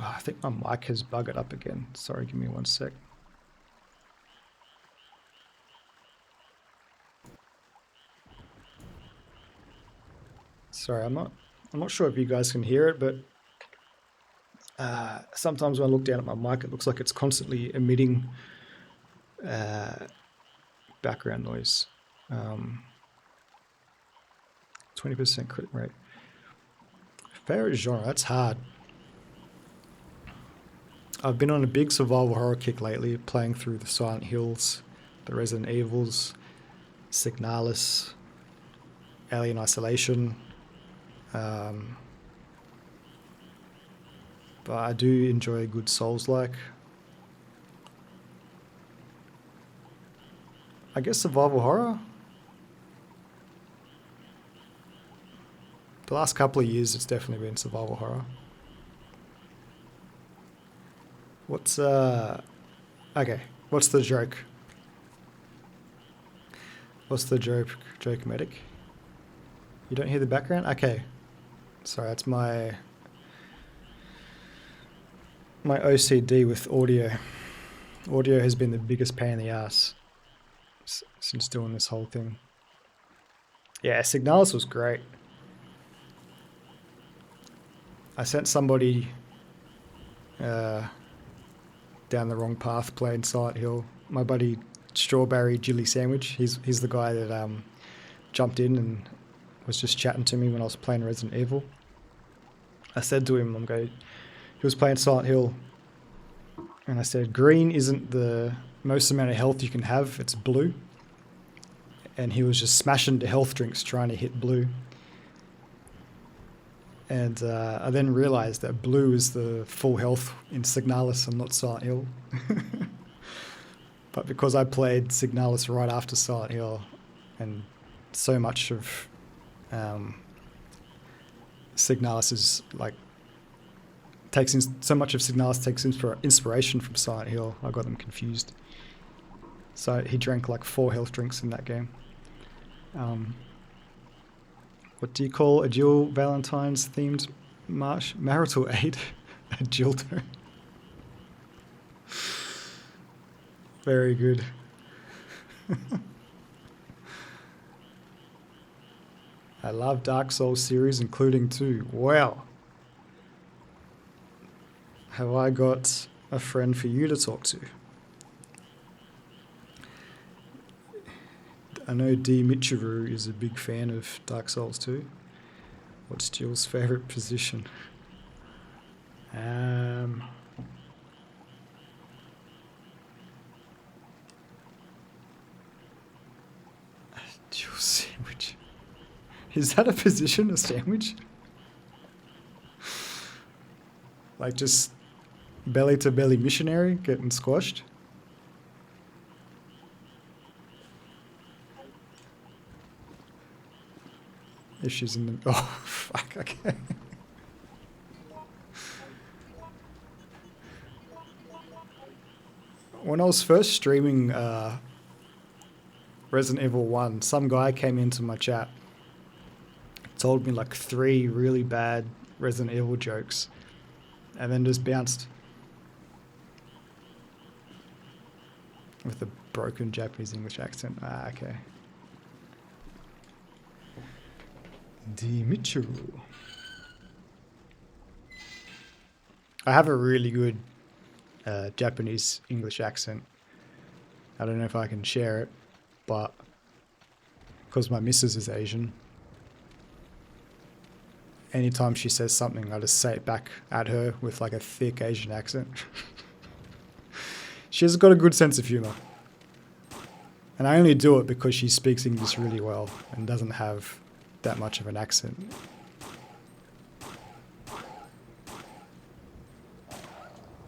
I think my mic has buggered up again. Sorry, give me 1 sec. Sorry, I'm not sure if you guys can hear it, but sometimes when I look down at my mic, it looks like it's constantly emitting background noise. 20% crit rate. Favorite genre? That's hard. I've been on a big survival horror kick lately, playing through the Silent Hills, the Resident Evils, Signalis, Alien Isolation. But I do enjoy a good Souls-like. I guess survival horror? The last couple of years it's definitely been survival horror. What's okay, what's the joke? What's the joke, medic? You don't hear the background? Okay. Sorry, that's my OCD with audio. Audio has been the biggest pain in the ass since doing this whole thing. Yeah, Signalis was great. I sent somebody down the wrong path playing Silent Hill. My buddy Strawberry Jilly Sandwich, he's the guy that jumped in and was just chatting to me when I was playing Resident Evil. I said to him, he was playing Silent Hill, and I said, green isn't the most amount of health you can have, it's blue. And he was just smashing the health drinks trying to hit blue. And I then realized that blue is the full health in Signalis and not Silent Hill. But because I played Signalis right after Silent Hill, and so much of Signalis is like so much of Signalis takes inspiration from Silent Hill, I got them confused. So he drank like 4 health drinks in that game. What do you call a Jill Valentine's themed marital aid? A Jildo. Very good. I love Dark Souls series, including 2. Well, have I got a friend for you to talk to? I know D. Michiru is a big fan of Dark Souls 2. What's Jill's favourite position? Jill's sandwich. Is that a position, a sandwich? Like just belly to belly missionary getting squashed? If she's in the... Oh, fuck, okay. When I was first streaming Resident Evil 1, some guy came into my chat, told me like 3 really bad Resident Evil jokes, and then just bounced. With a broken Japanese English accent. Ah, okay. Dimitriu. I have a really good Japanese English accent. I don't know if I can share it, but because my missus is Asian, anytime she says something, I just say it back at her with like a thick Asian accent. She's got a good sense of humor. And I only do it because she speaks English really well and doesn't have that much of an accent.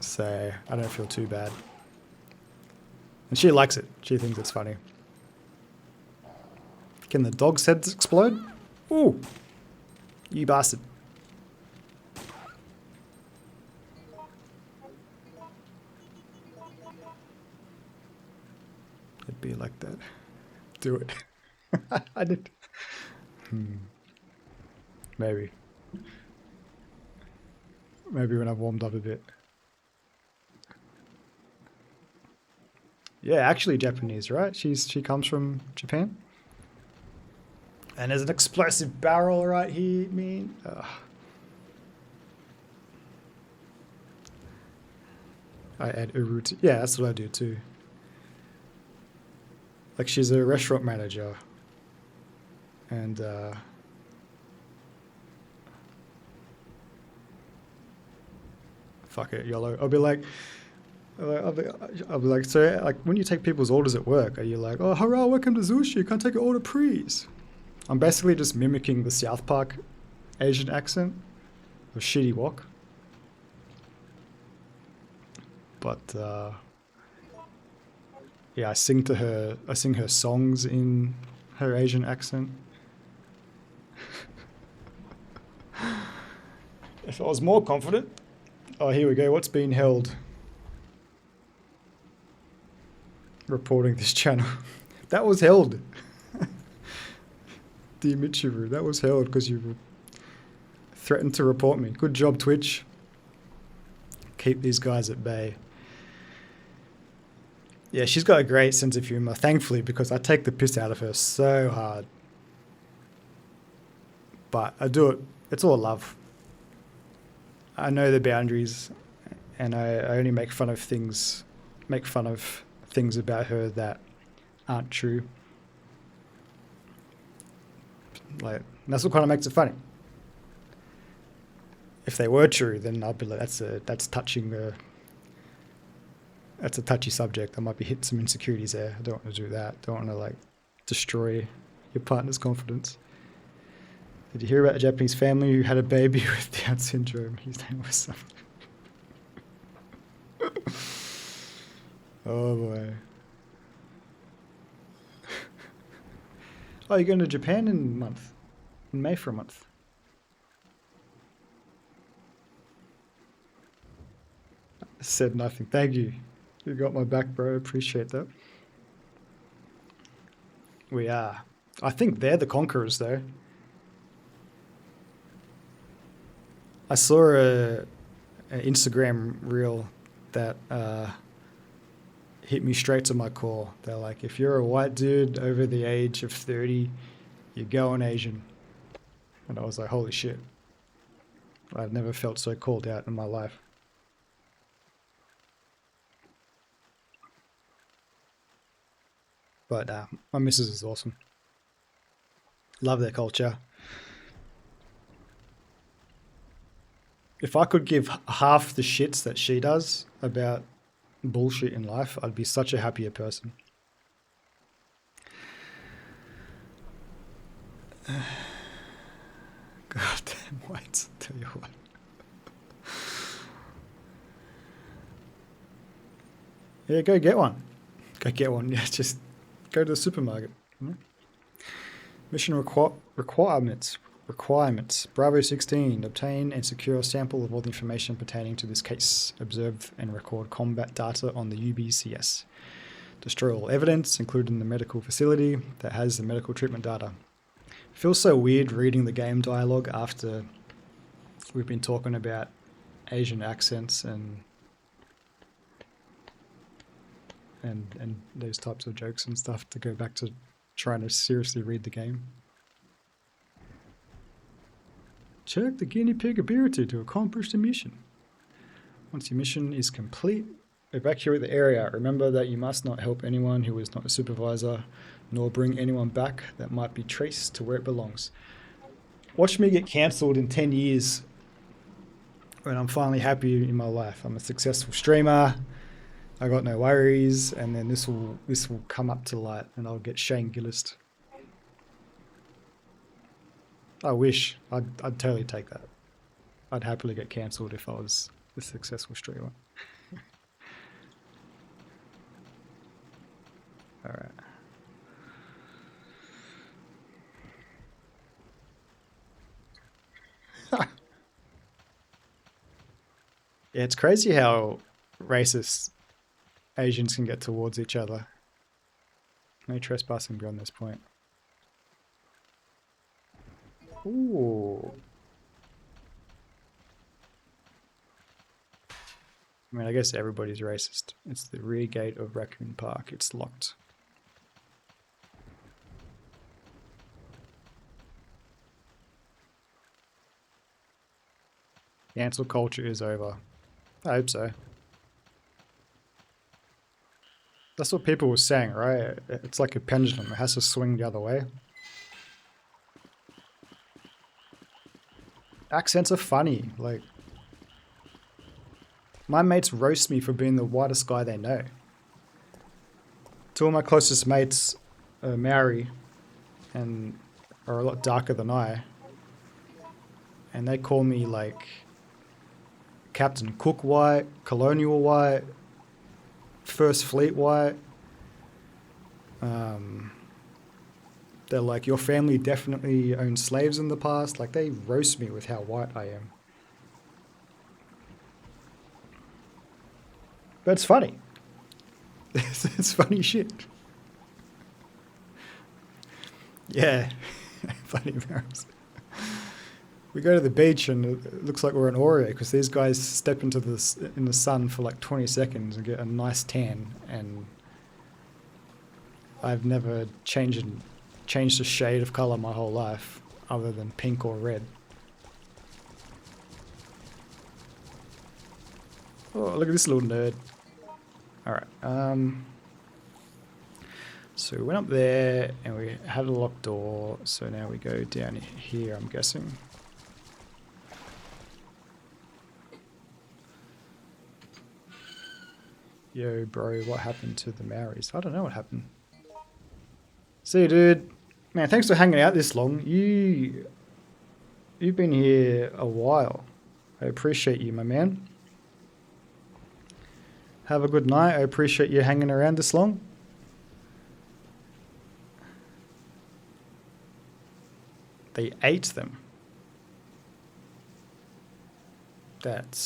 So I don't feel too bad. And she likes it. She thinks it's funny. Can the dog's heads explode? Ooh! You bastard. It'd be like that. Do it. I did. Maybe. Maybe when I've warmed up a bit. Yeah, actually Japanese, right? She comes from Japan. And there's an explosive barrel right here, man. I add uru to... Yeah, that's what I do too. Like she's a restaurant manager. And fuck it, YOLO. I'll be like, so like when you take people's orders at work, are you like, oh hurrah, welcome to Zushi, can I take your order please? I'm basically just mimicking the South Park Asian accent of shitty wok. But yeah, I sing her songs in her Asian accent. If I was more confident. Oh, here we go. What's being held? Reporting this channel. That was held. Dimitriu, that was held because you threatened to report me. Good job, Twitch. Keep these guys at bay. Yeah, she's got a great sense of humor, thankfully, because I take the piss out of her so hard. But I do it. It's all love. I know the boundaries, and I only make fun of things about her that aren't true. Like, that's what kind of makes it funny. If they were true, then I'll be like, that's touching the. That's a touchy subject. I might be hitting some insecurities there. I don't want to do that. Don't want to like destroy your partner's confidence. Did you hear about a Japanese family who had a baby with Down syndrome? His name was something. Oh boy. Oh, you're going to Japan in a month. In May for a month. Said nothing. Thank you. You got my back, bro. Appreciate that. We are. I think they're the conquerors, though. I saw an Instagram reel that hit me straight to my core. They're like, if you're a white dude over the age of 30, you're going Asian. And I was like, holy shit. I've never felt so called out in my life. But my missus is awesome. Love their culture. If I could give half the shits that she does about bullshit in life, I'd be such a happier person. God damn whites, tell you what. Yeah, go get one. Go get one. Yeah, just go to the supermarket. Mission requirements. Bravo 16. Obtain and secure a sample of all the information pertaining to this case. Observe and record combat data on the UBCS. Destroy all evidence, including the medical facility that has the medical treatment data. It feels so weird reading the game dialogue after we've been talking about Asian accents and those types of jokes and stuff, to go back to trying to seriously read the game. Check the guinea pig ability to accomplish the mission. Once your mission is complete, evacuate the area. Remember that you must not help anyone who is not a supervisor, nor bring anyone back that might be traced to where it belongs. Watch me get cancelled in 10 years when I'm finally happy in my life. I'm a successful streamer. I got no worries, and then this will come up to light, and I'll get Shane Gillis. I wish. I'd totally take that. I'd happily get cancelled if I was a successful streamer. All right. Yeah, it's crazy how racist Asians can get towards each other. No trespassing beyond this point. Ooh. I mean, I guess everybody's racist. It's the rear gate of Raccoon Park. It's locked. Cancel culture is over. I hope so. That's what people were saying, right? It's like a pendulum. It has to swing the other way. Accents are funny. Like, my mates roast me for being the whitest guy they know. Two of my closest mates are Maori and are a lot darker than I. And they call me like Captain Cook White, Colonial White, First Fleet White. They're like, your family definitely owned slaves in the past. Like, they roast me with how white I am. But it's funny. It's funny shit. Yeah. Funny embarrassing. We go to the beach and it looks like we're in Oreo because these guys step into in the sun for like 20 seconds and get a nice tan, and I've never changed a shade of color my whole life other than pink or red. Oh, look at this little nerd. Alright, so we went up there and we had a locked door, so now we go down here, I'm guessing. Yo, bro, what happened to the Maoris? I don't know what happened. See you, dude. Man, thanks for hanging out this long. You've been here a while. I appreciate you, my man. Have a good night. I appreciate you hanging around this long. They ate them. That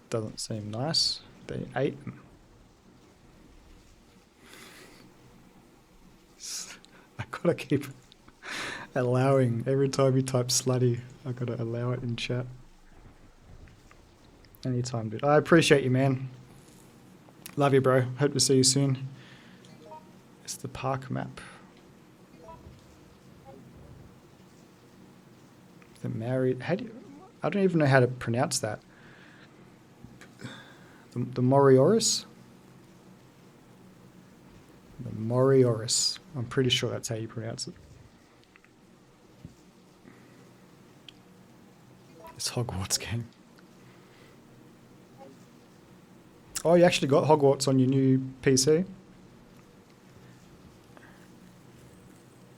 doesn't seem nice. They ate them. I gotta keep allowing every time you type slutty. I gotta allow it in chat. Anytime, dude. I appreciate you, man. Love you, bro. Hope to see you soon. It's the park map. The married. How do you, I don't even know how to pronounce that. The Morioris? The Morioris. I'm pretty sure that's how you pronounce it. This Hogwarts game. Oh, you actually got Hogwarts on your new PC?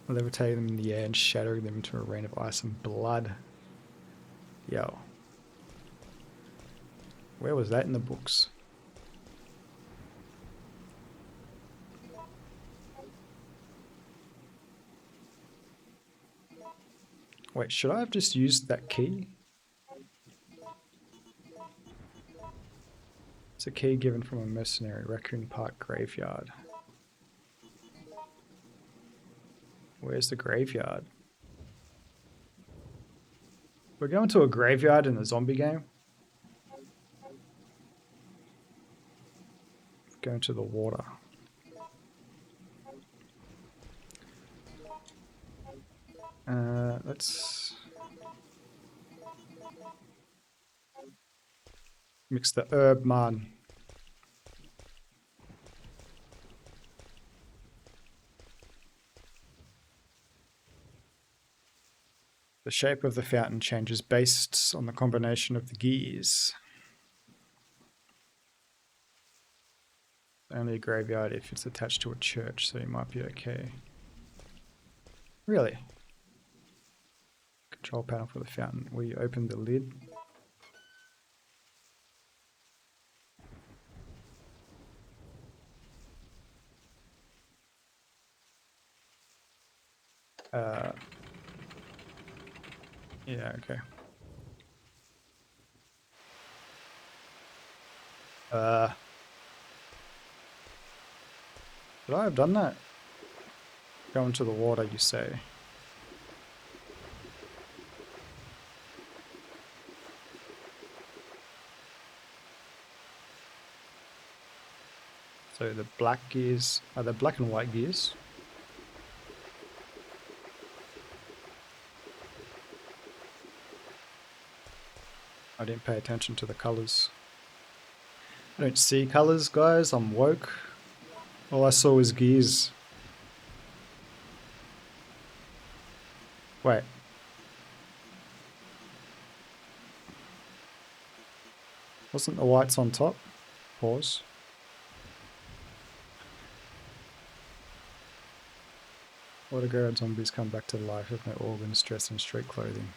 Levitating them in the air and shattering them into a rain of ice and blood. Yo. Where was that in the books? Wait, should I have just used that key? It's a key given from a mercenary, Raccoon Park graveyard. Where's the graveyard? We're going to a graveyard in a zombie game? Going to the water. Let's mix the herb, man. The shape of the fountain changes based on the combination of the gears. Only a graveyard if it's attached to a church, so you might be okay. Really? Control panel for the fountain. Will you open the lid? Yeah, okay. Should I have done that? Go into the water, you say? So the black gears, are they black and white gears? I didn't pay attention to the colors. I don't see colors, guys. I'm woke. All I saw was gears. Wait. Wasn't the whites on top? Pause. Water-guard zombies come back to life with no organs, dressed in street clothing.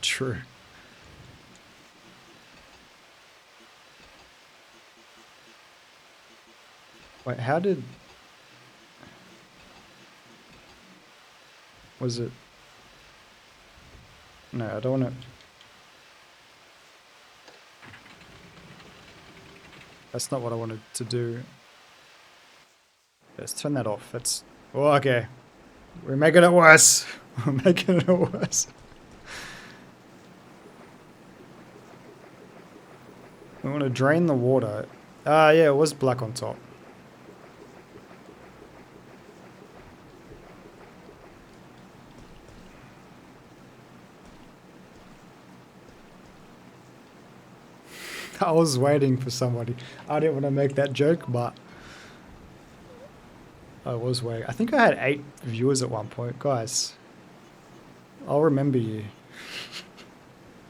True. Wait, how did... Was it... No, I don't want to... That's not what I wanted to do. Let's turn that off. That's... Oh, okay. We're making it worse. We're making it worse. We want to drain the water. Ah, yeah, it was black on top. I was waiting for somebody. I didn't want to make that joke, but I was waiting. I think I had 8 viewers at one point. Guys, I'll remember you.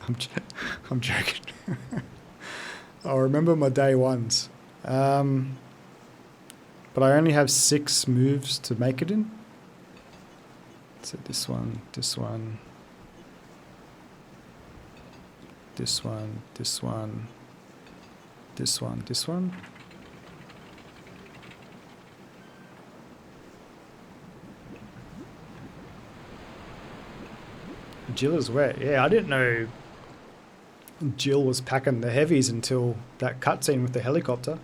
I'm joking. I'll remember my day ones. But I only have 6 moves to make it in. So this one, this one, this one, this one, this one, this one. Jill is wet. Yeah, I didn't know Jill was packing the heavies until that cutscene with the helicopter.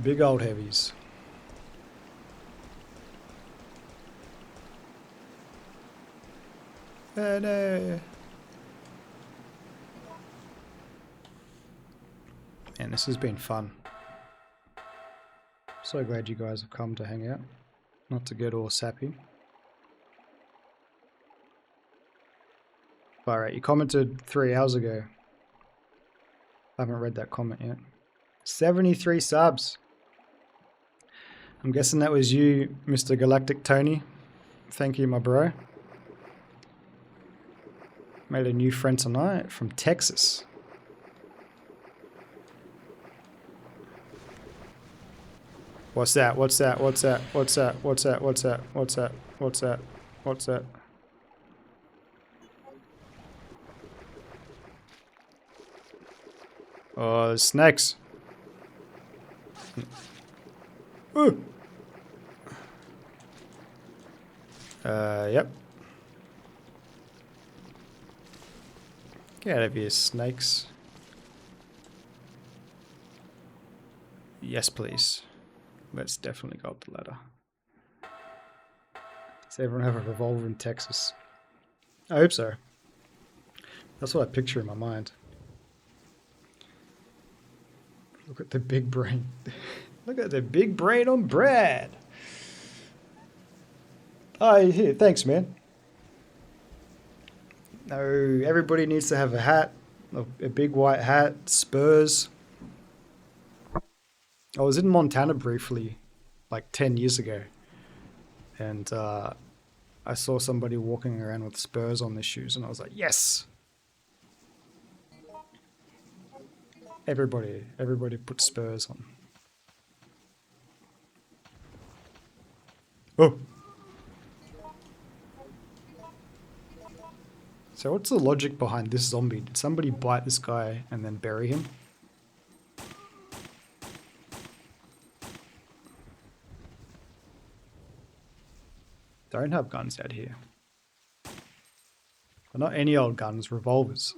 Big old heavies. Oh no. And this has been fun. So glad you guys have come to hang out. Not to get all sappy. Alright, you commented 3 hours ago. I haven't read that comment yet. 73 subs. I'm guessing that was you, Mr. Galactic Tony. Thank you, my bro. Made a new friend tonight from Texas. What's that? What's that? What's that? What's that? What's that? What's that? What's that? What's that? What's that? Oh, there's snakes. Ooh. Yep. Get out of here, snakes. Yes, please. Let's definitely go up the ladder. Does everyone have a revolver in Texas? I hope so. That's what I picture in my mind. Look at the big brain. Look at the big brain on Brad. Oh, here. Thanks, man. No, everybody needs to have a hat. A big white hat. Spurs. I was in Montana briefly, like 10 years ago. And I saw somebody walking around with Spurs on their shoes. And I was like, yes! Everybody put Spurs on. Oh! So what's the logic behind this zombie? Did somebody bite this guy and then bury him? Don't have guns out here. But not any old guns, revolvers.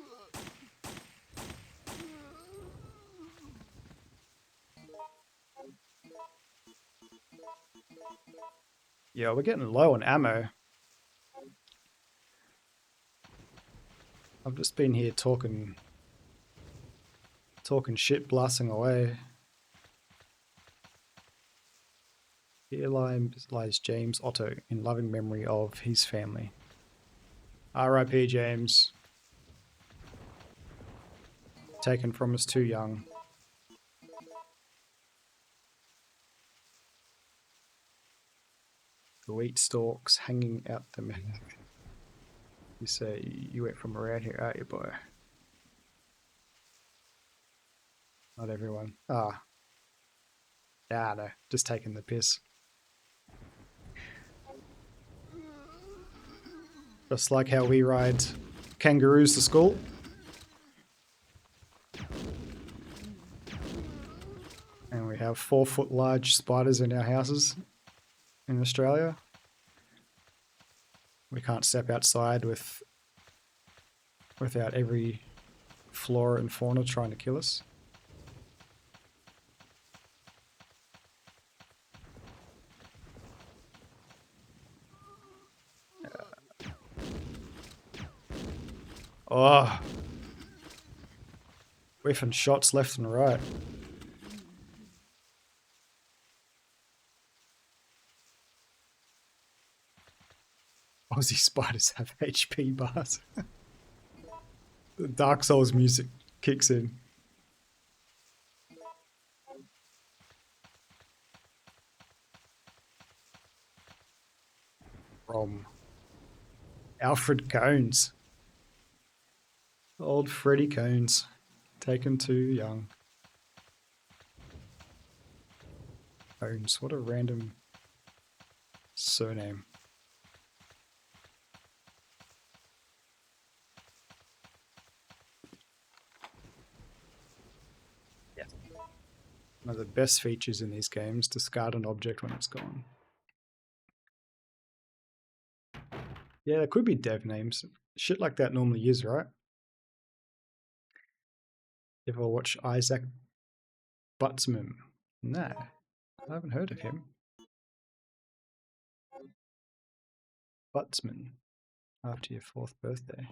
Yeah, we're getting low on ammo. I've just been here talking shit, blasting away. Here lies James Otto in loving memory of his family. R.I.P. James. Taken from us too young. The wheat stalks hanging out the mouth. You say you went from around here, aren't you, boy? Not everyone. Ah. Nah, no. Just taking the piss. Just like how we ride kangaroos to school. And we have 4-foot large spiders in our houses in Australia. We can't step outside without every flora and fauna trying to kill us. Oh, whiffing shots left and right. Aussie spiders have HP bars. The Dark Souls music kicks in. From Alfred Cones. Old Freddy Cones. Taken too young. Cones, what a random surname. Yeah. One of the best features in these games, discard an object when it's gone. Yeah, there could be dev names. Shit like that normally is, right? If I watch Isaac Butzman. Nah, I haven't heard of him. Butzman. After your 4th birthday.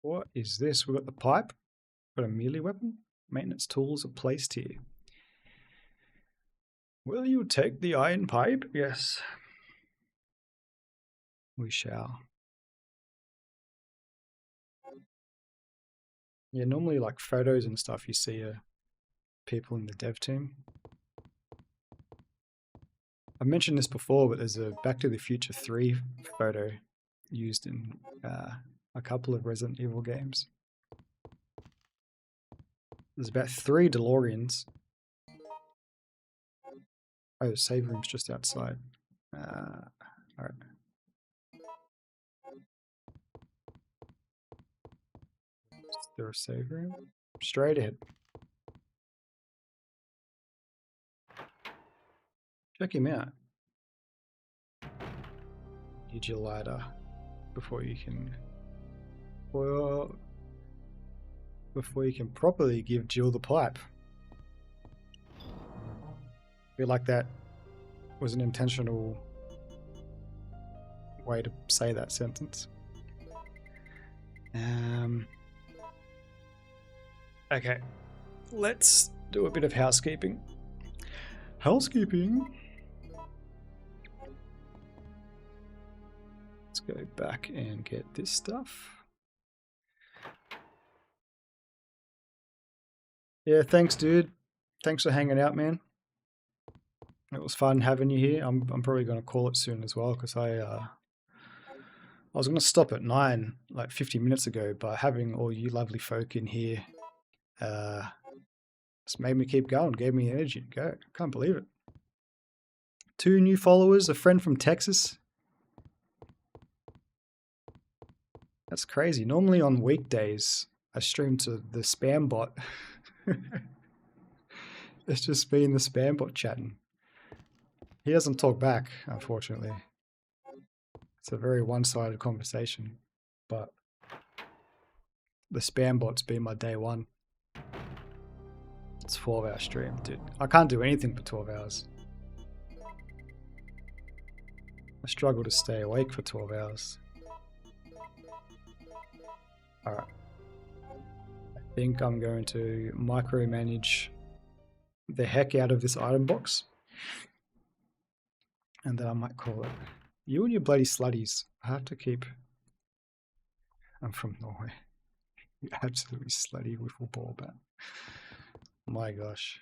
What is this? We've got the pipe. Got a melee weapon. Maintenance tools are placed here. Will you take the iron pipe? Yes. We shall. Yeah, normally like photos and stuff you see people in the dev team. I've mentioned this before, but there's a Back to the Future 3 photo used in a couple of Resident Evil games. There's about 3 DeLoreans. Oh, the save room's just outside. Alright. Is there a save room? Straight ahead. Check him out. Need your lighter before you can... Well... Before you can properly give Jill the pipe. I feel like that was an intentional way to say that sentence. Okay, let's do a bit of housekeeping. Housekeeping. Let's go back and get this stuff. Yeah, thanks, dude. Thanks for hanging out, man. It was fun having you here. I'm probably going to call it soon as well because I was going to stop at 9 like 50 minutes ago, but having all you lovely folk in here just made me keep going, gave me energy to go. Can't believe it. 2 new followers, a friend from Texas. That's crazy. Normally on weekdays, I stream to the spam bot. It's just me and the spam bot chatting. He doesn't talk back, unfortunately. It's a very one-sided conversation, but the spam bot's been my day one. It's a 12-hour stream, dude. I can't do anything for 12 hours. I struggle to stay awake for 12 hours. Alright. I think I'm going to micromanage the heck out of this item box. And then I might call it. You and your bloody slutties. I have to keep... I'm from Norway. You absolutely slutty wiffle ball bat. My gosh.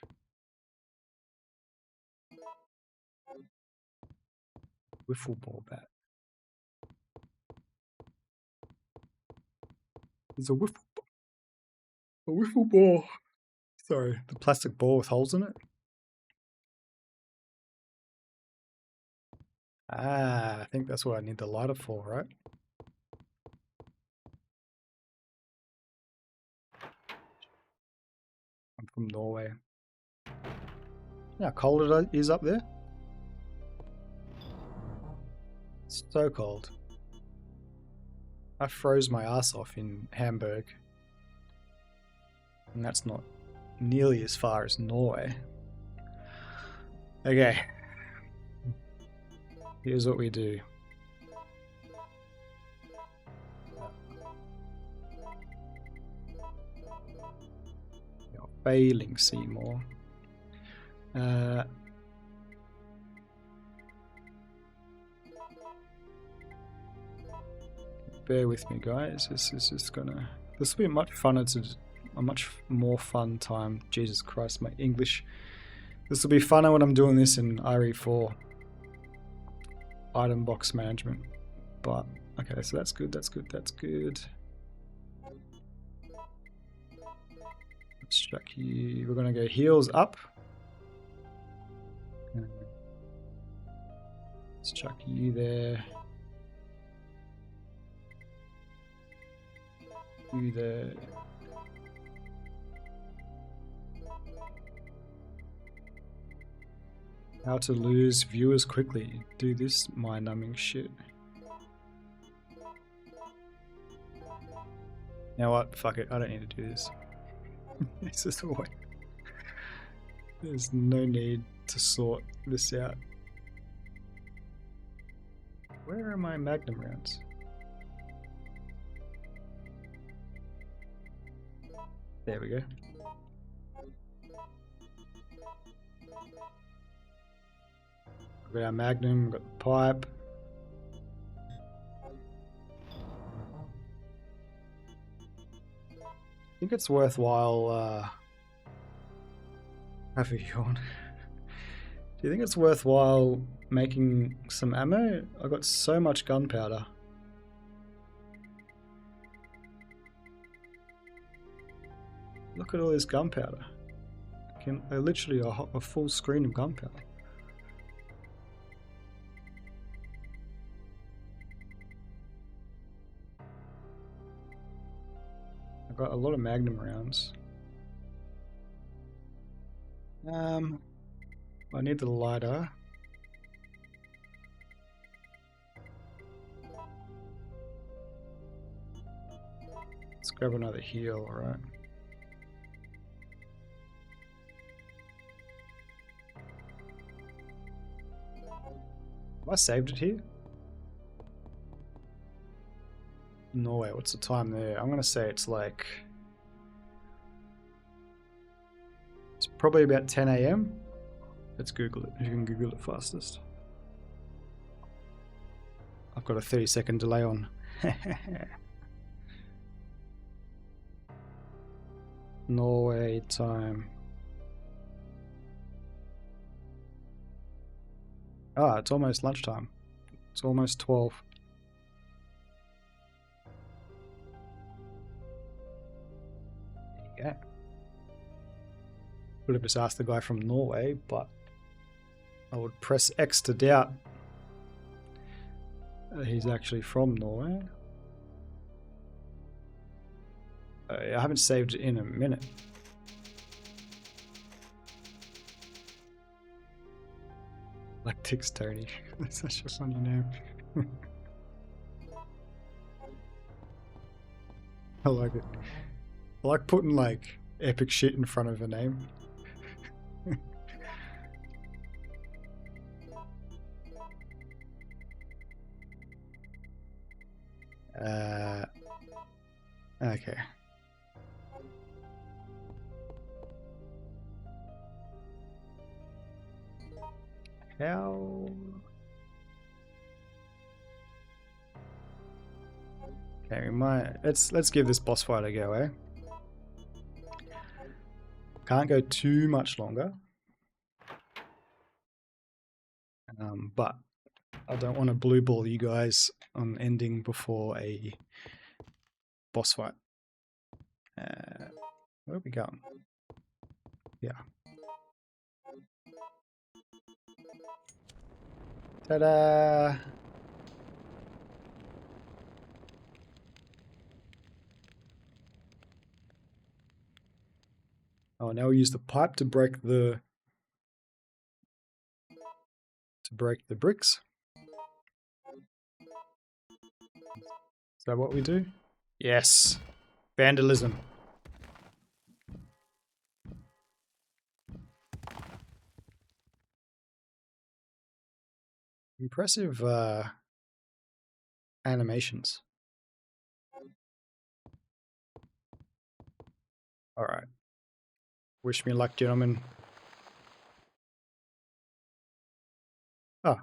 Wiffle ball bat. There's a wiffle ball. Sorry, the plastic ball with holes in it. Ah, I think that's what I need the lighter for, right? I'm from Norway. Yeah, how cold it is up there. It's so cold. I froze my ass off in Hamburg. And that's not nearly as far as Norway. Okay. Here's what we do. You're failing, Seymour. Bear with me, guys. This is just gonna... This will be much funner to... A much more fun time. Jesus Christ, my English. This will be funner when I'm doing this in RE4. Item box management. But, okay, so that's good, that's good, that's good. Let's check you. We're going to go heels up. Let's chuck you there. You there. How to lose viewers quickly. Do this mind-numbing shit. You know what? Fuck it. I don't need to do this. This is the way. There's no need to sort this out. Where are my magnum rounds? There we go. We've got our magnum, we've got the pipe. I think it's worthwhile, have a yawn. Do you think it's worthwhile making some ammo? I got so much gunpowder. Look at all this gunpowder. Literally a full screen of gunpowder. I've got a lot of magnum rounds. I need the lighter. Let's grab another heal, alright. Have I saved it here? Norway, what's the time there? I'm gonna say it's like... It's probably about 10 AM. Let's Google it, if you can Google it fastest. I've got a 30-second delay on. Norway time. Ah, it's almost lunchtime. It's almost 12. There you go. Would have just asked the guy from Norway, but I would press X to doubt that he's actually from Norway. I haven't saved it in a minute. Lactics Tony. That's such a funny name. I like it. I like putting like epic shit in front of a name. Okay. How? Okay, let's give this boss fight a go, eh? Can't go too much longer. But I don't want to blue ball you guys on ending before a boss fight. Where are we going? Yeah. Ta-da! Oh, now we use the pipe to break the bricks. Is that what we do? Yes. Vandalism. Impressive animations. Alright. Wish me luck, gentlemen. Ah.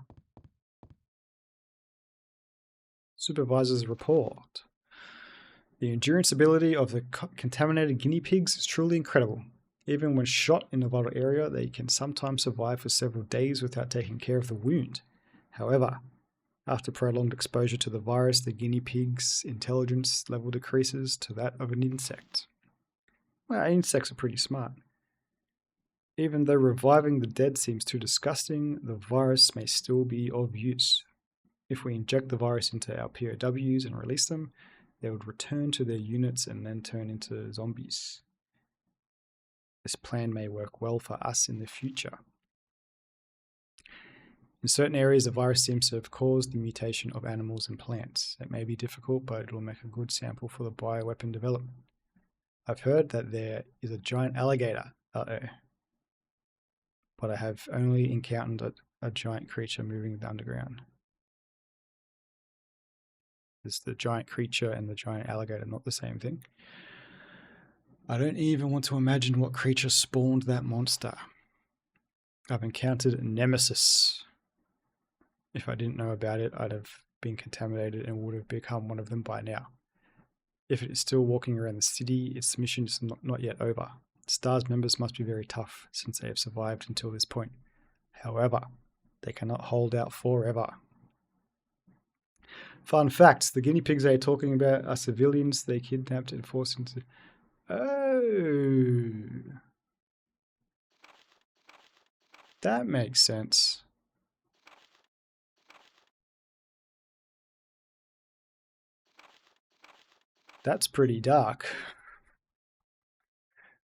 Supervisor's report. The endurance ability of the contaminated guinea pigs is truly incredible. Even when shot in a vital area, they can sometimes survive for several days without taking care of the wound. However, after prolonged exposure to the virus, the guinea pig's intelligence level decreases to that of an insect. Well, insects are pretty smart. Even though reviving the dead seems too disgusting, the virus may still be of use. If we inject the virus into our POWs and release them, they would return to their units and then turn into zombies. This plan may work well for us in the future. In certain areas, the virus seems to have caused the mutation of animals and plants. It may be difficult, but it will make a good sample for the bioweapon development. I've heard that there is a giant alligator. Uh-oh. But I have only encountered a giant creature moving in the underground. Is the giant creature and the giant alligator not the same thing? I don't even want to imagine what creature spawned that monster. I've encountered Nemesis. If I didn't know about it, I'd have been contaminated and would have become one of them by now. If it is still walking around the city, its mission is not yet over. STARS members must be very tough since they have survived until this point. However, they cannot hold out forever. Fun fact, the guinea pigs they're talking about are civilians they kidnapped and forced into... Oh. That makes sense. That's pretty dark.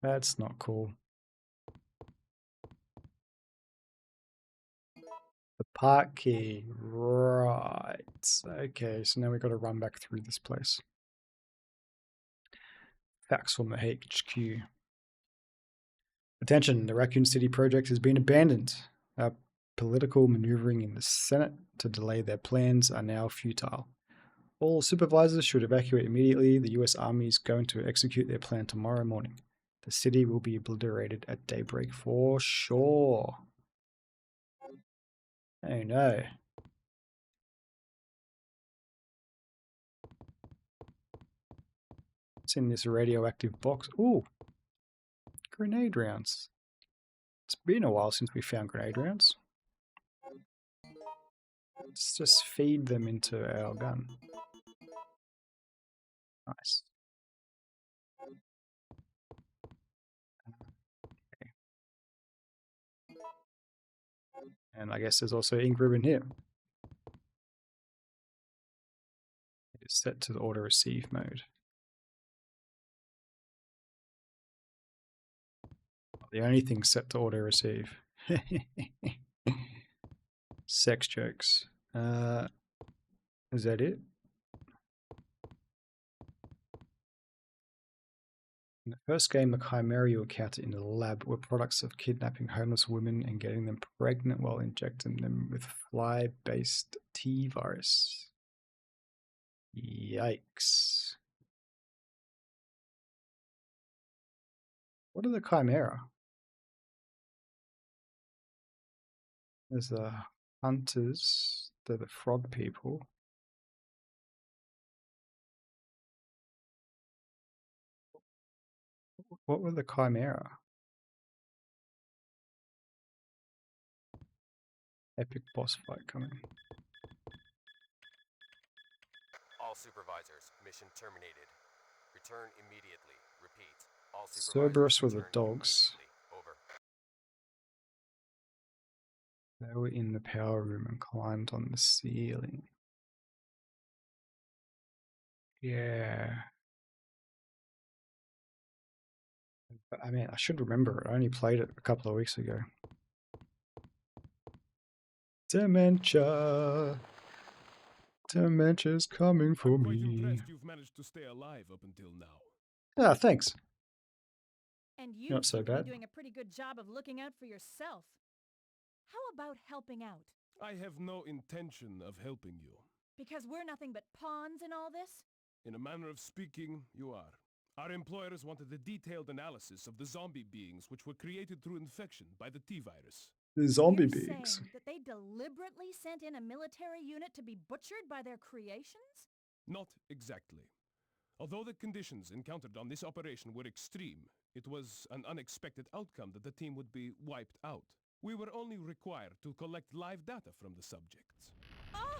That's not cool. The park key. Right. Okay, so now we've got to run back through this place. Facts from the HQ. Attention, the Raccoon City project has been abandoned. Our political maneuvering in the Senate to delay their plans are now futile. All supervisors should evacuate immediately. The US Army is going to execute their plan tomorrow morning. The city will be obliterated at daybreak for sure. Oh no. What's in this radioactive box? Ooh. Grenade rounds. It's been a while since we found grenade rounds. Let's just feed them into our gun. Nice. Okay. And I guess there's also ink ribbon here. It is set to the auto receive mode. The only thing set to auto receive. Sex jokes. Is that it? In the first game, the chimera you encountered in the lab were products of kidnapping homeless women and getting them pregnant while injecting them with fly-based T-virus. Yikes. What are the chimera? There's the hunters, they're the frog people. What were the chimera? Epic boss fight coming. All supervisors, mission terminated. Return immediately. Repeat. All supervisors. Cerberus were the return dogs. immediately. Over. They were in the power room and climbed on the ceiling. Yeah. I mean, I should remember it. I only played it a couple of weeks ago. Dementia. Dementia's coming for I'm quite me. impressed you've managed to stay alive up until now. Ah, thanks. And you Not so seem to be bad. doing a pretty good job of looking out for yourself. How about helping out? I have no intention of helping you. Because we're nothing but pawns in all this? In a manner of speaking, you are. Our employers wanted a detailed analysis of the zombie beings which were created through infection by the T-virus. The zombie You're beings. saying that they deliberately sent in a military unit to be butchered by their creations? Not exactly. Although the conditions encountered on this operation were extreme, it was an unexpected outcome that the team would be wiped out. We were only required to collect live data from the subjects. Oh!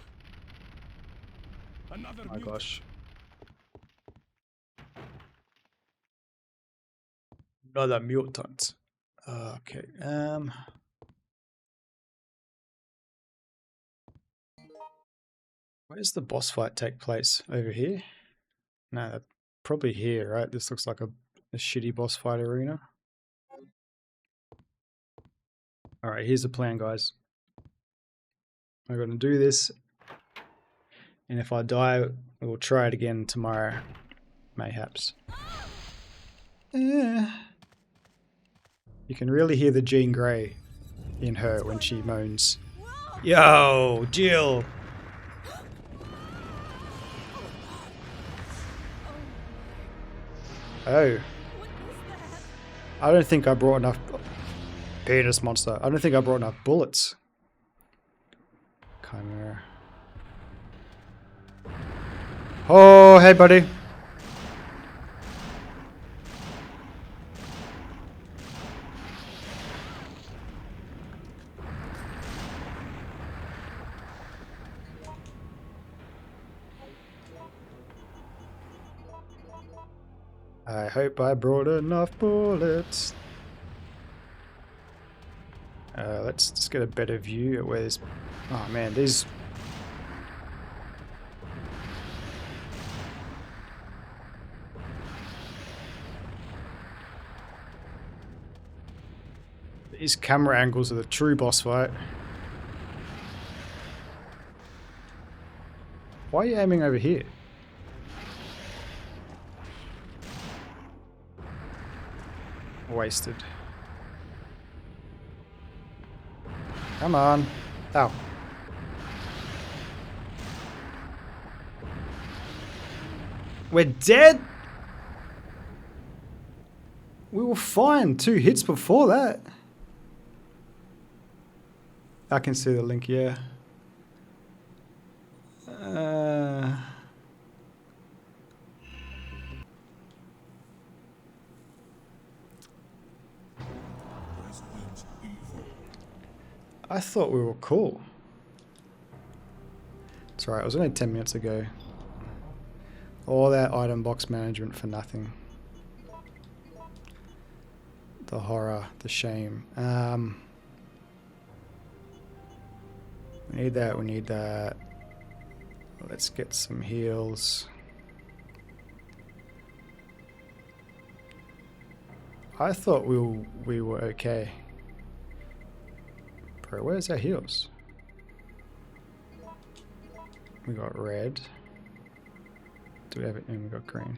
Another Oh my mutant. gosh. Another mutant. Okay. Where's the boss fight take place? Over here? No, probably here, right? This looks like a shitty boss fight arena. Alright, here's the plan, guys. I'm going to do this. And if I die, we'll try it again tomorrow. Mayhaps. You can really hear the Jean Grey in her when she moans. Yo, Jill! Oh. I don't think I brought enough... Penis monster. I don't think I brought enough bullets. Chimera. Oh, hey buddy. I hope I brought enough bullets. Let's just get a better view at where this... Oh man, these... These camera angles are the true boss fight. Why are you aiming over here? Wasted. Come on. Ow. We're dead? We were fine 2 hits before that. I can see the link, yeah. I thought we were cool. It's alright, it was only 10 minutes ago. All that item box management for nothing. The horror, the shame. We need that, we need that. Let's get some heals. I thought we were okay. Bro, where's our heals? We got red. Do we have it? And we got green.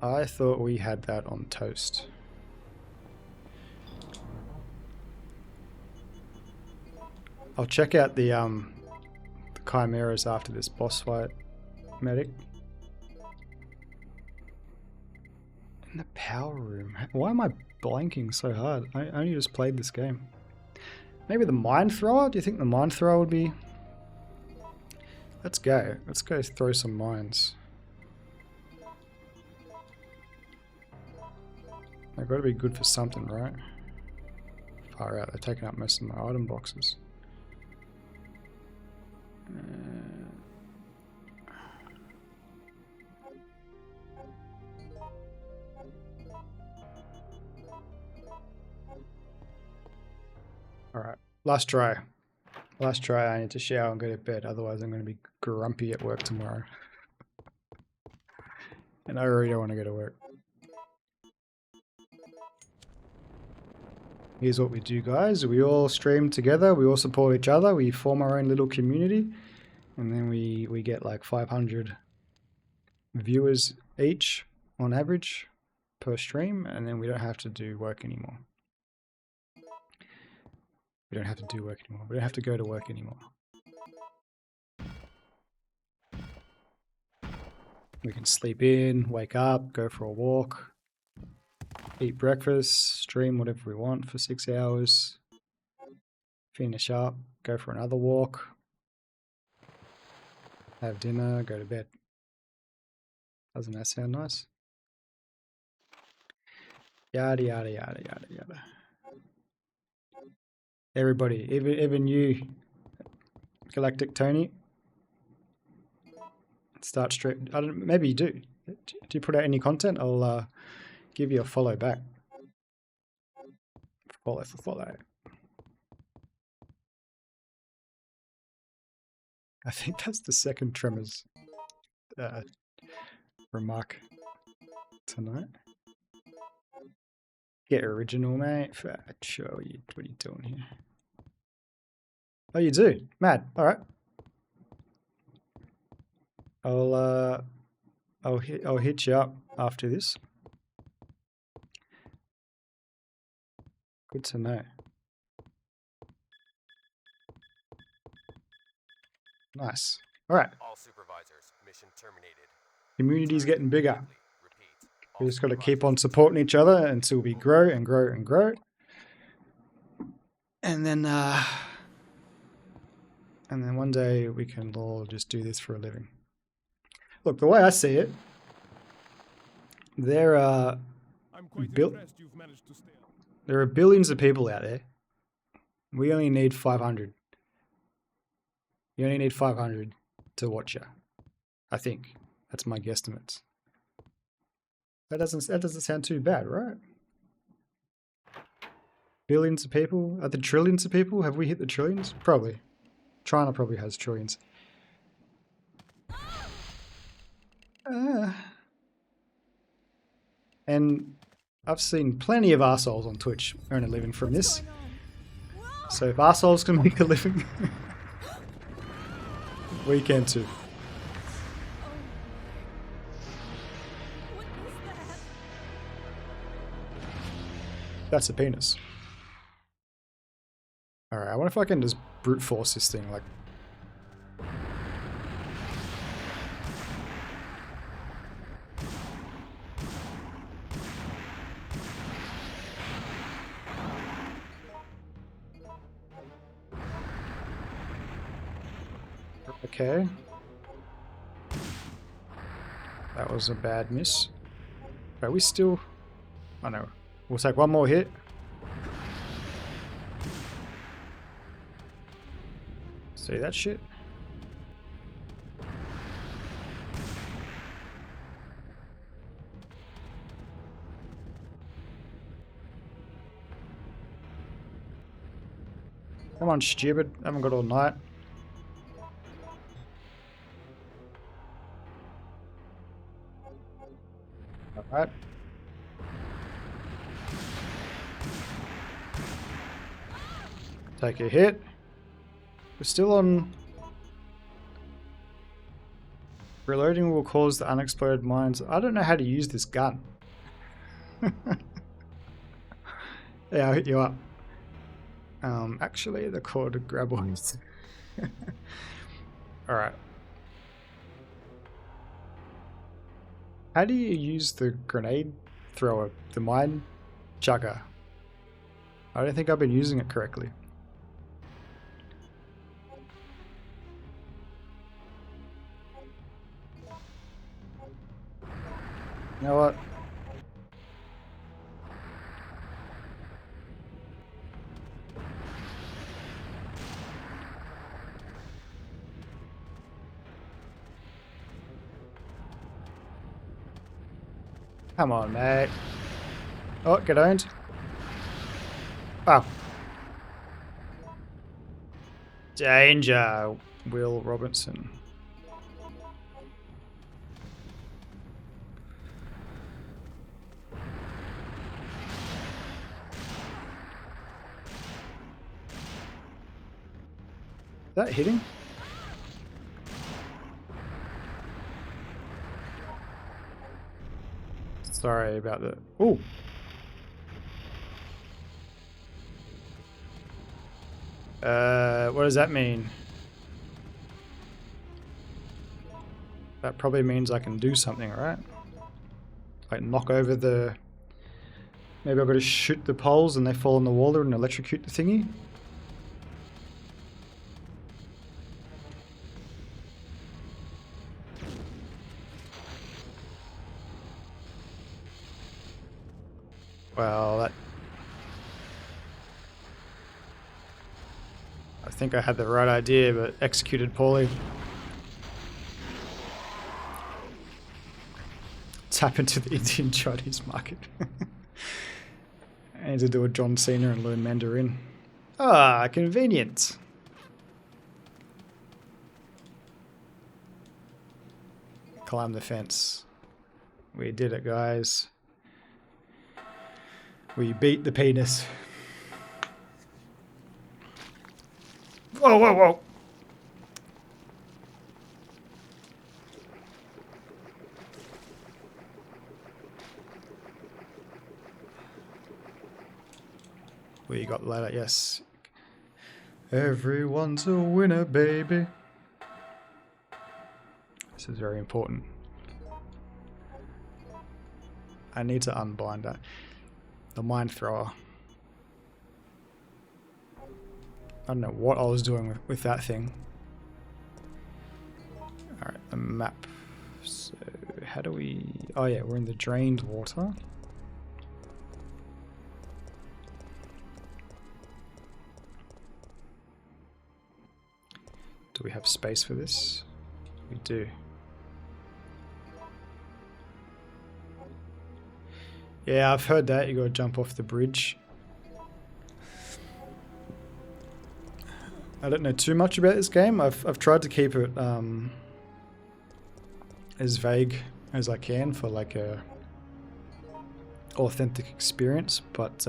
I thought we had that on toast. I'll check out the chimeras after this boss fight, medic. In the power room. Why am I blanking so hard? I only just played this game. Maybe the mine thrower? Do you think the mine thrower would be... Let's go. Let's go throw some mines. They've got to be good for something, right? Far out. They're taking up most of my item boxes. Alright, last try. Last try, I need to shower and go to bed, otherwise I'm going to be grumpy at work tomorrow. And I already don't want to go to work. Here's what we do, guys. We all stream together, we all support each other, we form our own little community, and then we get like 500 viewers each on average per stream, and then we don't have to do work anymore. We don't have to do work anymore. We don't have to go to work anymore. We can sleep in, wake up, go for a walk, eat breakfast, stream whatever we want for 6 hours, finish up, go for another walk, have dinner, go to bed. Doesn't that sound nice? Yada, yada, yada, yada, yada. Everybody, even you, Galactic Tony, start stream. I don't. Maybe you do. Do you put out any content? I'll give you a follow back. Follow for follow. I think that's the second Tremors remark tonight. Get original, mate. Sure, what are you doing here? Oh, you do? Mad. All right. I'll hit you up after this. Good to know. Nice. All right. All supervisors, mission terminated. Community's Return getting bigger. immediately. Repeat. We All just got to keep supervisors on supporting each other until we grow and grow and grow. And then one day we can all just do this for a living. Look, the way I see it, there are I'm quite Bill- impressed you've managed to stay up. there are billions of people out there. We only need 500. You only need 500 to watch you. I think that's my guesstimate. That doesn't sound too bad, right? Billions of people? Are there trillions of people? Have we hit the trillions? Probably. China probably has trillions. And I've seen plenty of arseholes on Twitch earn a living from this. What's going on? Whoa! So if arseholes can make a living, we can too. What is that? That's a penis. Alright, I wonder if I can just brute force this thing, like... Okay. That was a bad miss. Are we still... Oh no. We'll take one more hit. See that shit? Come on, stupid. Haven't got all night. Alright. Take a hit. We're still on... Reloading will cause the unexploded mines. I don't know how to use this gun. Yeah, I'll hit you up. Actually, the core to grab ones. Alright. How do you use the grenade thrower, the mine chugger? I don't think I've been using it correctly. You know what? Come on, mate. Oh, get owned. Oh. Danger, Will Robinson. Is that hitting? Sorry about that. Ooh. What does that mean? That probably means I can do something, right? Like knock over the... Maybe I've got to shoot the poles and they fall on the wall and electrocute the thingy? Well, that... I think I had the right idea, but executed poorly. Tap into the Indian Chinese market. I need to do a John Cena and learn Mandarin. Ah, convenient. Climb the fence. We did it, guys. We beat the penis. Whoa, whoa, whoa. We got later, yes. Everyone's a winner, baby. This is very important. I need to unblind that. The mind thrower. I don't know what I was doing with that thing. Alright, the map. So, how do we... Oh yeah, we're in the drained water. Do we have space for this? We do. Yeah, I've heard that. You gotta jump off the bridge. I don't know too much about this game. I've tried to keep it as vague as I can for like a authentic experience, but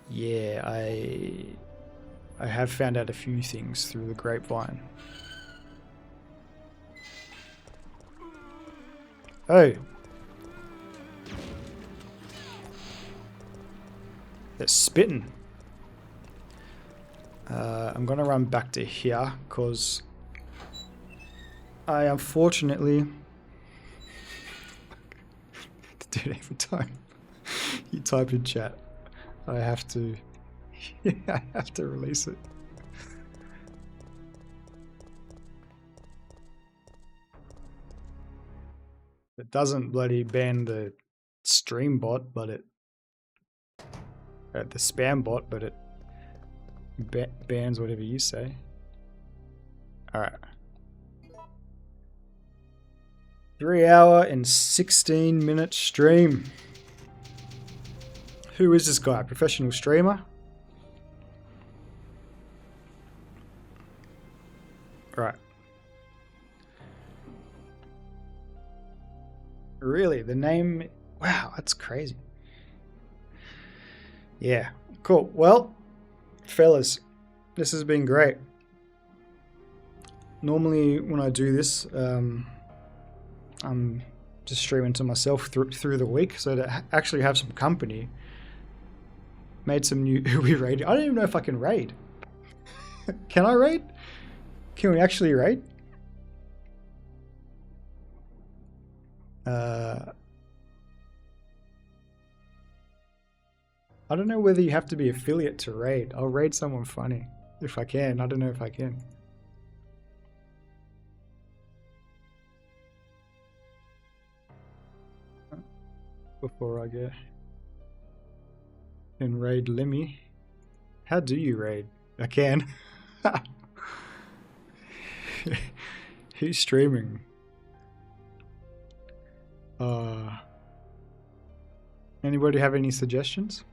yeah, I have found out a few things through the grapevine. Oh. They're spitting. I'm gonna run back to here because I unfortunately... Dude, every time you type in chat, I have to... I have to release it. It doesn't bloody ban the stream bot, but it... the spam bot, but it bans whatever you say. Alright. 3 hour and 16 minute stream. Who is this guy? Professional streamer? Right. Really? The name... Wow, that's crazy. Yeah. Cool. Well, fellas, this has been great. Normally when I do this, I'm just streaming to myself through the week, so to actually have some company. Made some new... we raided. I don't even know if I can raid. Can I raid? Can we actually raid? I don't know whether you have to be affiliate to raid. I'll raid someone funny if I can. I don't know if I can. Before I go and raid Lemmy. How do you raid? I can. Who's streaming? Anybody have any suggestions?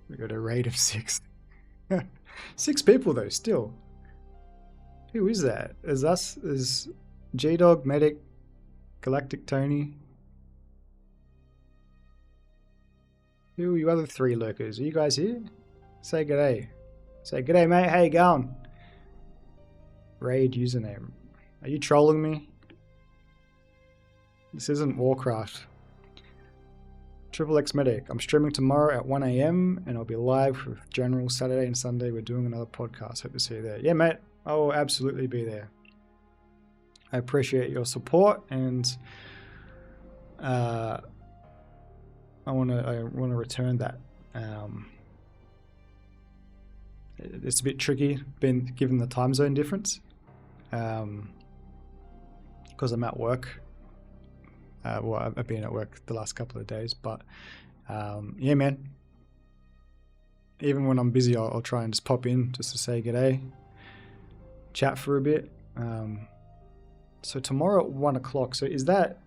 We got a raid of 6. 6 people though, still. Who is that? Is us? Is J-Dog, Medic, Galactic Tony? Who are you other 3 lurkers? Are you guys here? Say g'day. Say g'day mate, how you going? Raid username. Are you trolling me? This isn't Warcraft. Triple X Medic. I'm streaming tomorrow at 1 AM and I'll be live with General Saturday and Sunday. We're doing another podcast. Hope to see you there. Yeah, mate. I will absolutely be there. I appreciate your support and I want to return that. It's a bit tricky, been given the time zone difference, because I'm at work. Well, I've been at work the last couple of days, but yeah, man. Even when I'm busy, I'll try and just pop in just to say g'day, chat for a bit. So tomorrow at 1 o'clock. So is that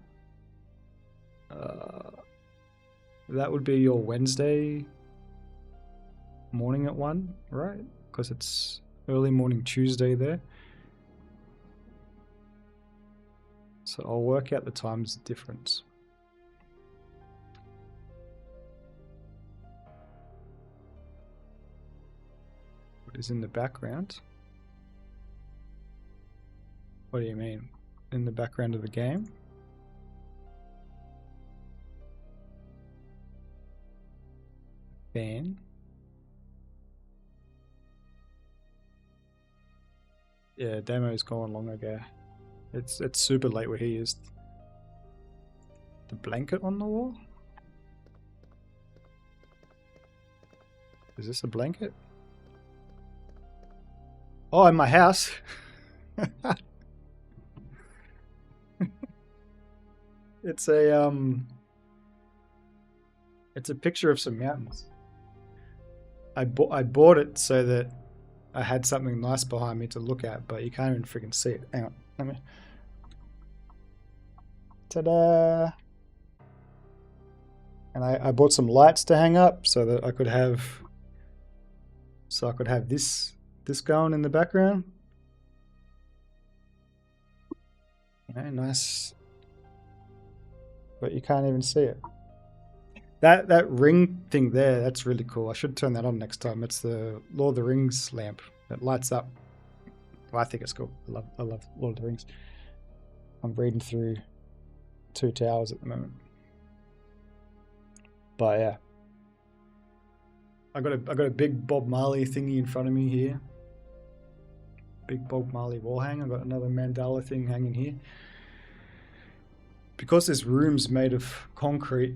that would be your Wednesday morning at 1, right? Because it's early morning Tuesday there. So I'll work out the times difference. What is in the background? What do you mean? In the background of the game? Fan? Yeah, demo's gone long ago. It's super late where he is. The blanket on the wall? Is this a blanket? Oh, in my house. It's a picture of some mountains. I bought it so that I had something nice behind me to look at, but you can't even freaking see it. Hang on, let me. Ta-da! And I bought some lights to hang up so that I could have this going in the background. You know, nice. But you can't even see it. That ring thing there, that's really cool. I should turn that on next time. It's the Lord of the Rings lamp that lights up. Well, I think it's cool. I love Lord of the Rings. I'm reading through Two Towers at the moment. But yeah. I got a big Bob Marley thingy in front of me here. Big Bob Marley wall hang. I got another mandala thing hanging here. Because this room's made of concrete,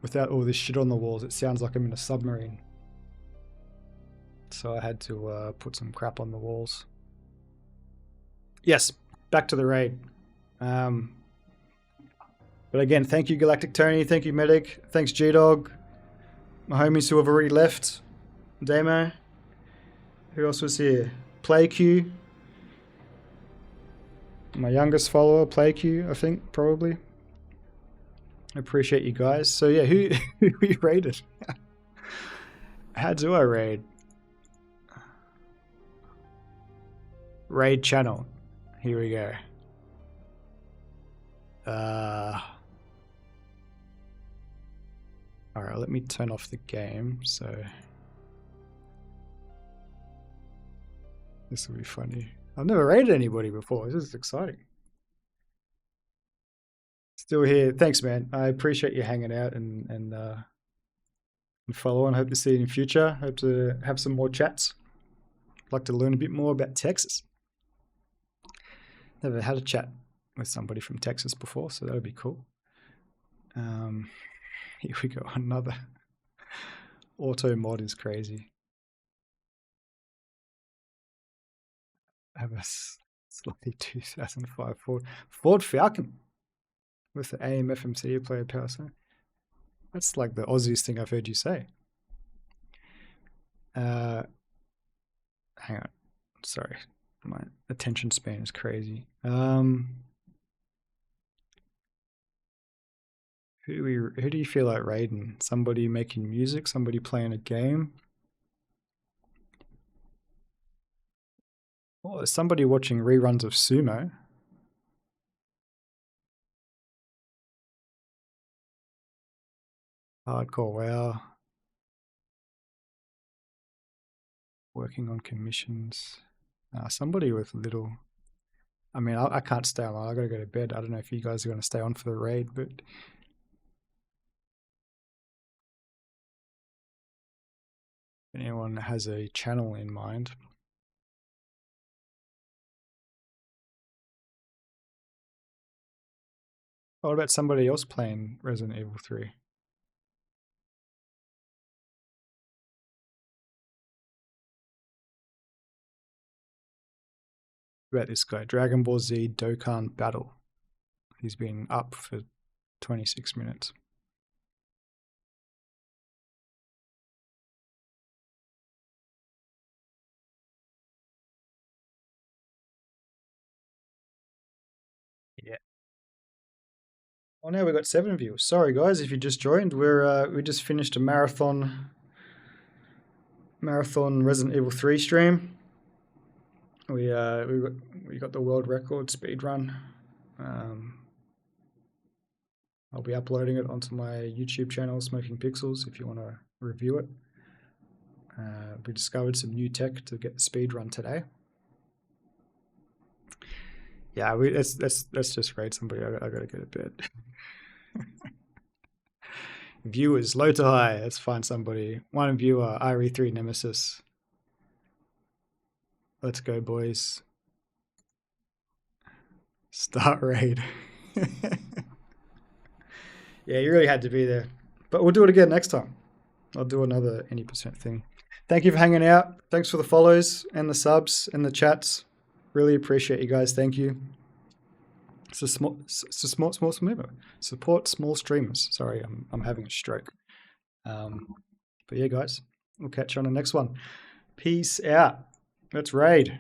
without all this shit on the walls, it sounds like I'm in a submarine. So I had to put some crap on the walls. Yes, back to the raid. But again, thank you Galactic Tony, thank you Medic, thanks G-Dog, my homies who have already left, Damo. Who else was here? PlayQ. My youngest follower, PlayQ, I think, probably. I appreciate you guys. So yeah, who we raided? How do I raid? Raid channel. Here we go. Alright, let me turn off the game, so this will be funny. I've never raided anybody before. This is exciting. Still here. Thanks, man. I appreciate you hanging out and following. Hope to see you in the future. Hope to have some more chats. I'd like to learn a bit more about Texas. Never had a chat with somebody from Texas before, so that would be cool. Here we go. Another auto mod is crazy. I have a slightly 2005 Ford Falcon with the AM FM CD player power sound. That's like the Aussiest thing I've heard you say. Hang on. Sorry. My attention span is crazy. Who do you feel like raiding? Somebody making music? Somebody playing a game? Oh, there's somebody watching reruns of Sumo. Hardcore WoW. Working on commissions. Somebody with little... I mean, I can't stay on. I gotta go to bed. I don't know if you guys are going to stay on for the raid, but... if anyone has a channel in mind... What about somebody else playing Resident Evil 3? What about this guy? Dragon Ball Z Dokkan Battle. He's been up for 26 minutes. Yeah. Oh, now we've got 7 viewers. Sorry, guys, if you just joined. We just finished a marathon Resident Evil 3 stream. we got the world record speed run. I'll be uploading it onto my YouTube channel, Smoking Pixels, if you want to review it. We discovered some new tech to get the speed run today. Yeah, let's just raid somebody. I gotta go to bed. Viewers, low to high. Let's find somebody. One viewer, IRE3 Nemesis. Let's go, boys. Start raid. Yeah, you really had to be there. But we'll do it again next time. I'll do another any percent thing. Thank you for hanging out. Thanks for the follows and the subs and the chats. Really appreciate you guys. Thank you. It's a small movement. Support small streamers. Sorry, I'm having a stroke. But yeah, guys, we'll catch you on the next one. Peace out. Let's raid.